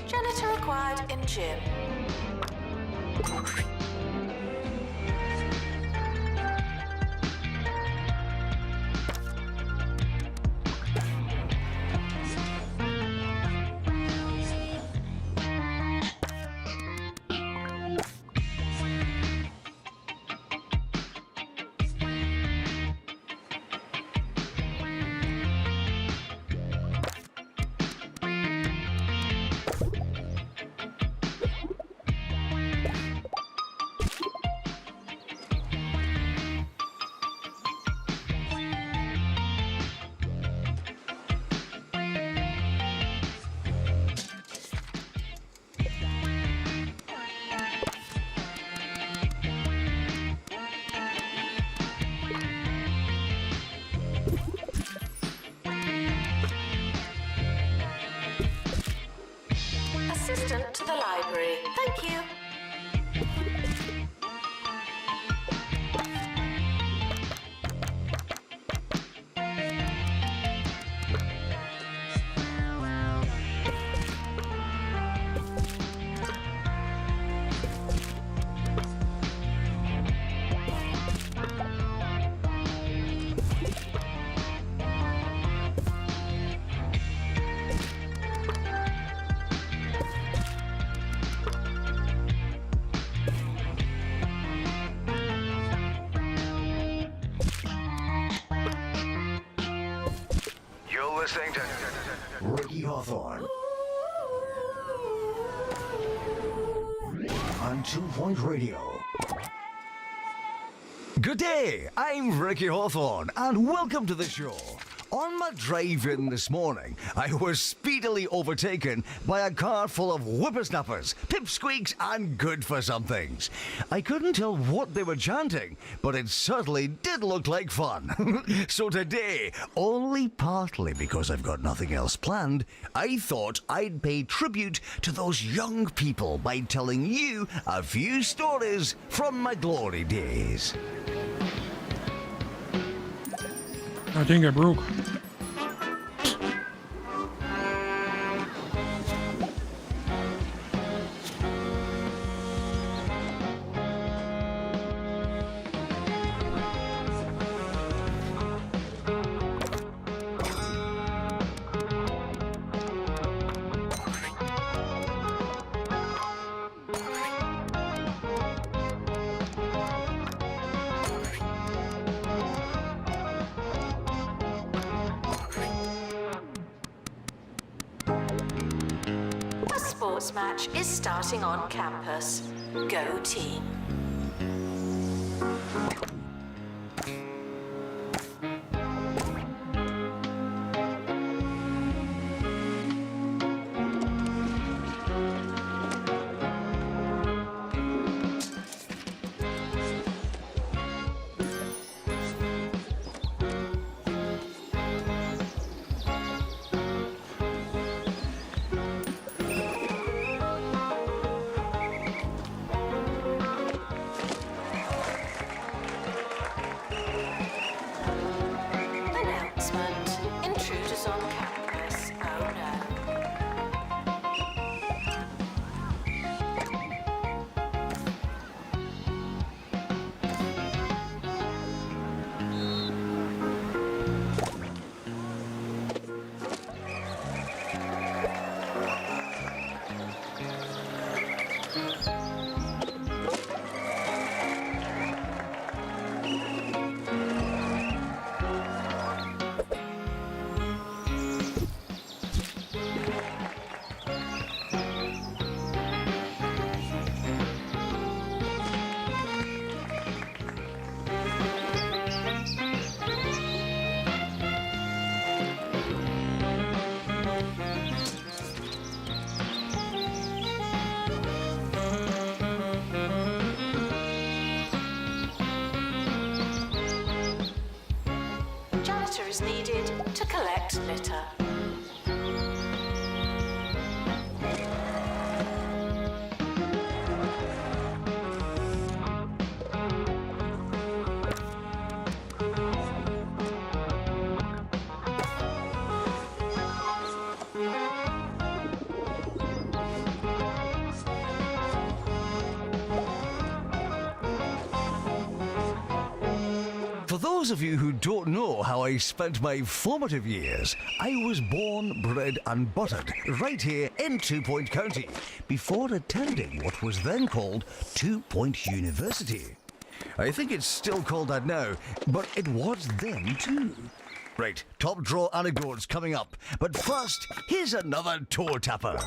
Janitor required in gym. Assistant to the library. Thank you. listening to Ricky Hawthorne on 2 Point Radio. Good day, I'm Ricky Hawthorne, and welcome to the show. On my drive in this morning, I was speedily overtaken by a car full of whippersnappers, pipsqueaks, and good-for-somethings. I couldn't tell what they were chanting, but it certainly did look like fun. So today, only partly because I've got nothing else planned, I thought I'd pay tribute to those young people by telling you a few stories from my glory days. I think I broke. A sports match is starting on campus. Go team. Announcement. Intruders on campus. Oh no. Janitor is needed to collect litter. For those of you who don't know how I spent my formative years, I was born, bred and buttered right here in 2 Point County before attending what was then called 2 Point University. I think it's still called that now, but it was then too. Right, top draw anecdotes coming up, but first, here's another toe tapper.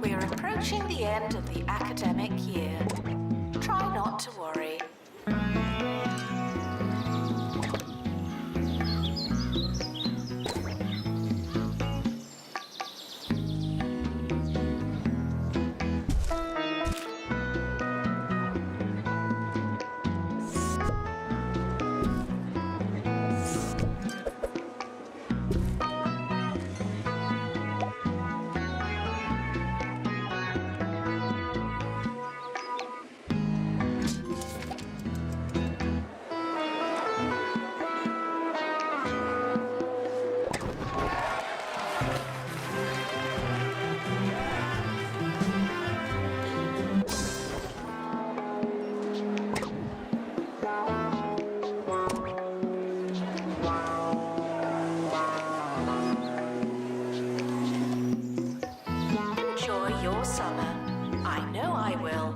We're approaching the end of the academic year. Try not to worry. Enjoy your summer. I know I will.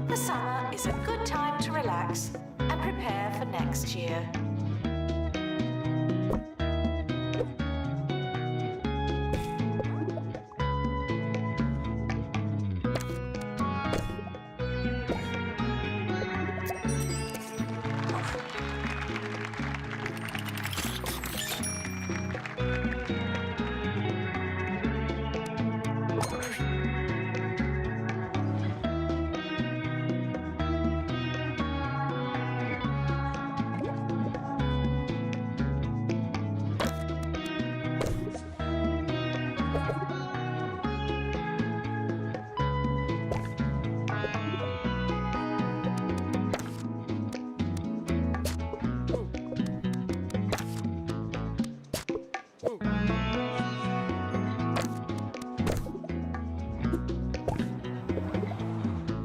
The summer is a good time to relax and prepare for next year.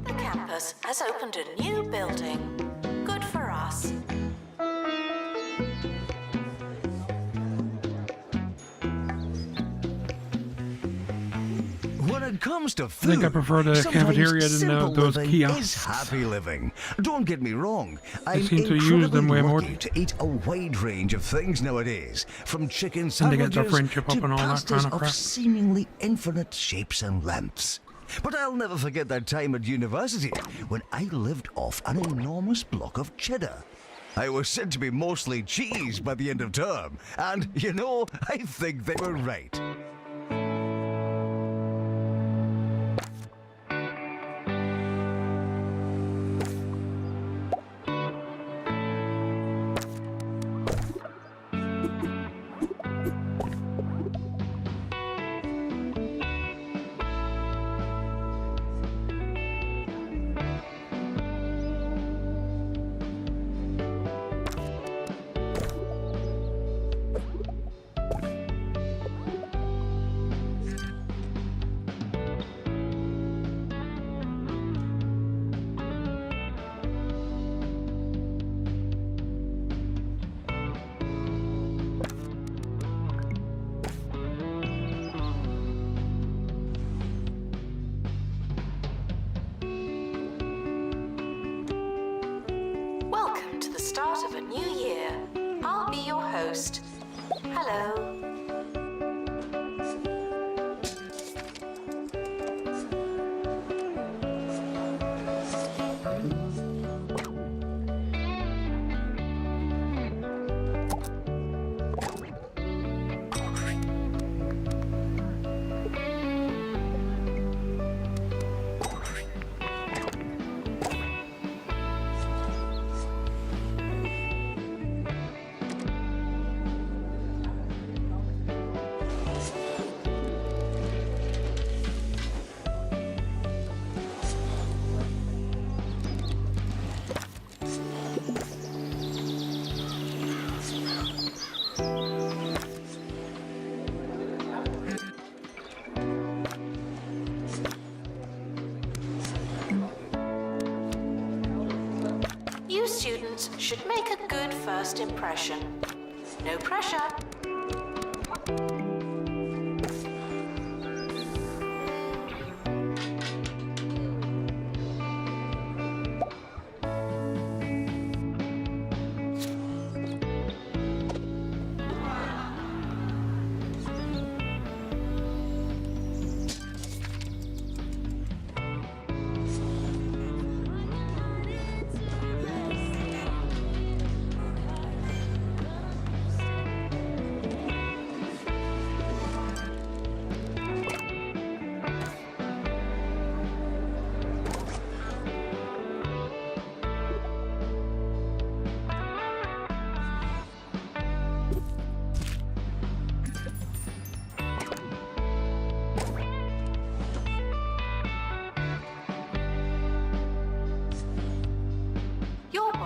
The campus has opened a new building. Good for us. When it comes to food, think I prefer the sometimes cafeteria than simple those living kiosks. is happy living. Don't get me wrong. I'm seem to use them way more. lucky to eat a wide range of things nowadays, from chicken And they get their sandwiches friendship up to and all that pastas kind of of crap. seemingly infinite shapes and lengths. But I'll never forget that time at university when I lived off an enormous block of cheddar. I was said to be mostly cheese by the end of term, and you know, I think they were right. Welcome to the start of a new year. I'll be your host. Hello. You students should make a good first impression. No pressure.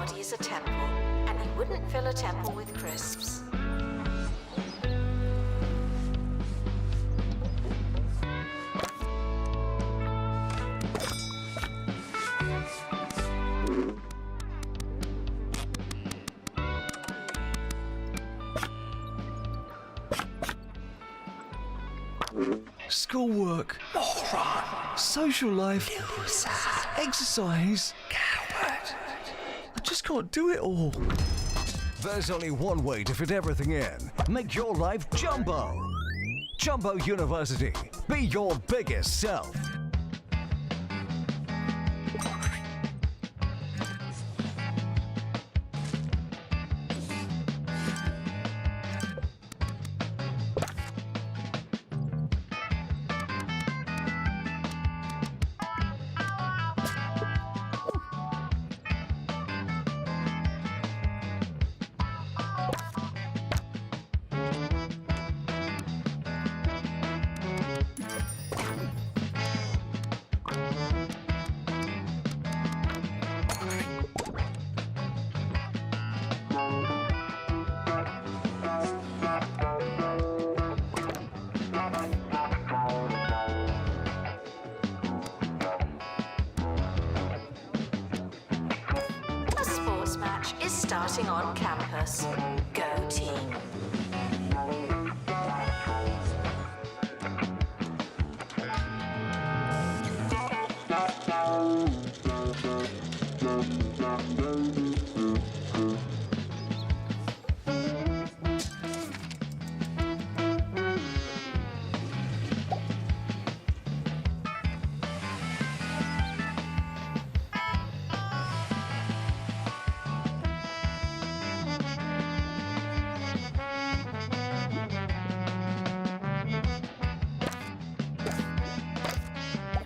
body is a temple, and you wouldn't fill a temple with crisps. Schoolwork, social life, exercise. I just can't do it all. There's only one way to fit everything in. Make your life Jumbo. Jumbo University. Be your biggest self. A sports match is starting on campus. Go team.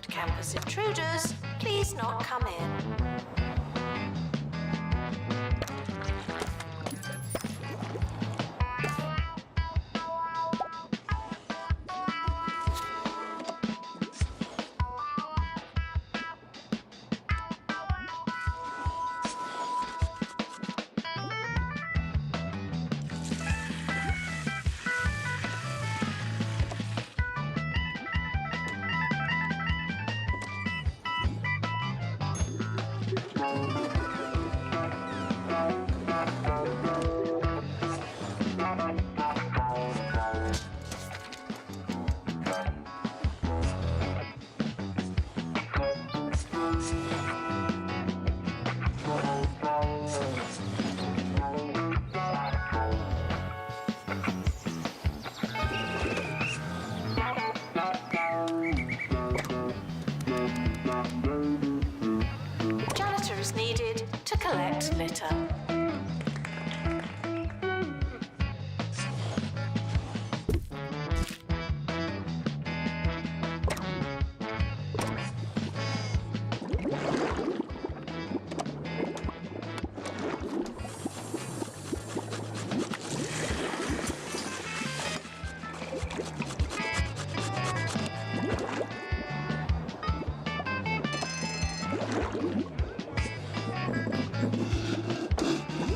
Campus intruders, please not come in. Janitor is needed to collect litter.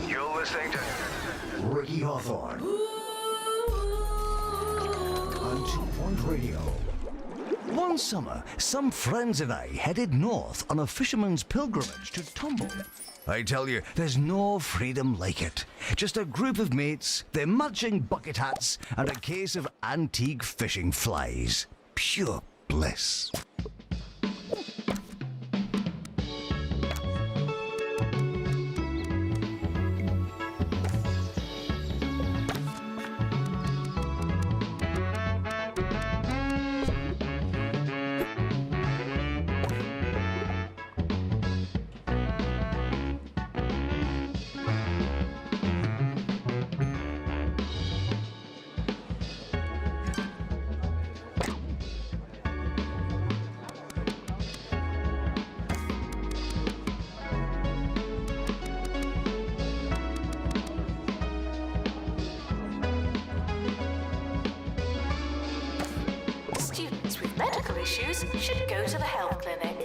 You're listening to Ricky Hawthorne on 2 Point Radio. One summer, some friends and I headed north on a fisherman's pilgrimage to Tumble. I tell you, there's no freedom like it. Just a group of mates, their matching bucket hats, and a case of antique fishing flies. Pure bliss. Students with medical issues should go to the health clinic.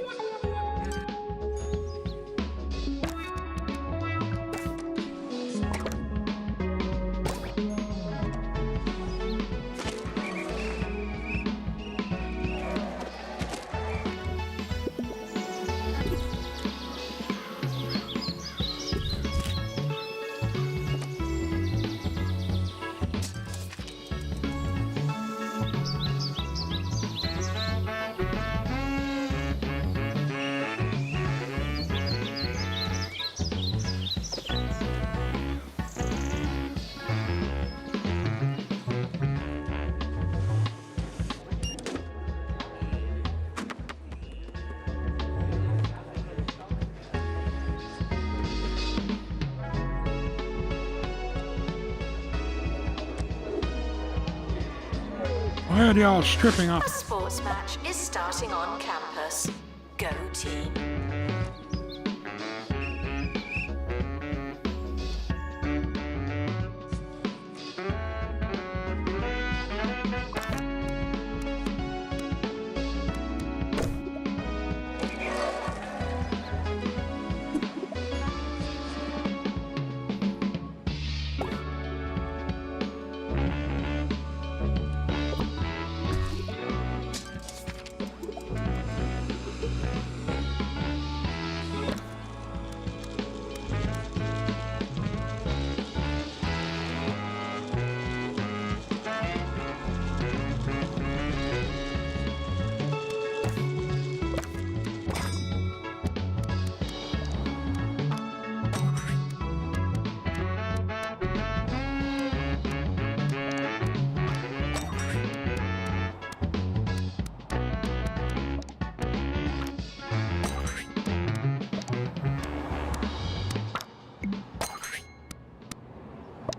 Why are they all stripping A off? sports match is starting on campus. Go team.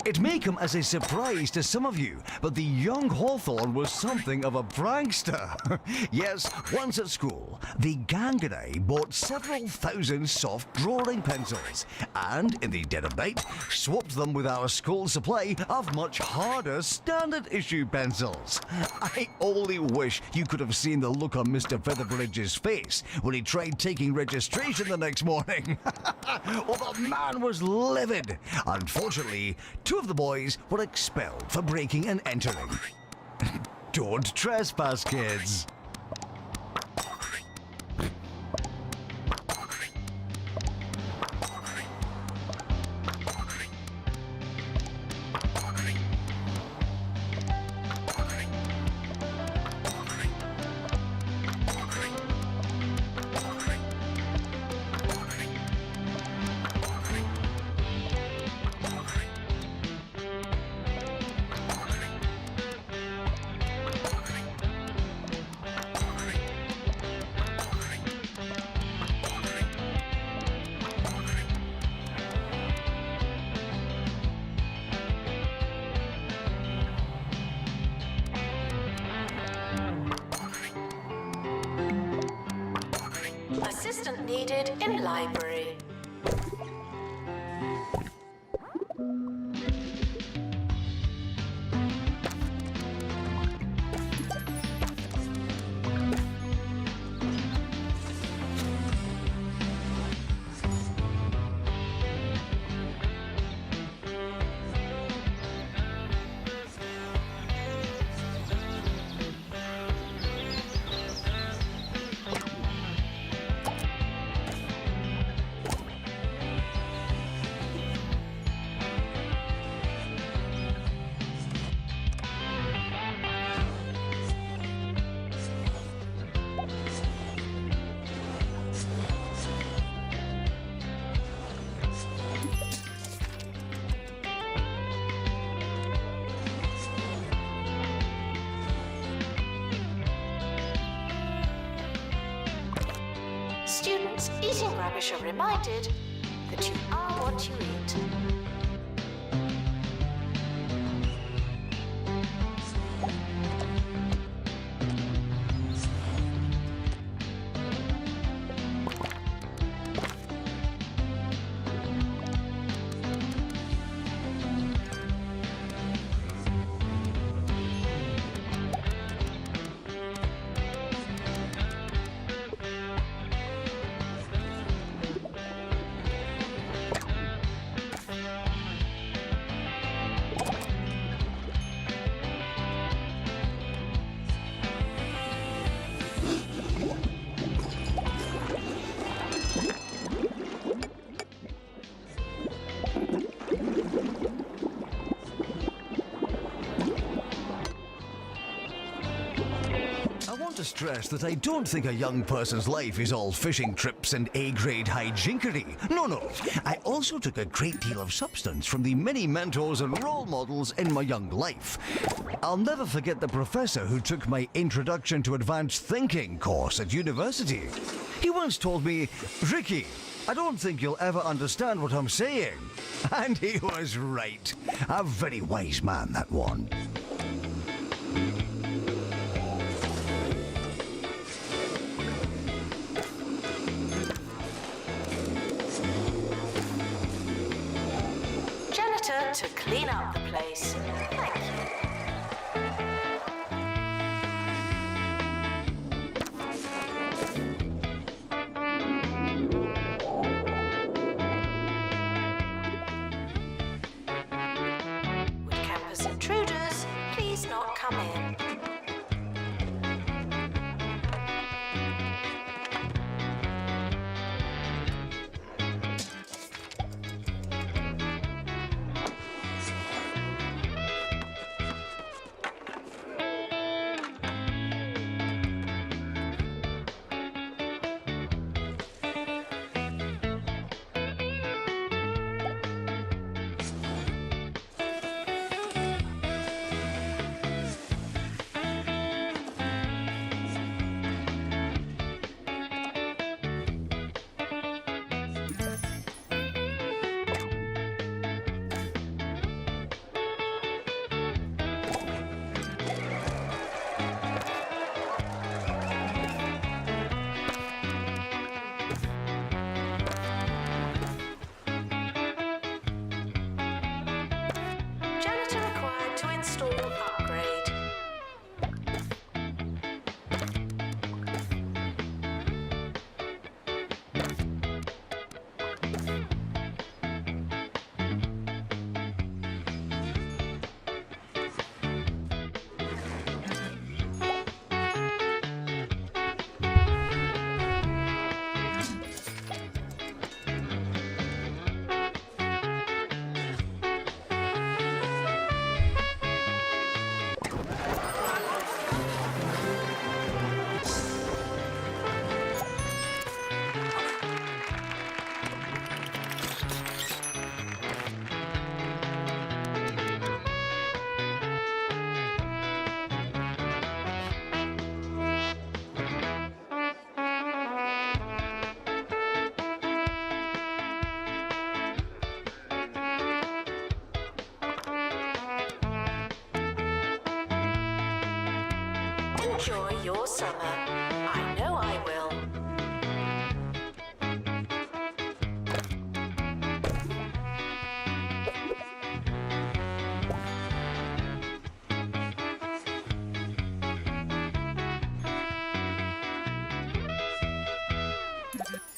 It may come as a surprise to some of you, but the young Hawthorne was something of a prankster. Yes, once at school, the gang and I bought several thousand soft drawing pencils, and in the dead of night, swapped them with our school supply of much harder standard issue pencils. I only wish you could have seen the look on Mr. Featherbridge's face when he tried taking registration the next morning. Well, the man was livid. Unfortunately, two of the boys were expelled for breaking and entering. Don't trespass, kids. Assistant needed in library. Students eating rubbish are reminded that you are what you eat. To stress that I don't think a young person's life is all fishing trips and A-grade hijinkery. No. I also took a great deal of substance from the many mentors and role models in my young life. I'll never forget the professor who took my Introduction to Advanced Thinking course at university. He once told me, "Ricky, I don't think you'll ever understand what I'm saying." And he was right. A very wise man, that one. janitor to clean up the place. Thank you. Would campus intruders please not come in? Janitor required to install upgrade. Enjoy your summer. I know I will.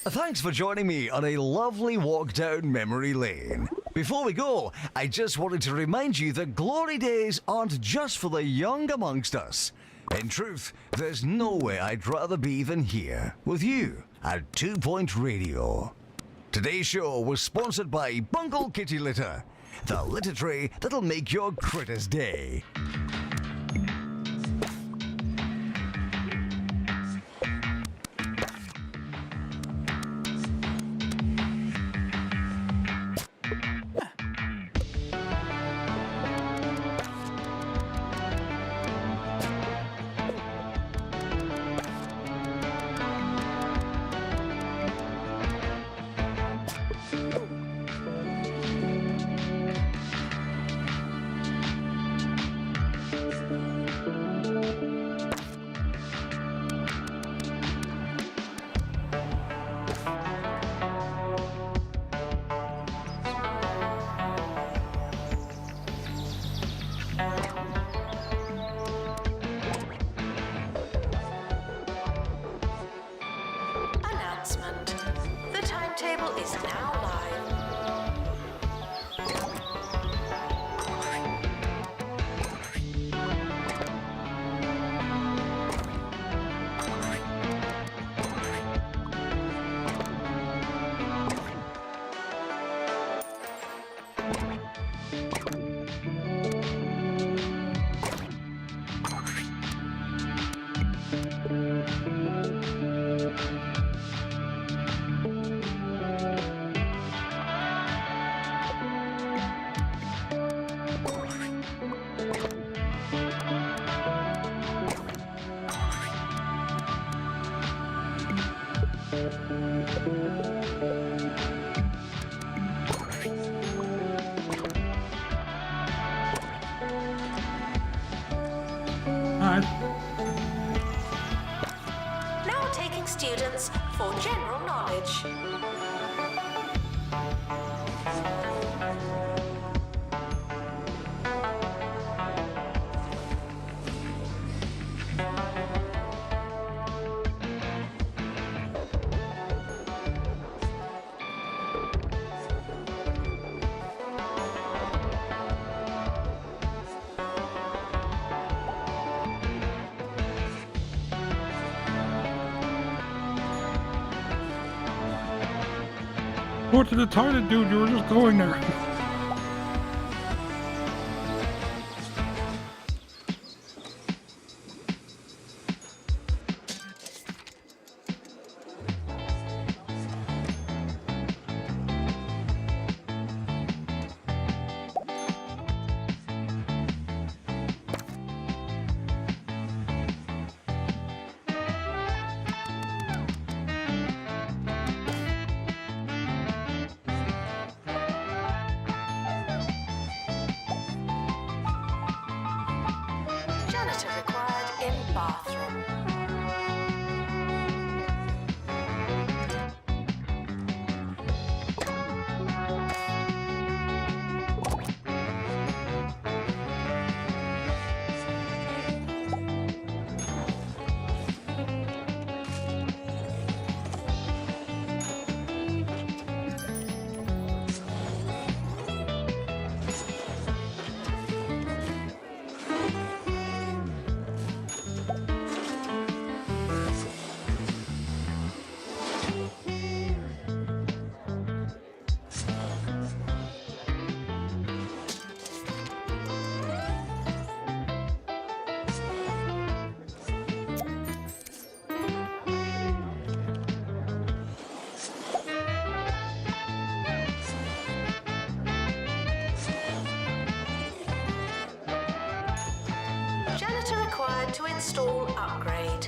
Thanks for joining me on a lovely walk down memory lane. Before we go, I just wanted to remind you that glory days aren't just for the young amongst us. In truth, there's nowhere I'd rather be than here, with you, at 2 Point Radio. Today's show was sponsored by Bungle Kitty Litter, the litter tray that'll make your critter's day. Announcement. The timetable is now live. Alright. Now taking students for general knowledge. Go to the toilet, dude. You were just going there. Janitor required in bathroom. Janitor required to install upgrade.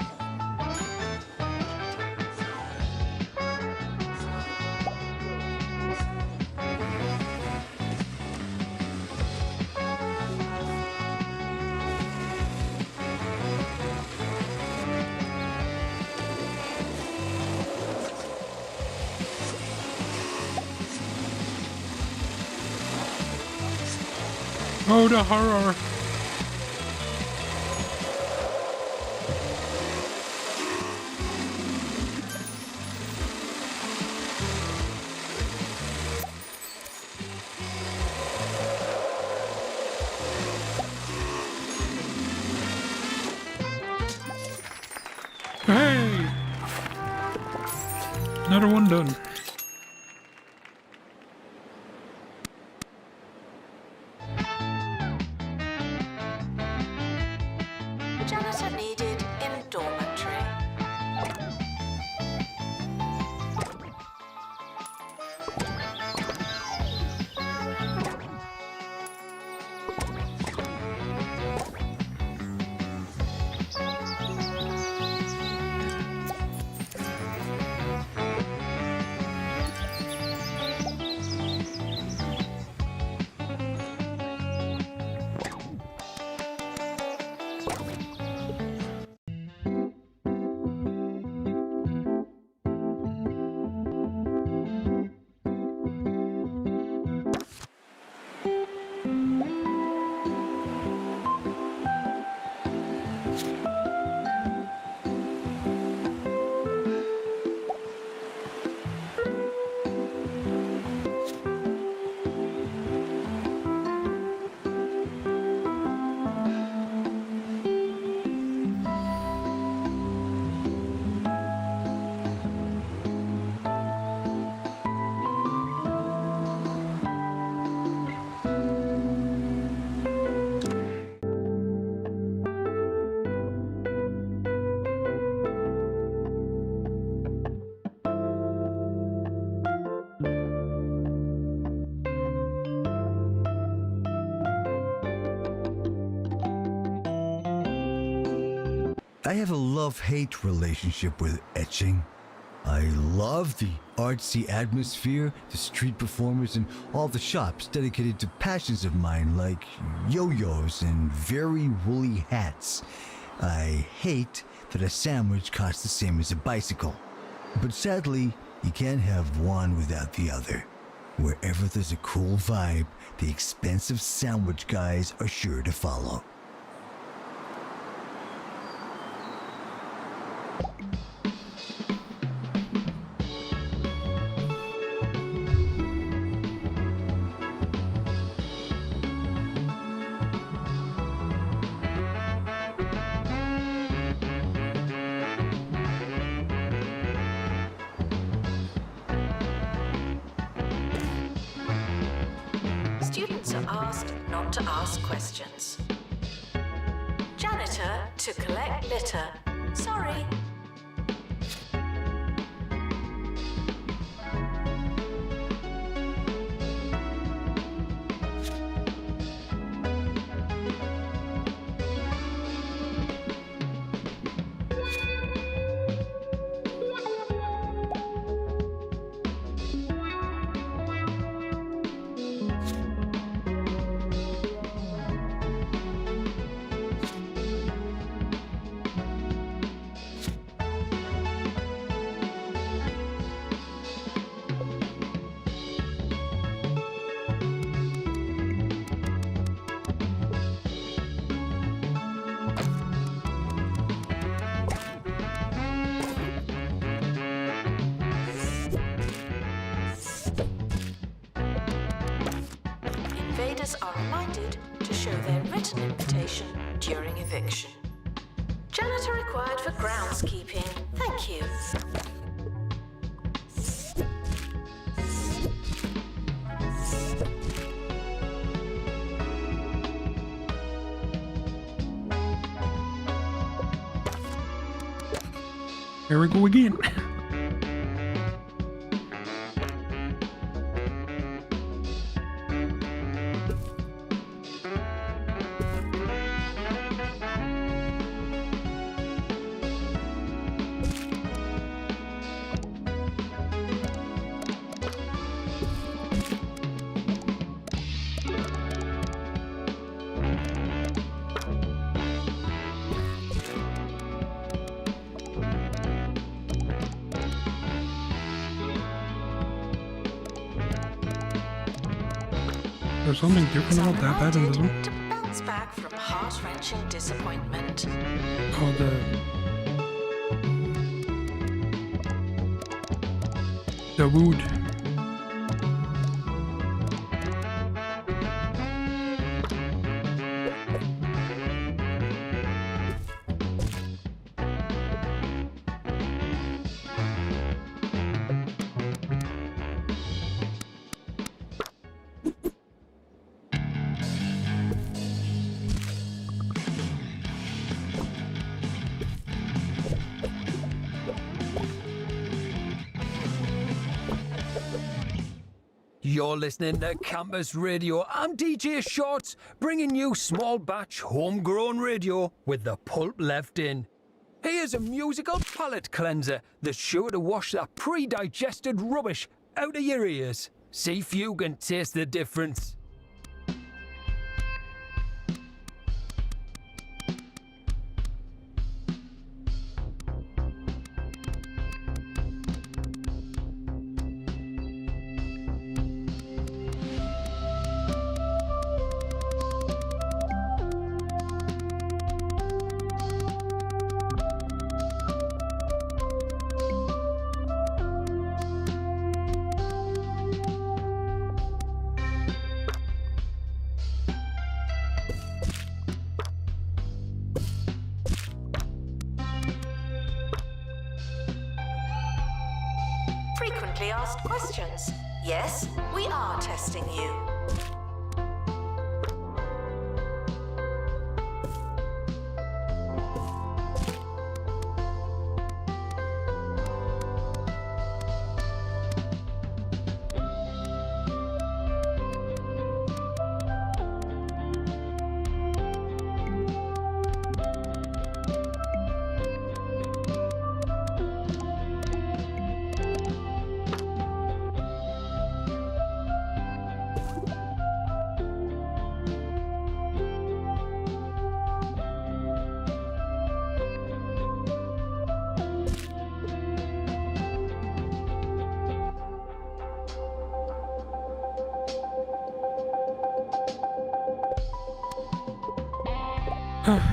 Oh, the horror. Hey! Another one done. Janitor needed in dormitory. I have a love-hate relationship with etching. I love the artsy atmosphere, the street performers, and all the shops dedicated to passions of mine like yo-yos and very woolly hats. I hate that a sandwich costs the same as a bicycle. But sadly, you can't have one without the other. Wherever there's a cool vibe, the expensive sandwich guys are sure to follow. Students are asked not to ask questions. Janitor to collect litter. Sorry. Invaders are reminded to show their written invitation during eviction. Janitor required for groundskeeping. Thank you. Here we go again. There's something different about that bed in this one. To bounce back from heart-wrenching disappointment. Oh, the wood. You're listening to Campus Radio. I'm DJ Shorts, bringing you small batch homegrown radio with the pulp left in. Here's a musical palate cleanser that's sure to wash that pre-digested rubbish out of your ears. See if you can taste the difference. Frequently asked questions. Yes, we are testing you.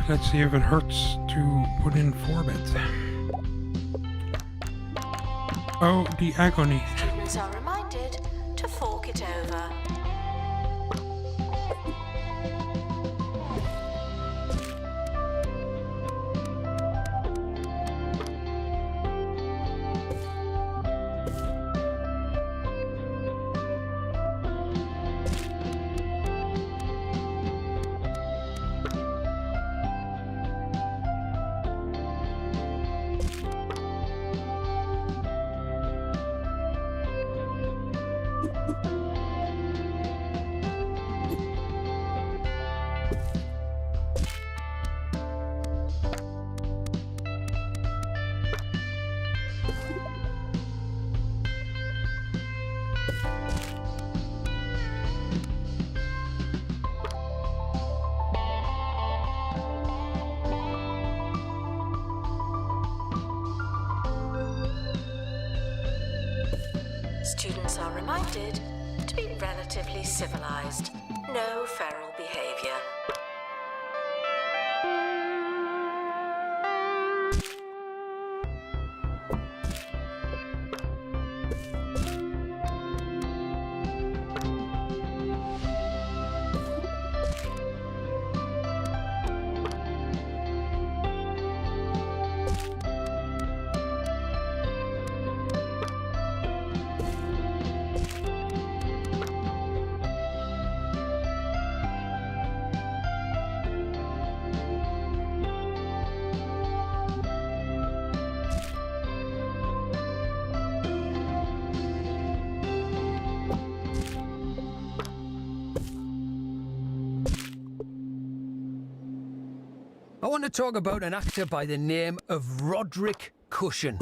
Let's see if it hurts to put in 4 beds. Oh, the agony. Students are reminded to fork it over. Students are reminded to be relatively civilized. No feral behavior. I want to talk about an actor by the name of Roderick Cushion.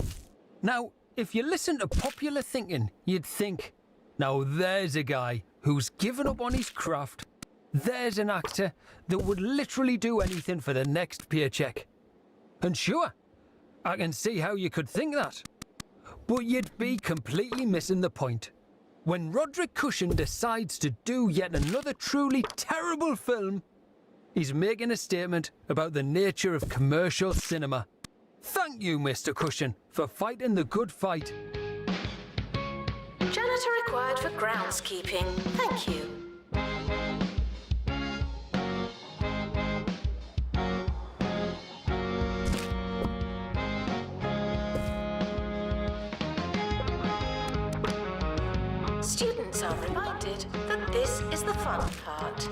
Now, if you listen to popular thinking, you'd think, now there's a guy who's given up on his craft. There's an actor that would literally do anything for the next paycheck. And sure, I can see how you could think that. But you'd be completely missing the point. When Roderick Cushion decides to do yet another truly terrible film, he's making a statement about the nature of commercial cinema. Thank you, Mr. Cushion, for fighting the good fight. Janitor required for groundskeeping. Thank you. Students are reminded that this is the fun part.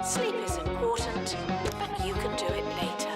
Sleep is important, but you can do it later.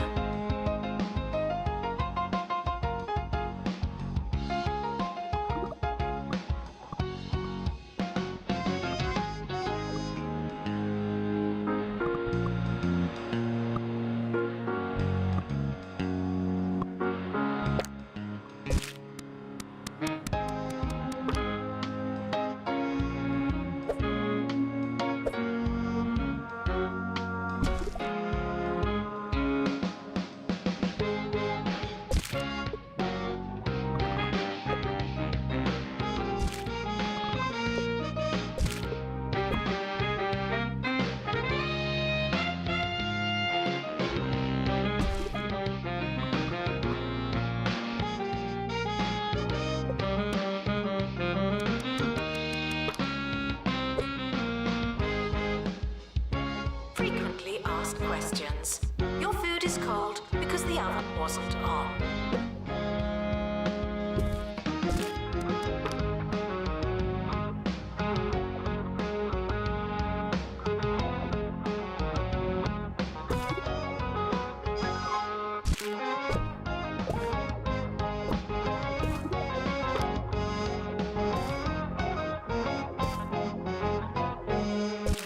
Frequently asked questions. Your food is cold because the oven wasn't on.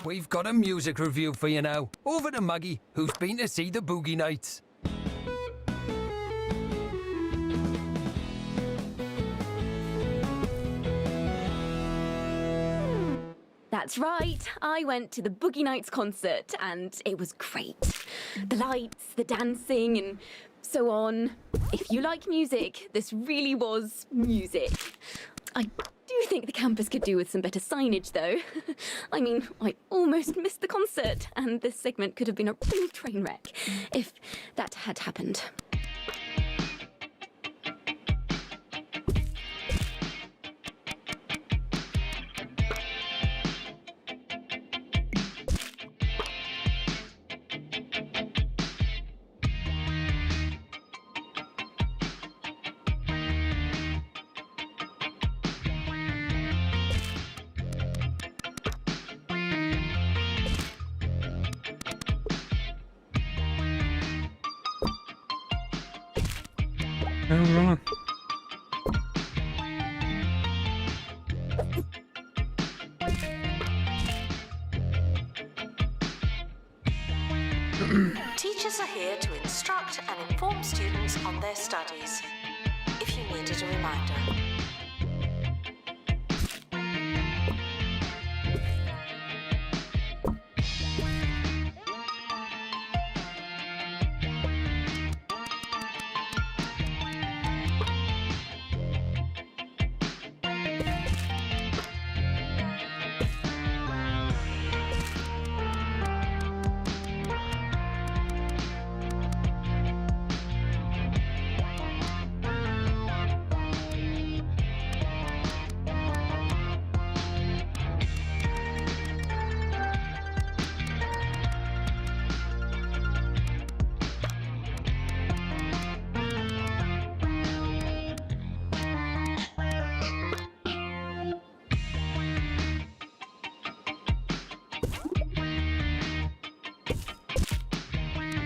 We've got a music review for you now. Over to Maggie, who's been to see the Boogie Nights. That's right, I went to the Boogie Nights concert and it was great. The lights, the dancing and so on. If you like music, this really was music. I do think the campus could do with some better signage though. I mean, I almost missed the concert and this segment could have been a real train wreck if that had happened. Moving on. Teachers are here to instruct and inform students on their studies. If you needed a reminder.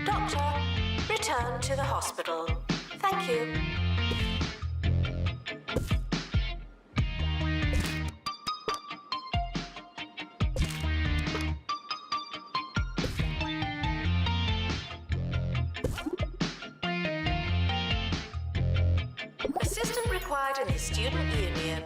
Doctor, return to the hospital. Thank you. Assistant required in the student union.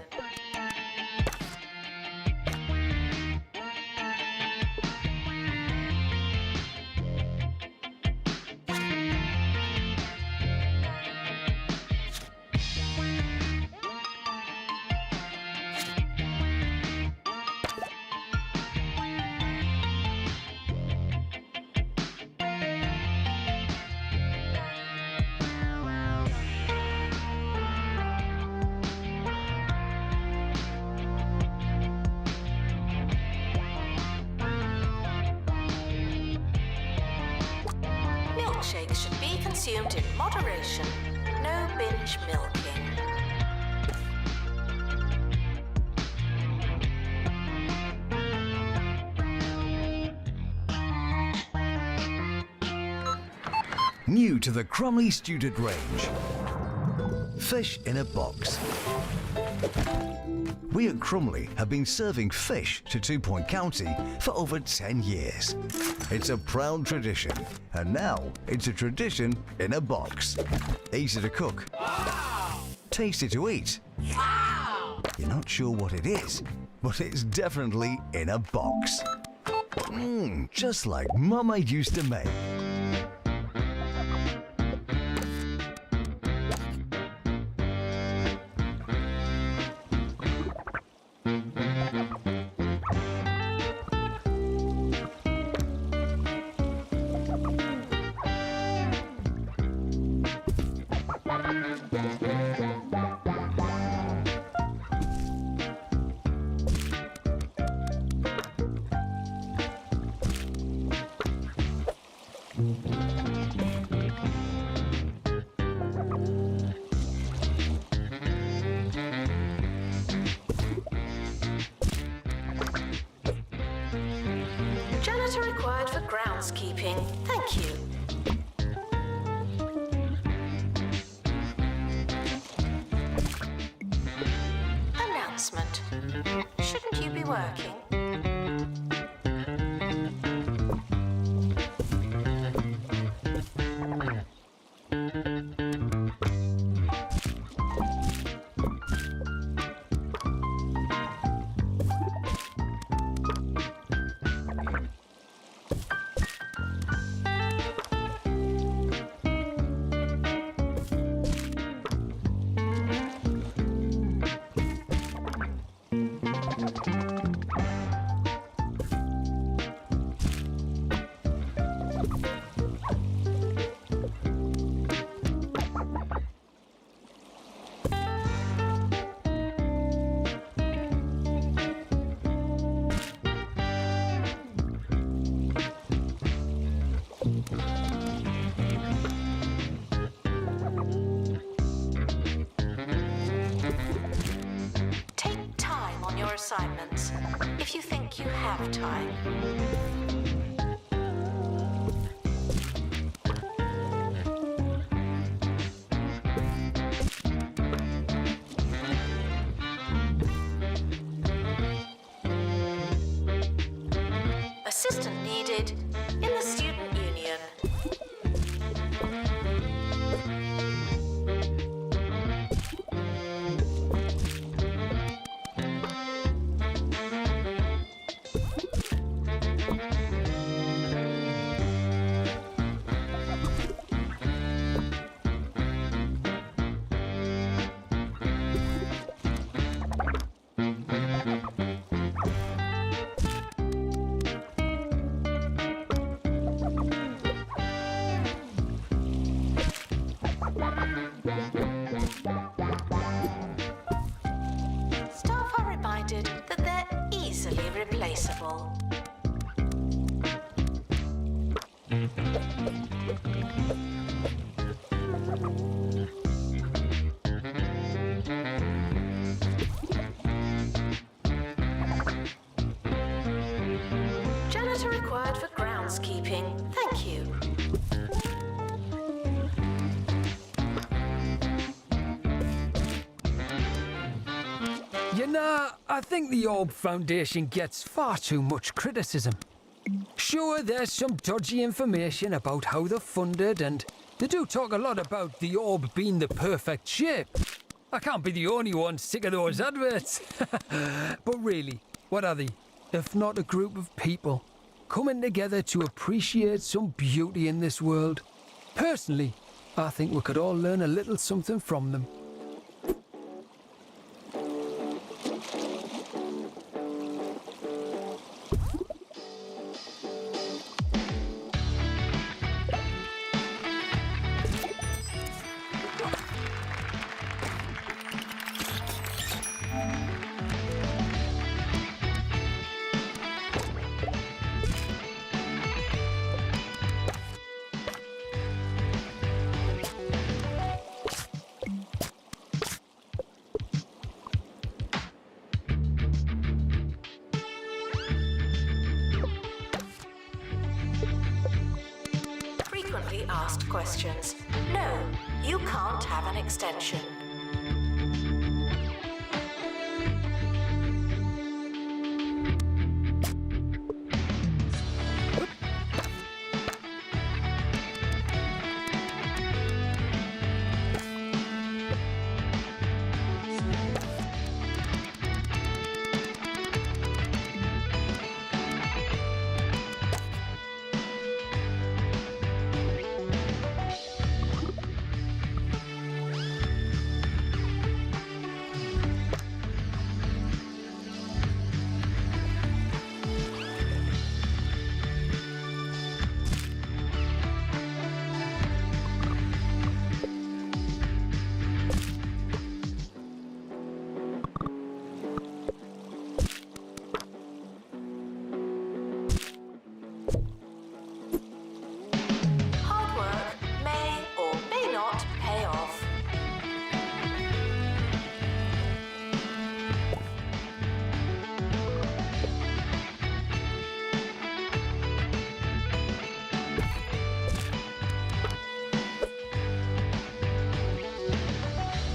Milkshakes should be consumed in moderation. No binge milking. New to the Crumley student range. Fish in a box. We at Crumley have been serving fish to 2 Point County for over 10 years. It's a proud tradition, and now it's a tradition in a box. Easy to cook. Tasty to eat. You're not sure what it is, but it's definitely in a box. Just like Mama used to make. Janitor required for groundskeeping. Thank you. Announcement. Shouldn't you be working? Assignments, if you think you have time. Assistant needed in the Student Union. Staff are reminded that they're easily replaceable. Janitor required for groundskeeping. Thank you. You know, I think the Orb Foundation gets far too much criticism. Sure, there's some dodgy information about how they're funded, and they do talk a lot about the Orb being the perfect shape. I can't be the only one sick of those adverts. But really, what are they, if not a group of people coming together to appreciate some beauty in this world? Personally, I think we could all learn a little something from them. Frequently asked questions. No, you can't have an extension. Hard work may or may not pay off.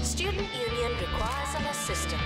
Student Union requires an assistant.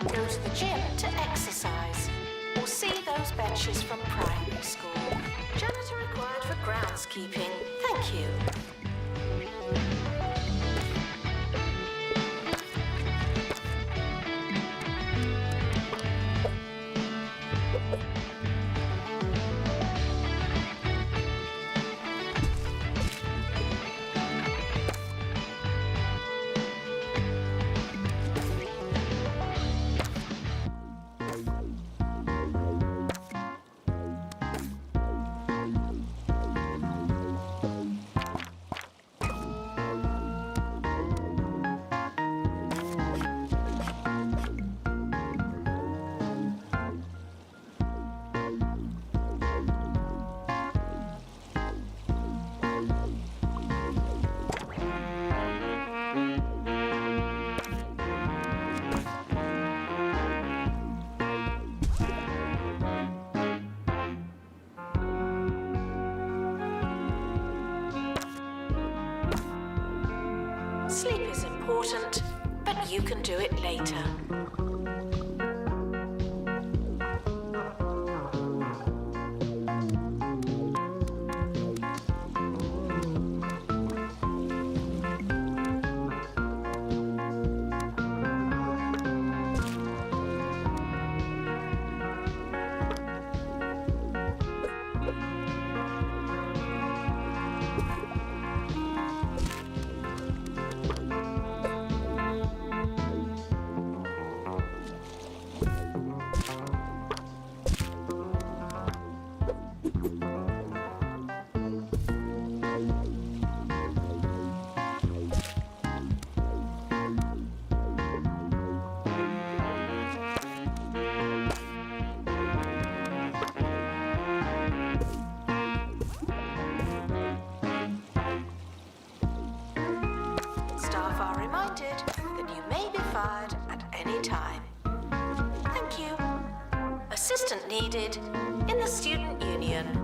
Go to the gym to exercise, or see those benches from primary school. Janitor required for groundskeeping. Thank you. important, but you can do it later. Staff are reminded that you may be fired at any time. Thank you. Assistant needed in the student union.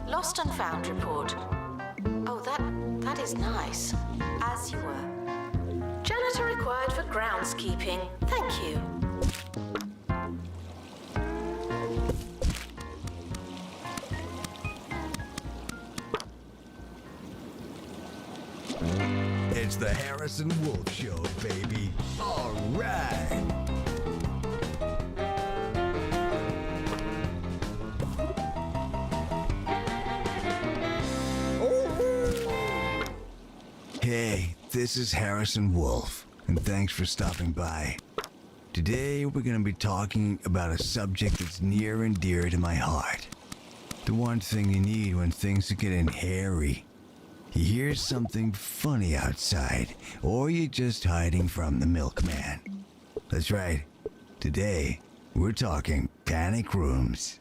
Lost and found report. Oh, that is nice. As you were. Janitor required for groundskeeping. Thank you. It's the Harrison Wolf Show, baby. All right. Hey, this is Harrison Wolf, and thanks for stopping by. Today, we're going to be talking about a subject that's near and dear to my heart. The one thing you need when things are getting hairy. You hear something funny outside, or you're just hiding from the milkman. That's right. Today, we're talking panic rooms.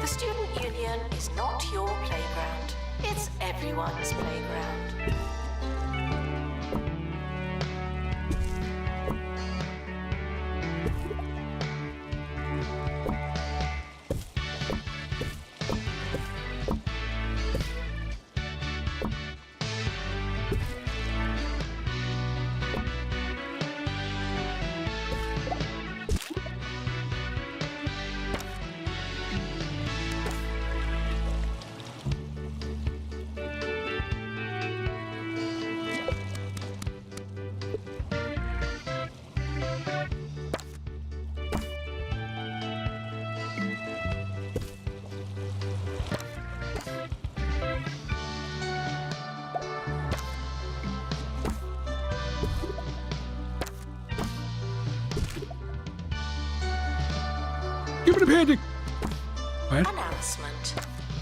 The student union is not your playground. It's everyone's playground. Give me the painting. What? Announcement.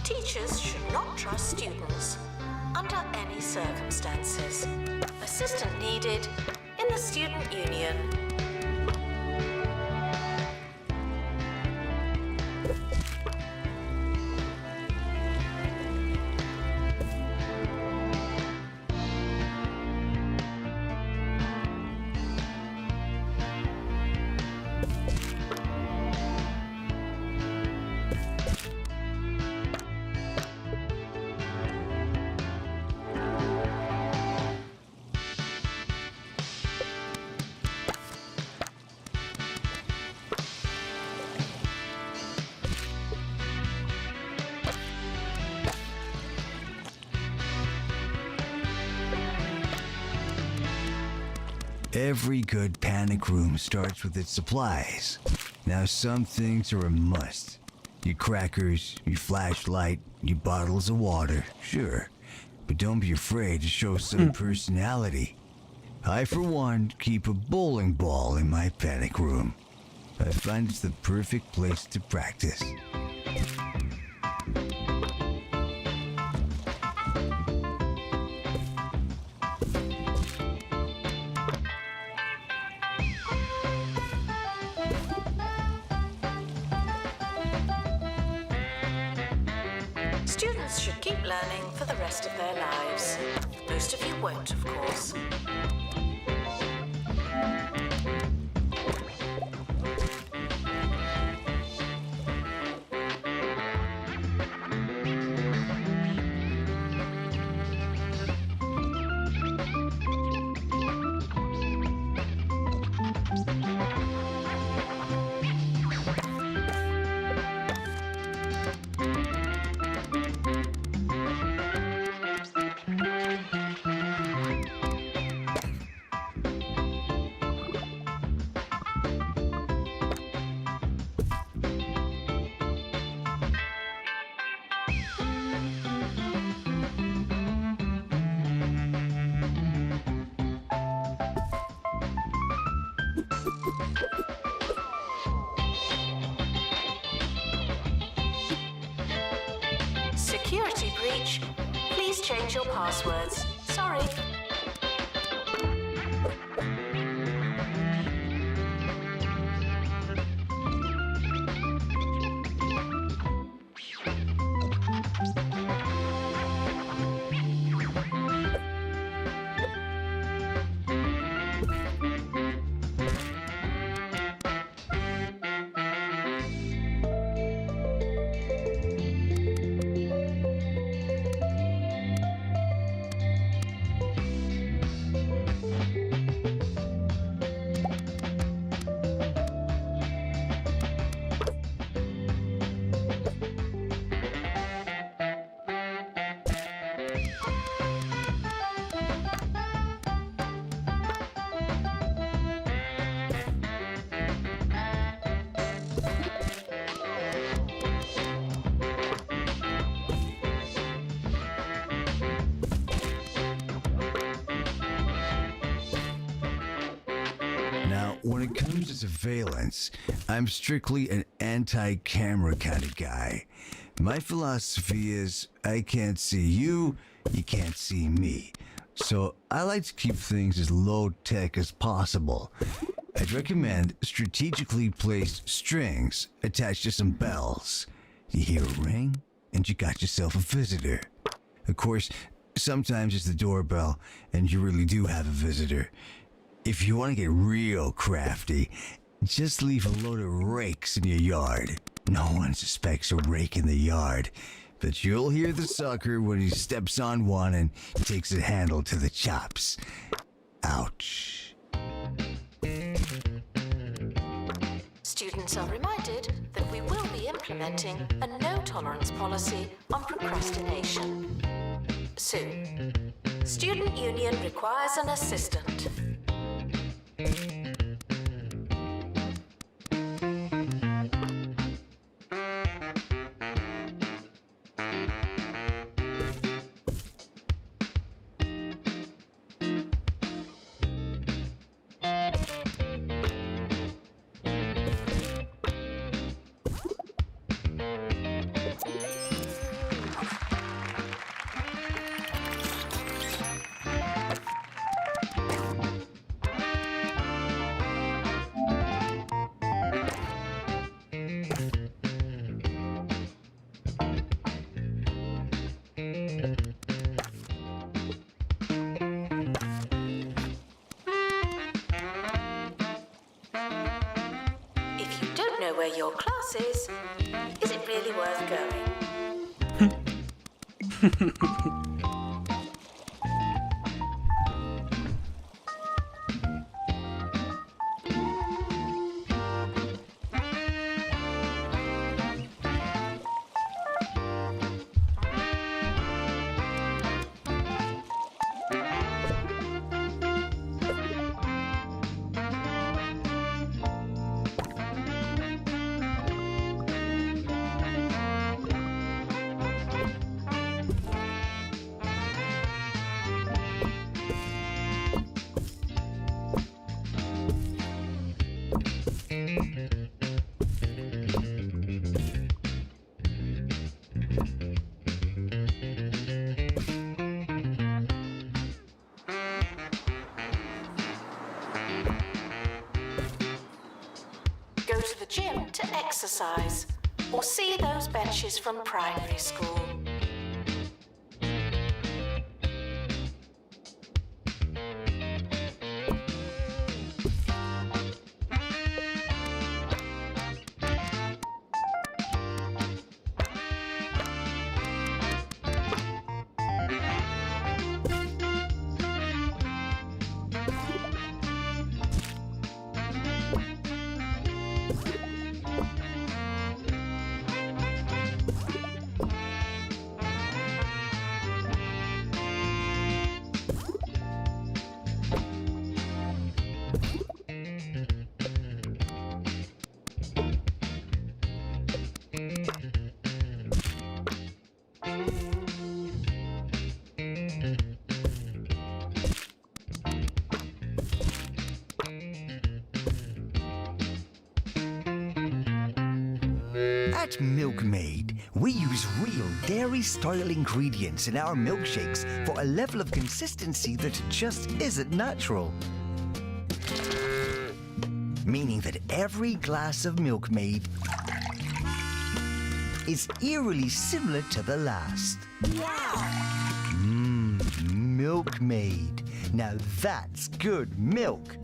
Teachers should not trust students under any circumstances. Assistant needed in the student union. Every good panic room starts with its supplies. Now, some things are a must. Your crackers, your flashlight, your bottles of water, sure. But don't be afraid to show some personality. I, for one, keep a bowling ball in my panic room. I find it's the perfect place to practice. Students should keep learning for the rest of their lives. Most of you won't, of course. Security breach. Please change your passwords. Sorry. Now, when it comes to surveillance, I'm strictly an anti-camera kind of guy. My philosophy is, I can't see you, you can't see me. So I like to keep things as low-tech as possible. I'd recommend strategically placed strings attached to some bells. You hear a ring, and you got yourself a visitor. Of course, sometimes it's the doorbell, and you really do have a visitor. If you want to get real crafty, just leave a load of rakes in your yard. No one suspects a rake in the yard, but you'll hear the sucker when he steps on one and takes a handle to the chops. Ouch. Students are reminded that we will be implementing a no-tolerance policy on procrastination soon. Student Union requires an assistant. Where your class is it really worth going? Go to the gym to exercise, or see those benches from primary school. At Milkmaid, we use real dairy-style ingredients in our milkshakes for a level of consistency that just isn't natural. Meaning that every glass of Milkmaid is eerily similar to the last. Milkmaid. Now that's good milk.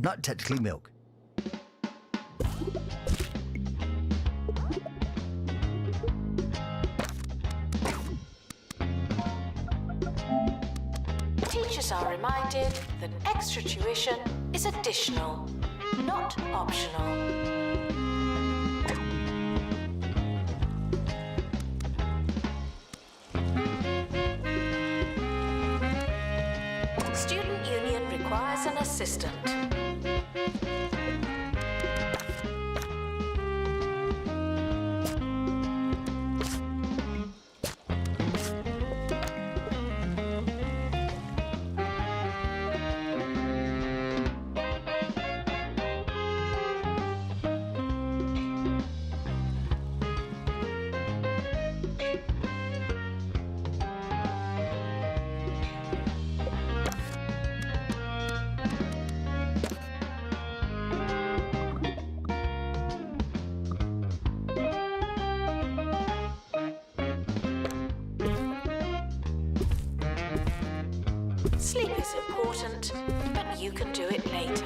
Not technically milk. Teachers are reminded that extra tuition is additional, not optional. Student union requires an assistant. Sleep is important, but you can do it later.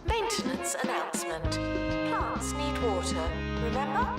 Maintenance announcement. Plants need water, remember?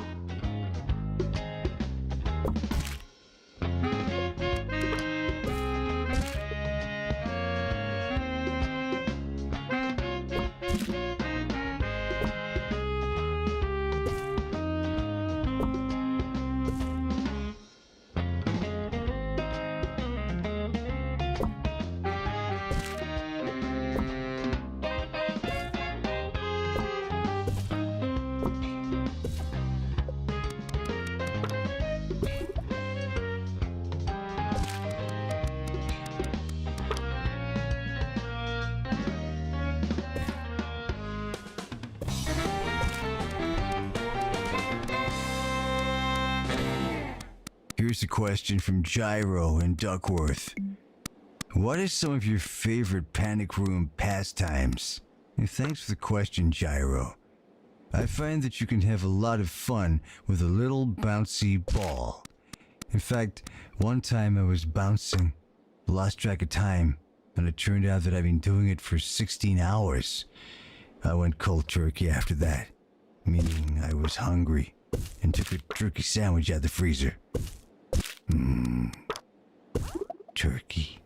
Here's a question from Gyro in Duckworth. What are some of your favorite panic room pastimes? And thanks for the question, Gyro. I find that you can have a lot of fun with a little bouncy ball. In fact, one time I was bouncing, lost track of time, and it turned out that I'd been doing it for 16 hours. I went cold turkey after that, meaning I was hungry, and took a turkey sandwich out the freezer. Turkey.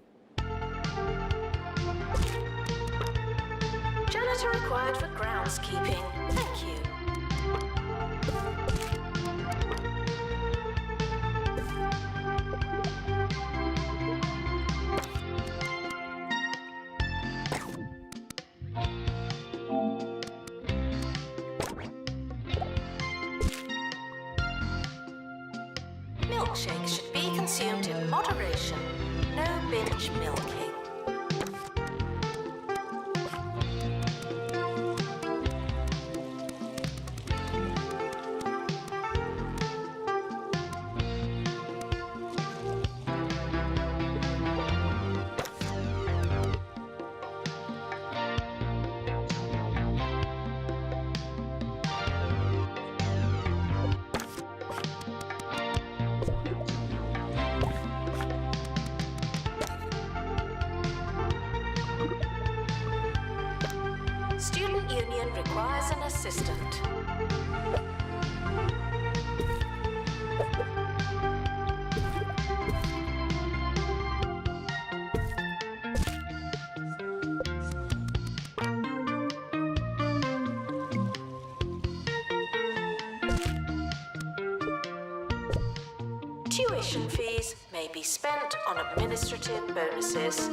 Janitor required for groundskeeping. Thank you. Milkshakes should be consumed in moderation. No binge milking. Student union requires an assistant. Tuition fees may be spent on administrative bonuses.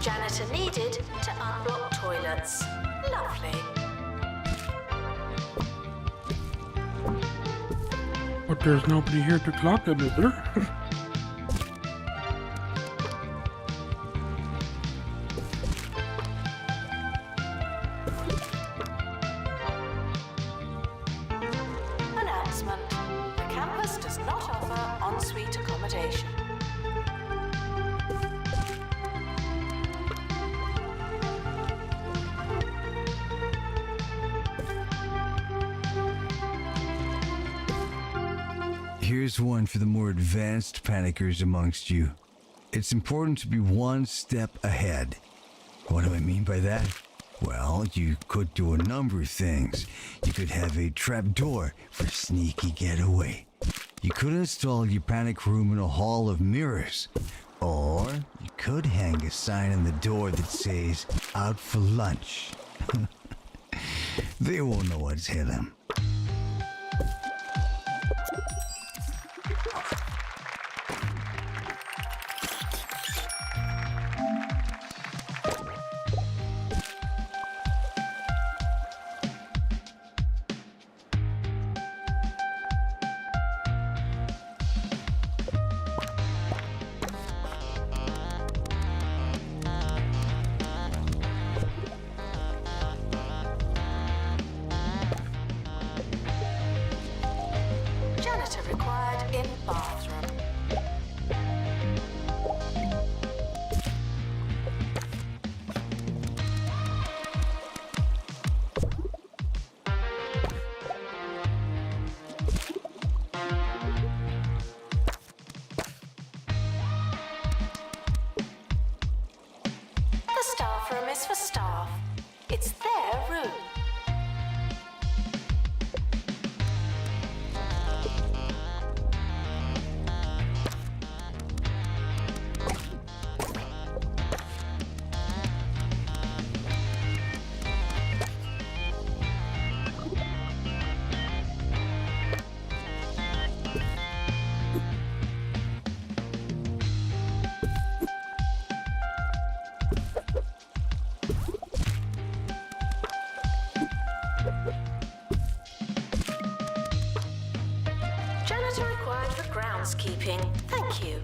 Janitor needed to unblock toilets. Lovely. But there's nobody here to clock it, is there? Announcement. The campus does not offer ensuite accommodation. Here's one for the more advanced panickers amongst you. It's important to be one step ahead. What do I mean by that? Well, you could do a number of things. You could have a trapdoor for sneaky getaway. You could install your panic room in a hall of mirrors. Or you could hang a sign on the door that says, "Out for lunch." They won't know what's hit them. Janitor required in bathroom. The staff room is for staff. It's their room. housekeeping, thank you.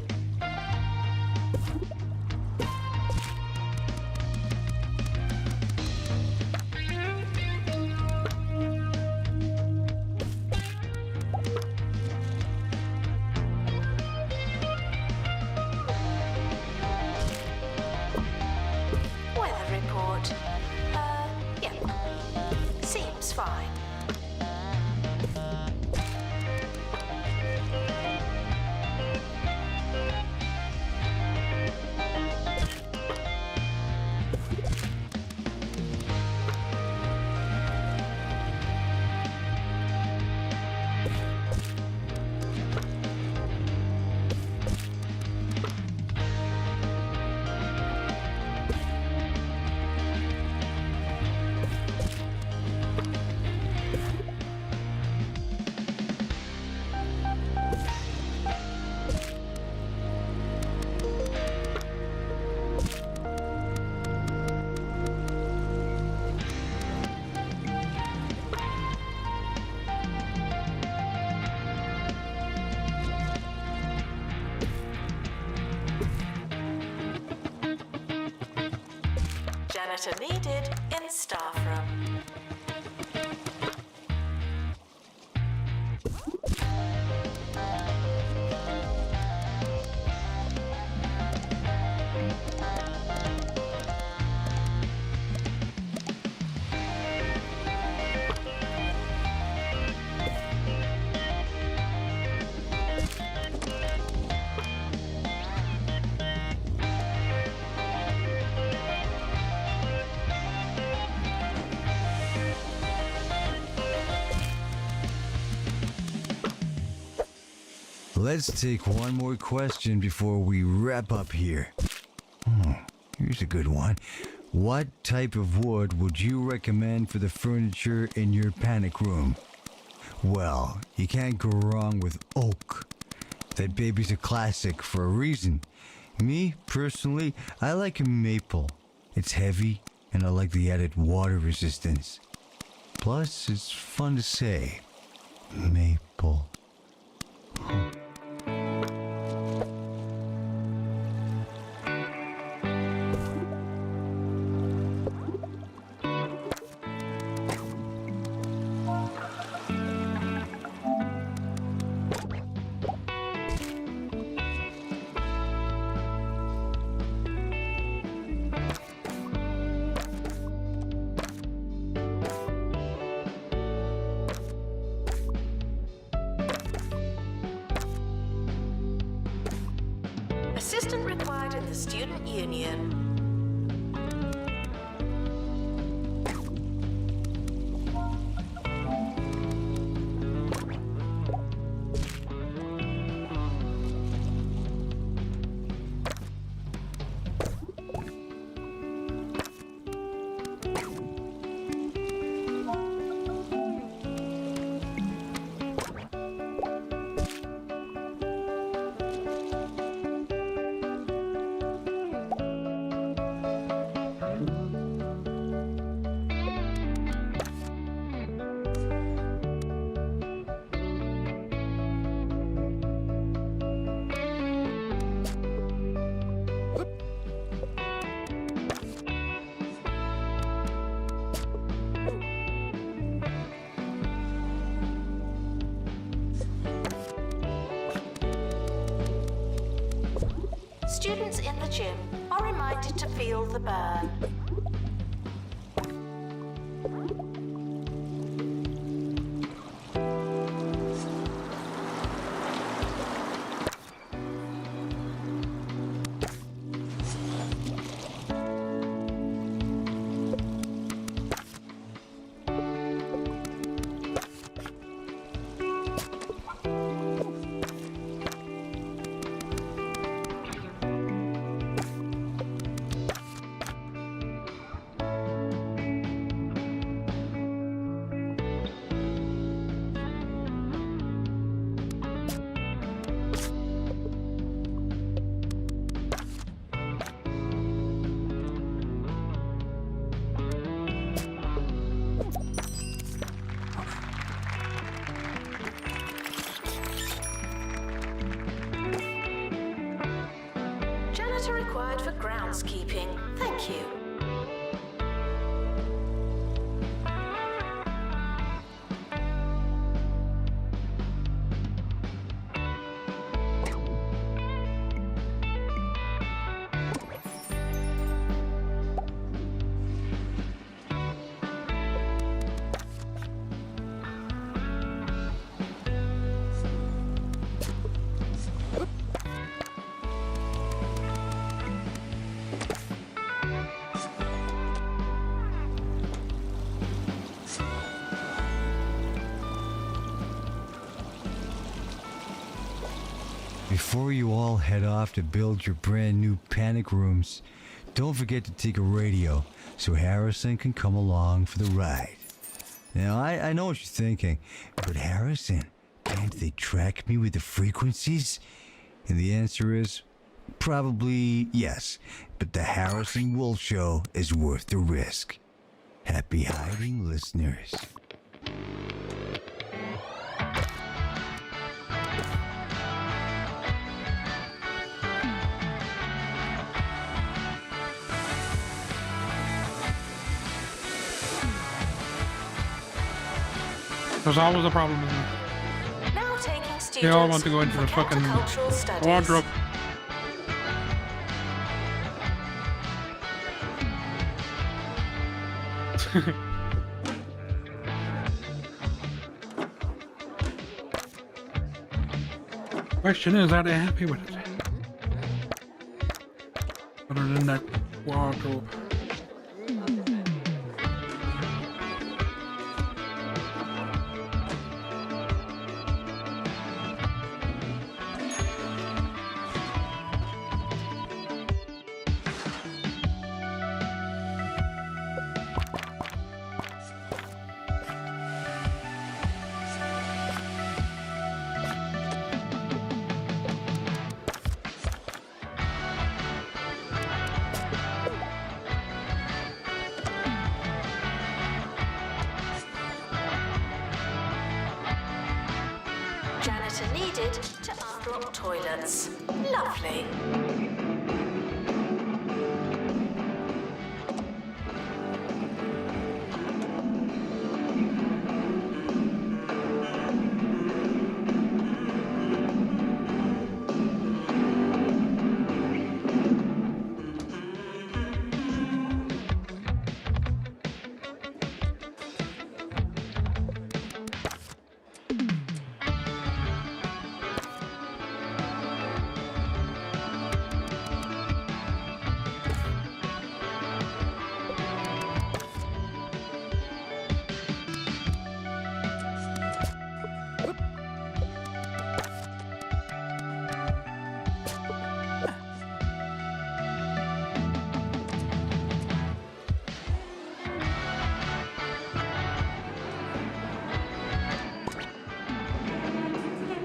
Weather report. Yeah. Seems fine. Janitor needed in staff room. Let's take one more question before we wrap up here. Here's a good one. What type of wood would you recommend for the furniture in your panic room? Well, you can't go wrong with oak. That baby's a classic for a reason. Me, personally, I like maple. It's heavy, and I like the added water resistance. Plus, it's fun to say. Maple. Assistant required in the student union. Students in the gym are reminded to feel the burn. housekeeping. Thank you. Before you all head off to build your brand new panic rooms, don't forget to take a radio so Harrison can come along for the ride. Now, I know what you're thinking, but Harrison, can't they track me with the frequencies? And the answer is probably yes, but the Harrison Wolf Show is worth the risk. Happy hiding, listeners. There's always a problem, isn't there? Now taking students They all want to go into for the fucking countercultural studies. wardrobe. Question is, are they happy with it? Other than that wardrobe. Janitor needed to undrop toilets. Lovely.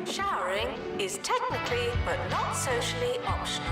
Showering is technically but not socially optional.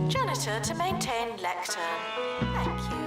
Janitor to maintain lectern. Thank you.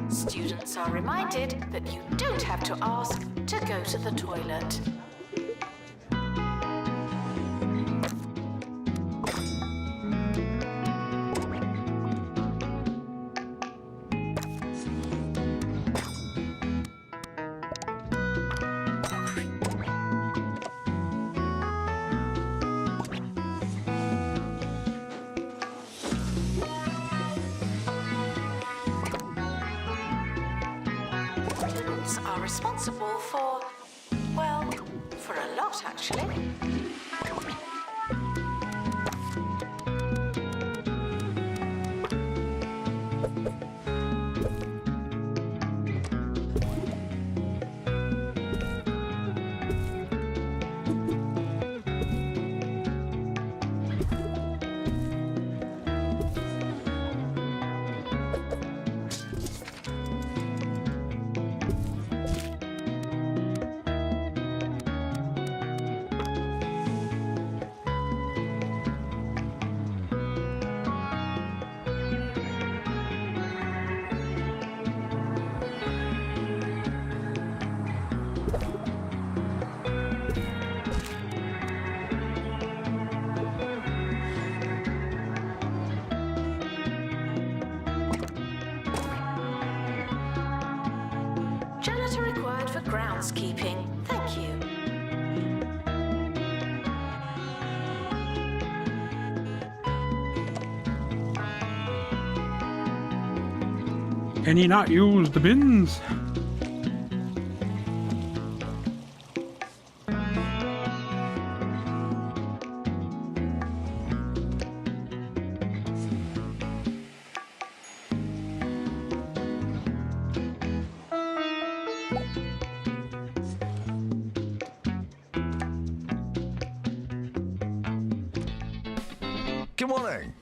Students are reminded that you don't have to ask to go to the toilet. Students are responsible for, well, for a lot actually. Janitor required for groundskeeping. Thank you. Can you not use the bins? Good morning.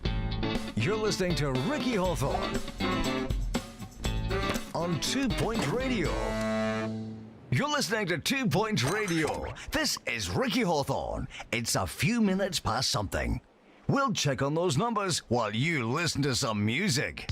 You're listening to Ricky Hawthorne on 2 Point Radio. You're listening to 2 Point Radio. This is Ricky Hawthorne. It's a few minutes past something. We'll check on those numbers while you listen to some music.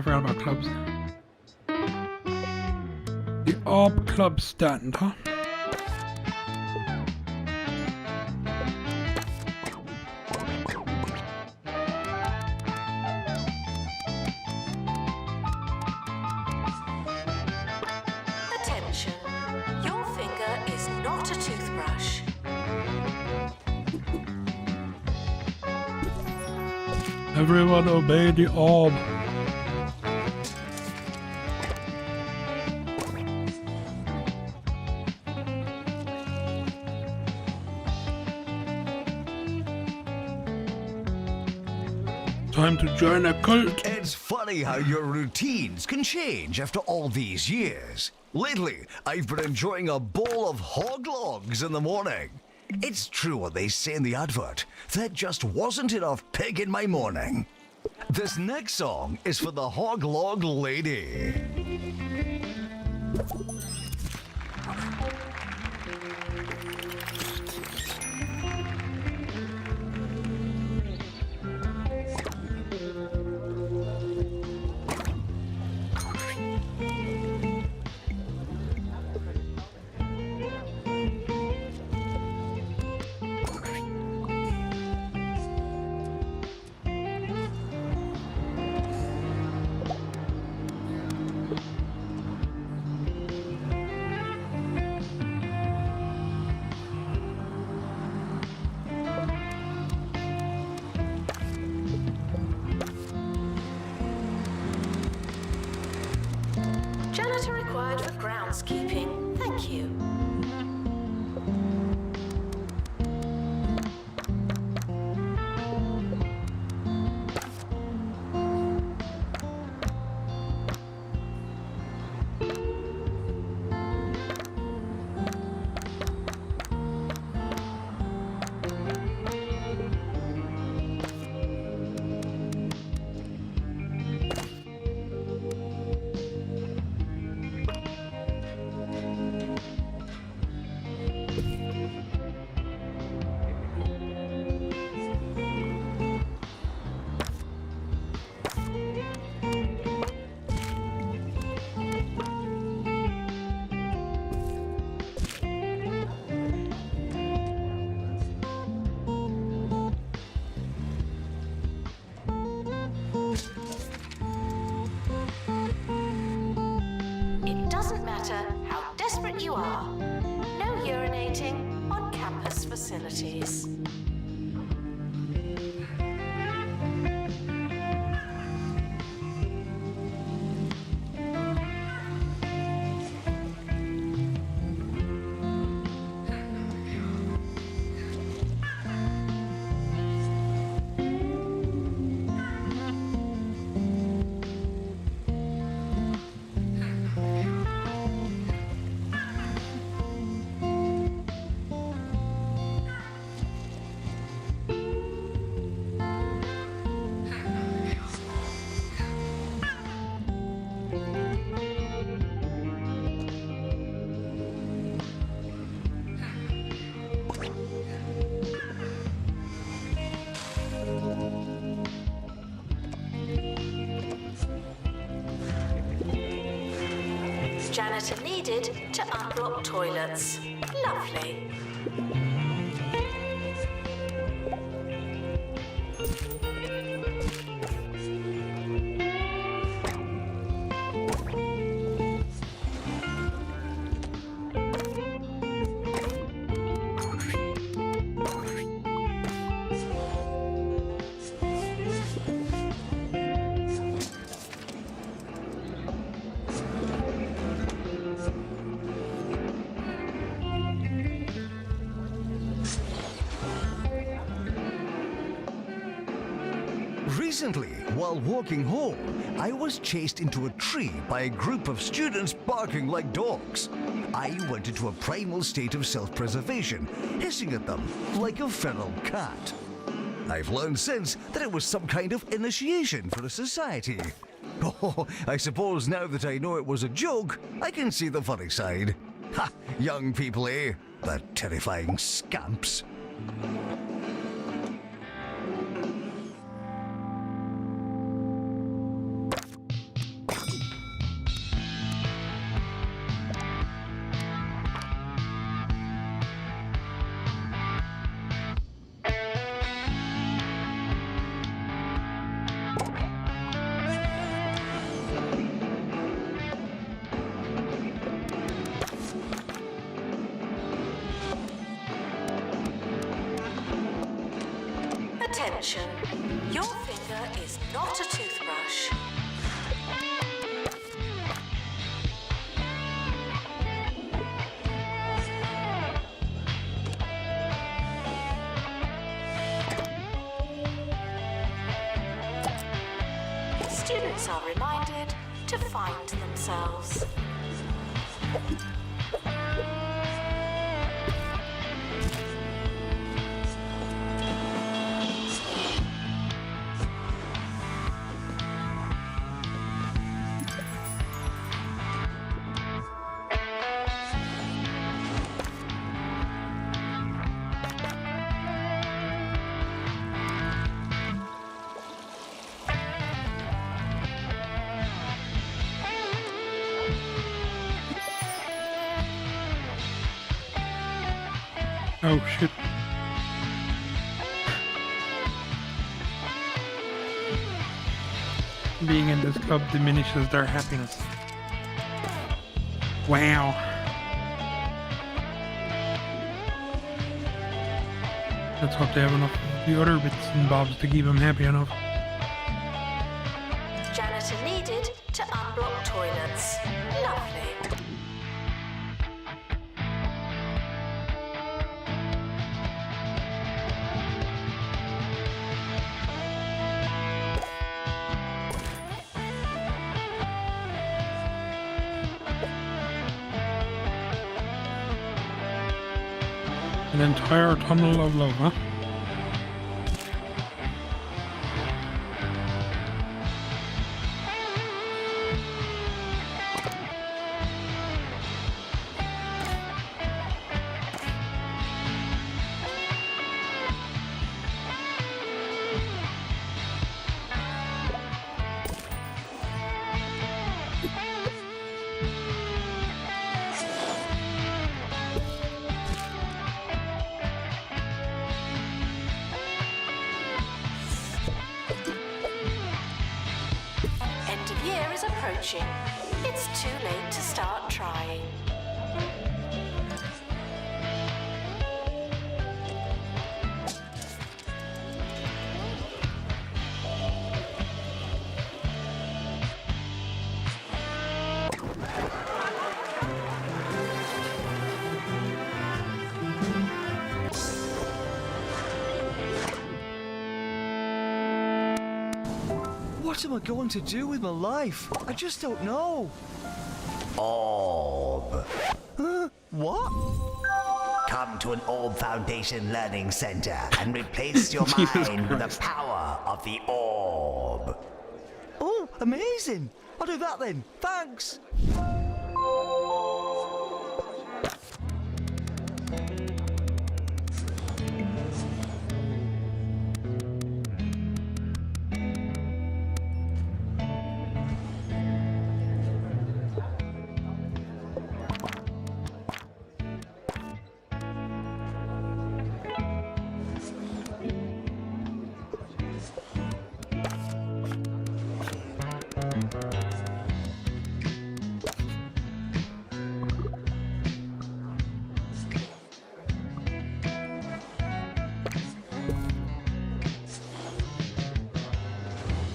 I forgot about clubs. The Orb Club stand, huh? Attention, your finger is not a toothbrush. Everyone obey the orb. Time to join a cult. It's funny how your routines can change after all these years. Lately, I've been enjoying a bowl of hog logs in the morning. It's true what they say in the advert. There just wasn't enough pig in my morning. This next song is for the hog log lady. Janitor required for groundskeeping. Thank you. It doesn't matter how desperate you are. No urinating on campus facilities. Janitor needed to unblock toilets. Lovely. Recently, while walking home, I was chased into a tree by a group of students barking like dogs. I went into a primal state of self-preservation, hissing at them like a feral cat. I've learned since that it was some kind of initiation for a society. Oh, I suppose now that I know it was a joke, I can see the funny side. Ha! Young people, eh? The terrifying scamps. Attention, your finger is not a toothbrush. Students are reminded to find themselves. Oh shit. Being in this club diminishes their happiness. Wow. Let's hope they have enough of the other bits and bobs to keep them happy enough. Janitor needed to unblock toilets. Lovely. An entire tunnel of love, huh? End of year is approaching. It's too late to start trying. What am I going to do with my life? I just don't know. Orb. What? Come to an Orb Foundation Learning Center and replace your mind with the power of the Orb. Oh, amazing. I'll do that then. Thanks.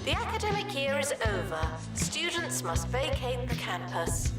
The academic year is over. Students must vacate the campus.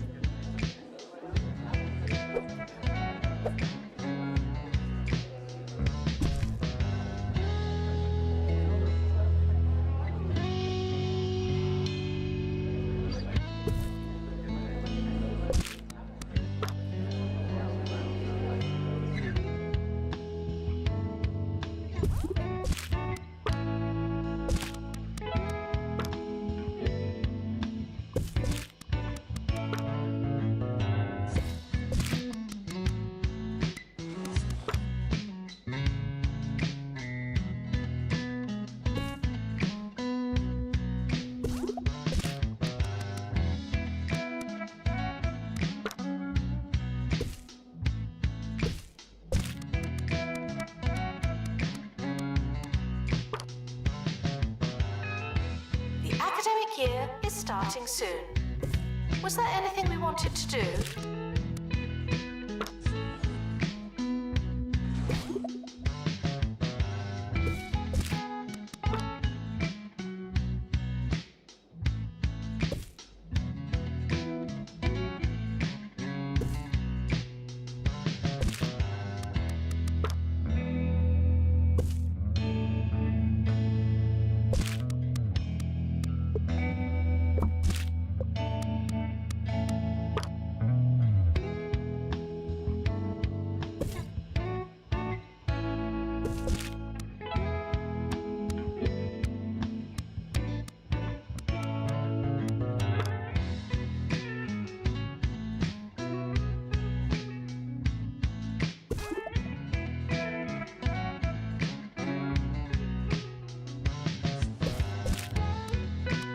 Year is starting soon. Was there anything we wanted to do?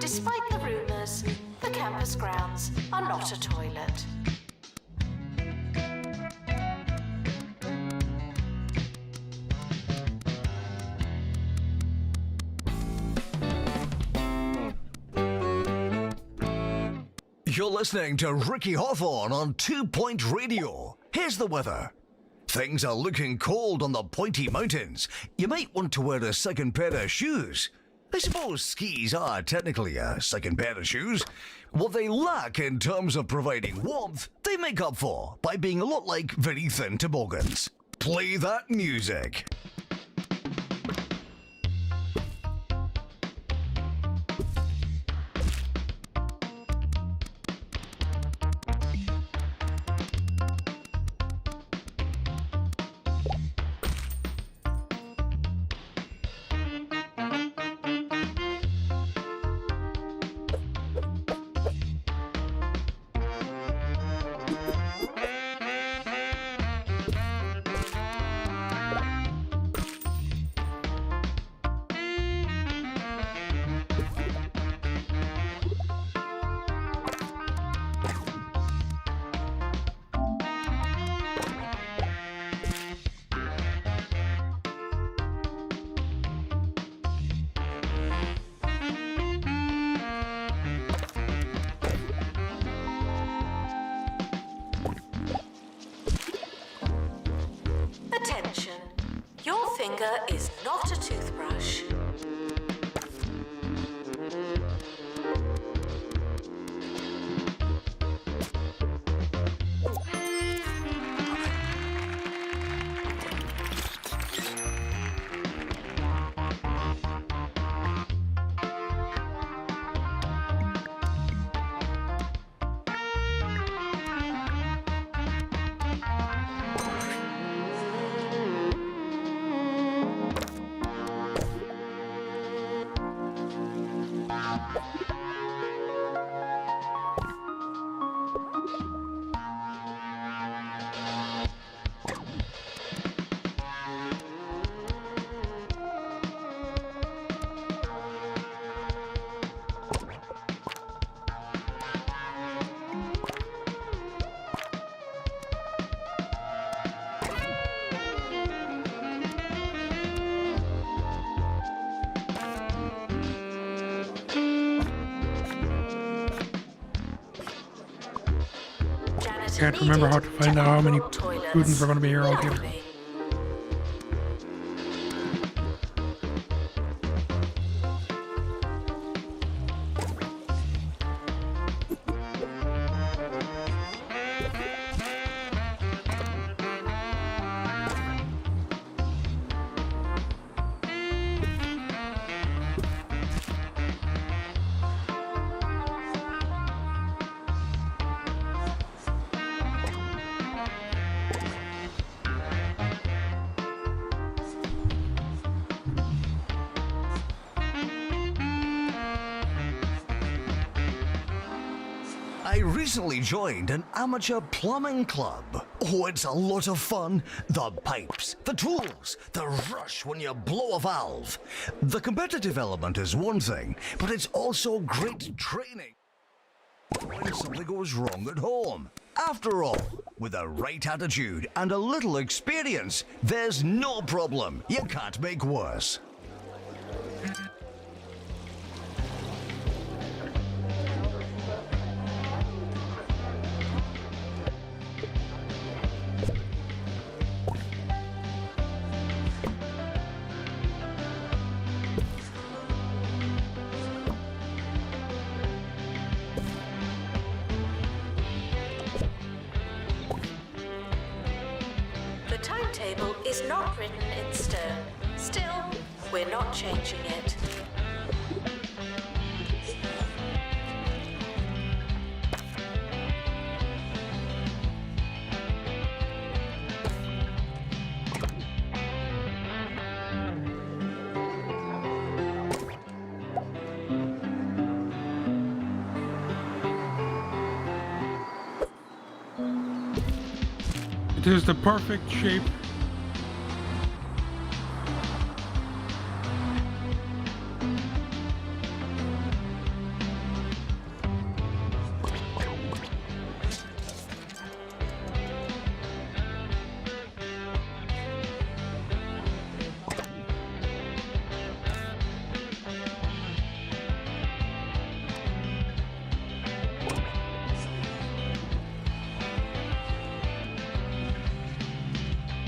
Despite the rumours, the campus grounds are not a toilet. You're listening to Ricky Hawthorne on 2 Point Radio. Here's the weather. Things are looking cold on the pointy mountains. You might want to wear a second pair of shoes. I suppose skis are technically a second pair of shoes. What they lack in terms of providing warmth, they make up for by being a lot like very thin toboggans. Play that music. Attention, your finger is not a toothbrush. Can't remember how to find out how many students are going to be here altogether. I recently joined an amateur plumbing club. Oh, it's a lot of fun. The pipes, the tools, the rush when you blow a valve. The competitive element is one thing, but it's also great training when something goes wrong at home. After all, with the right attitude and a little experience, there's no problem you can't make worse. The timetable is not written in stone. Still, we're not changing it. It is the perfect shape.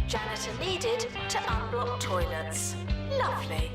Janitor needed to unblock toilets. Lovely.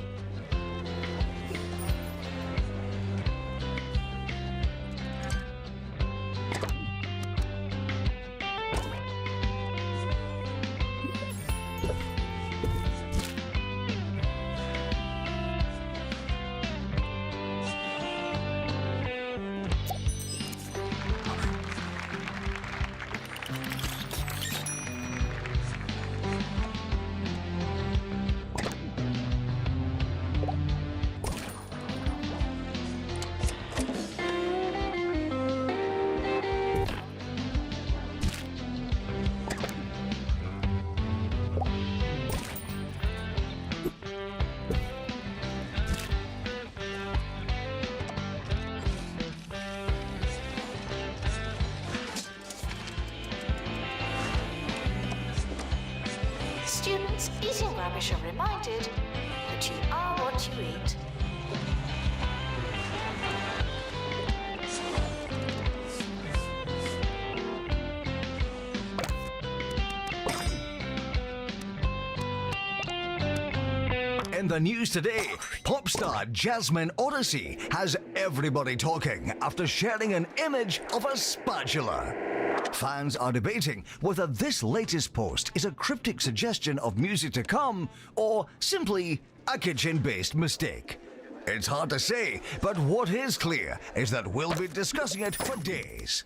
Students eating rubbish are reminded that you are what you eat. In the news today, pop star Jasmine Odyssey has everybody talking after sharing an image of a spatula. Fans are debating whether this latest post is a cryptic suggestion of music to come or simply a kitchen-based mistake. It's hard to say, but what is clear is that we'll be discussing it for days.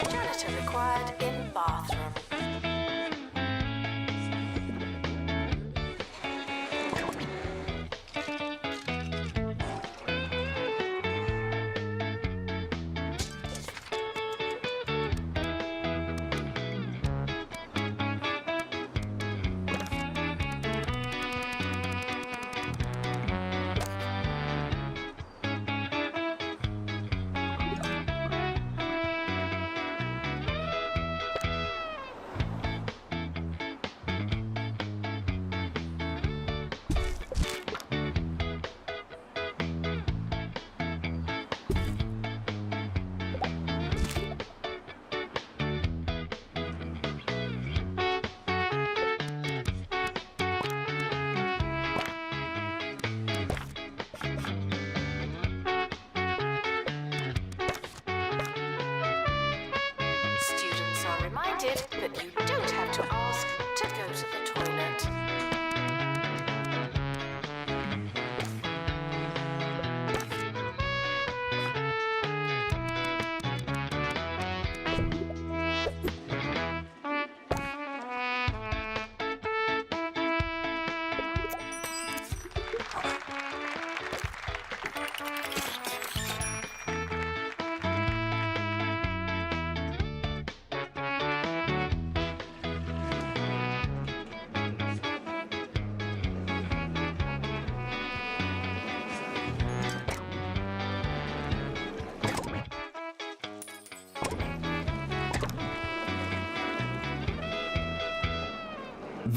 Janitor required in bathroom. Students are reminded that you don't have to ask to go to the toilet.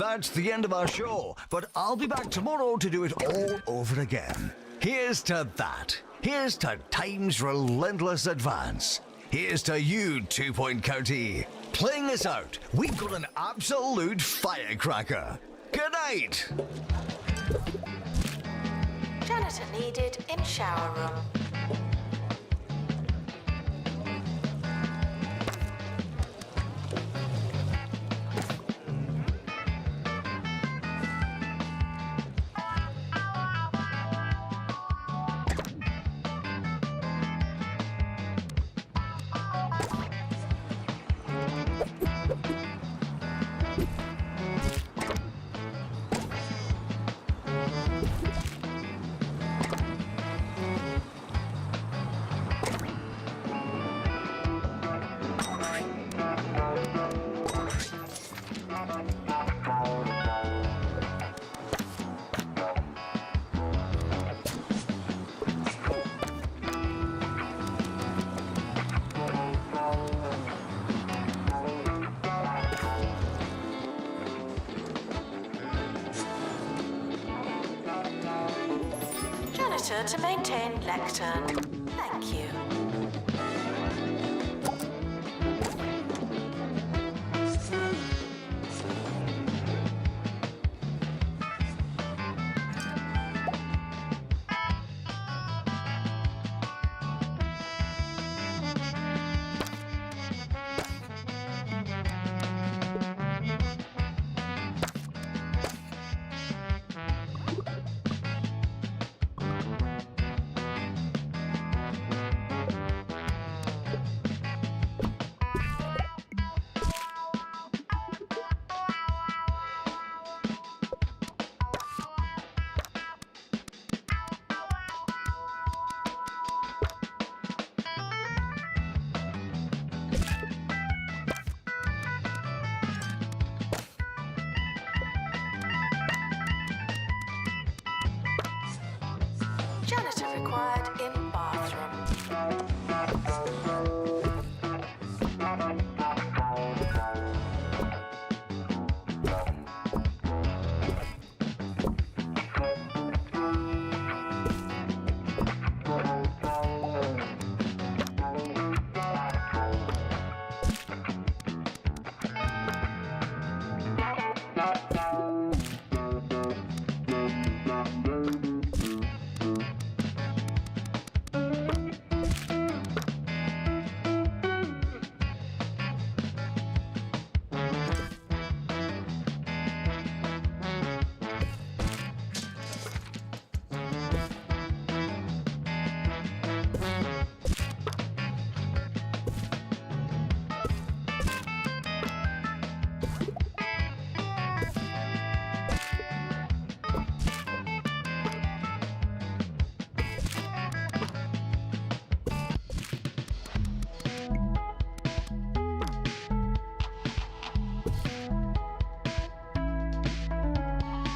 That's the end of our show, but I'll be back tomorrow to do it all over again. Here's to that. Here's to time's relentless advance. Here's to you, 2 Point County. Playing us out, we've got an absolute firecracker. Good night. Janitor needed in shower room. Janitor to maintain lectern. Thank you. Janitor required in bathroom.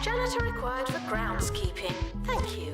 Janitor required for groundskeeping. Thank you.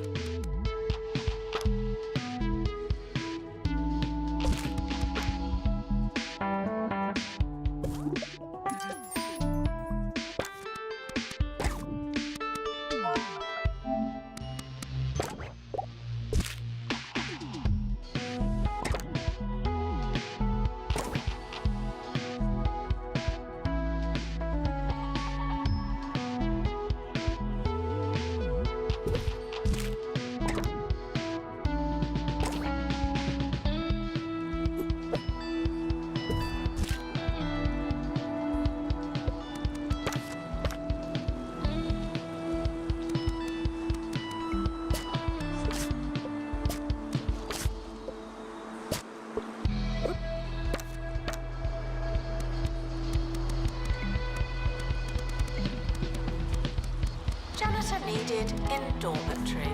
Janitor needed in dormitory.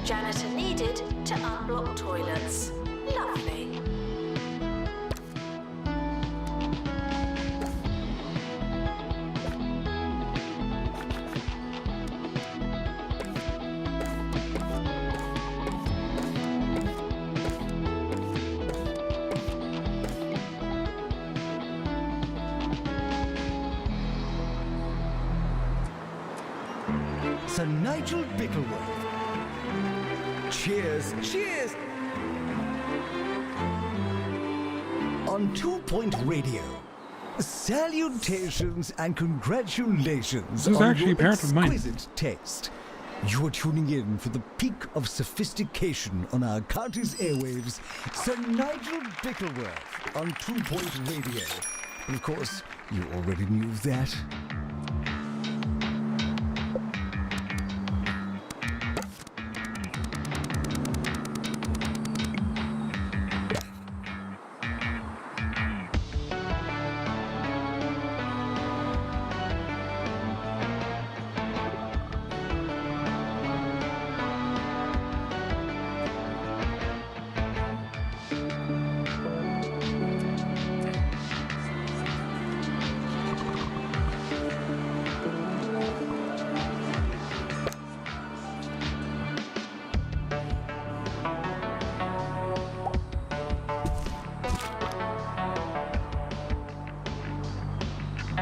Janitor needed to unblock toilets. Lovely. Sir Nigel Bickleworth. Cheers, cheers! On 2 Point Radio. Salutations and congratulations This is on actually your part of mine. exquisite taste. You are tuning in for the peak of sophistication on our county's airwaves. Sir Nigel Bickleworth on 2 Point Radio. And of course, you already knew that.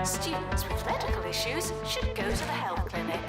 Students with medical issues should go to the health clinic.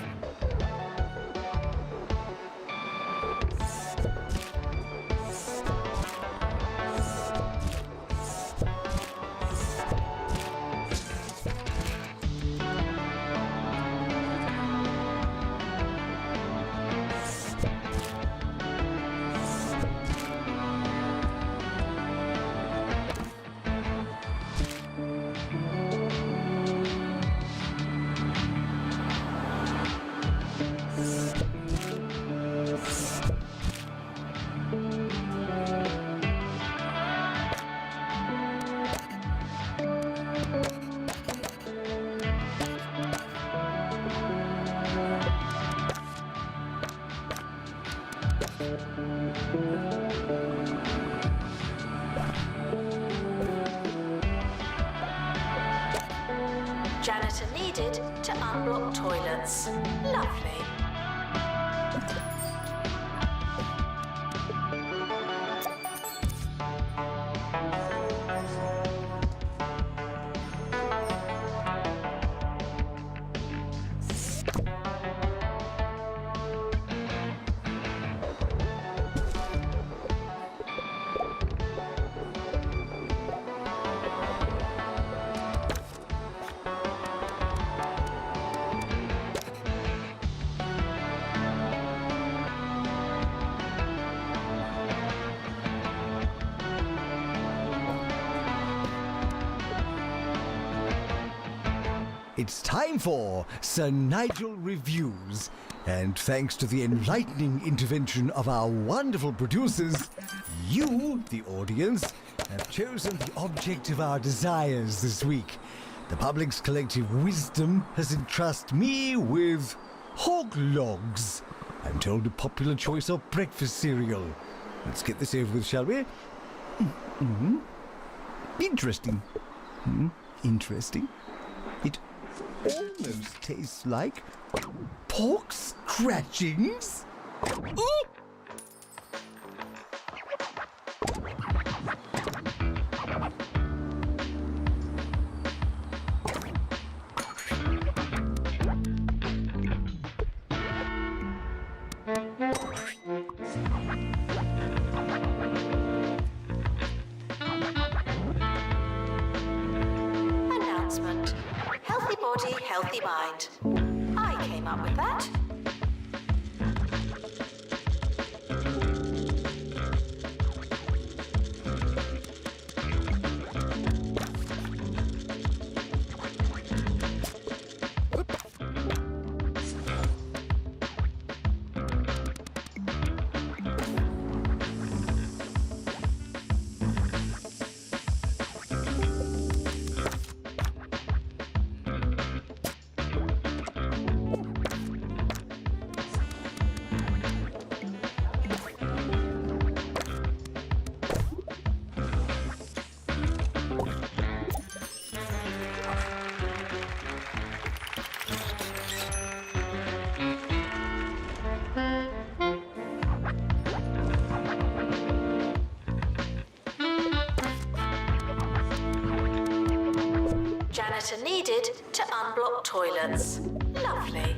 Janitor needed to unblock toilets. Lovely. It's time for Sir Nigel Reviews. And thanks to the enlightening intervention of our wonderful producers, you, the audience, have chosen the object of our desires this week. The public's collective wisdom has entrusted me with hog logs. I'm told a popular choice of breakfast cereal. Let's get this over with, shall we? Interesting. Interesting. It almost tastes like pork scratchings. Oh! Announcement. Healthy body, healthy mind. I came up with that. janitor needed to unblock toilets. Lovely.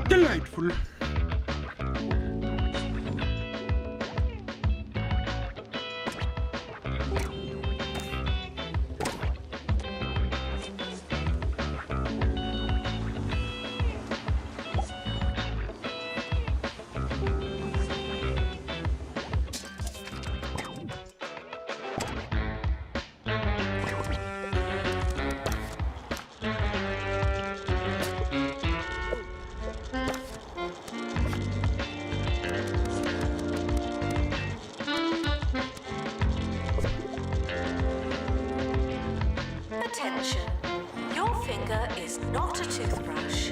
Delightful. Attention, your finger is not a toothbrush.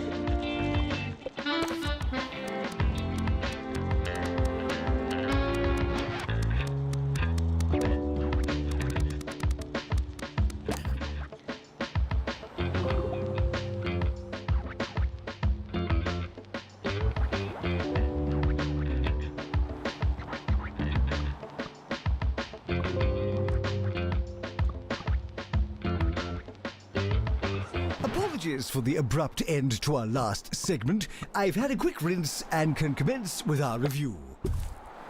Apologies for the abrupt end to our last segment. I've had a quick rinse and can commence with our review.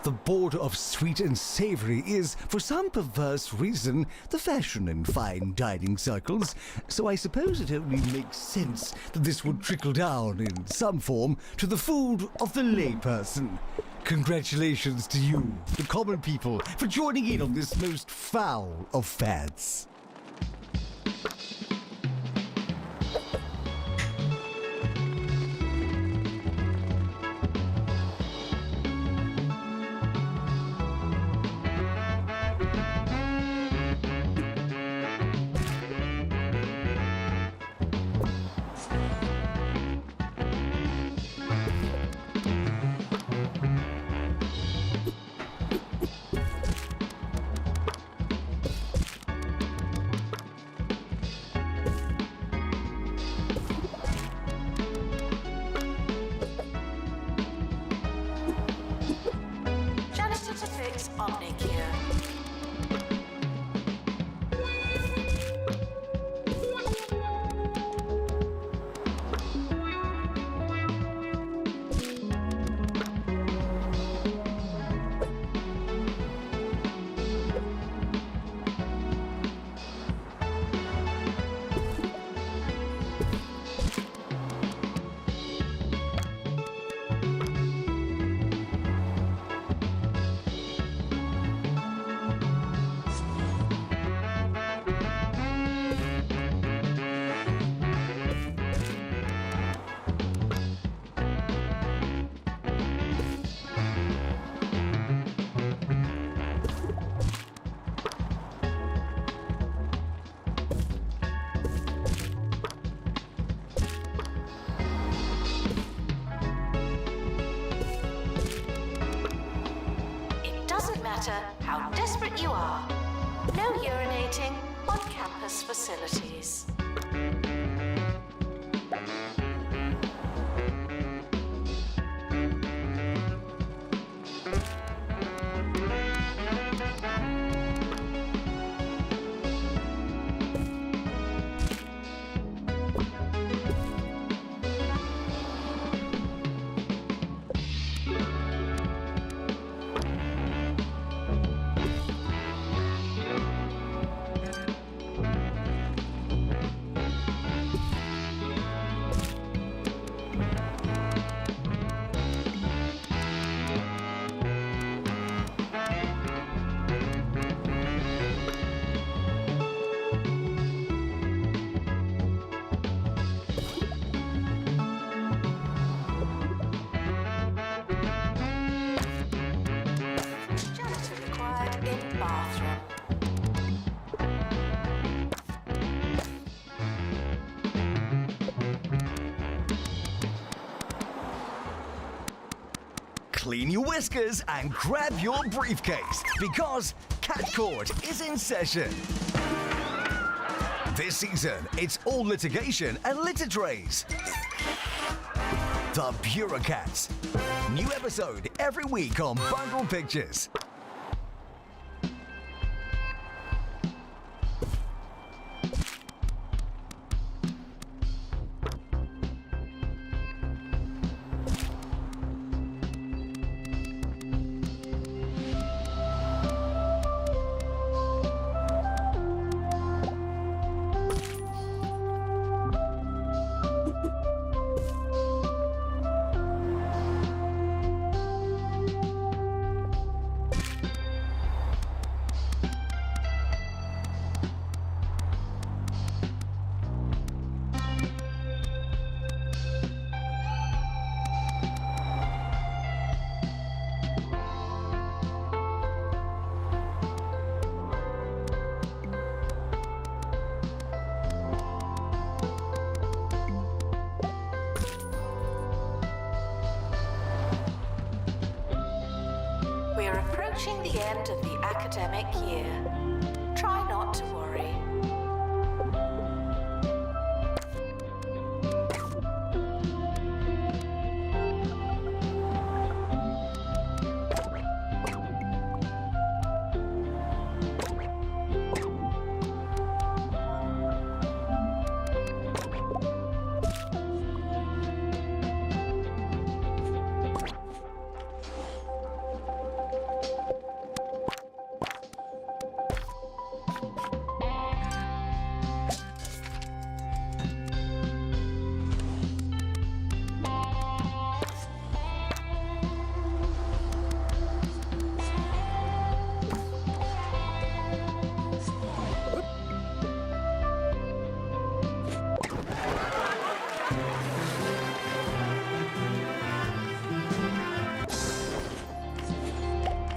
The border of sweet and savory is, for some perverse reason, the fashion in fine dining circles, so I suppose it only makes sense that this would trickle down in some form to the food of the layperson. Congratulations to you, the common people, for joining in on this most foul of fads. Janitor to fix Omnicure. It doesn't matter how desperate you are. No urinating on campus facilities. Janitor required in bathroom. Clean your whiskers and grab your briefcase because Cat Court is in session. This season, it's all litigation and litter trays. The Bureaucrats. New episode every week on Bundle Pictures. We're approaching the end of the academic year. Try not to worry.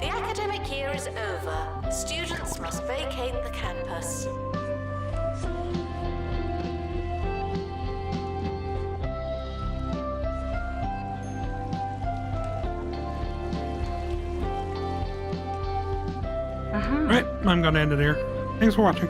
The academic year is over. Students must vacate the campus. Right, I'm gonna end it here. Thanks for watching.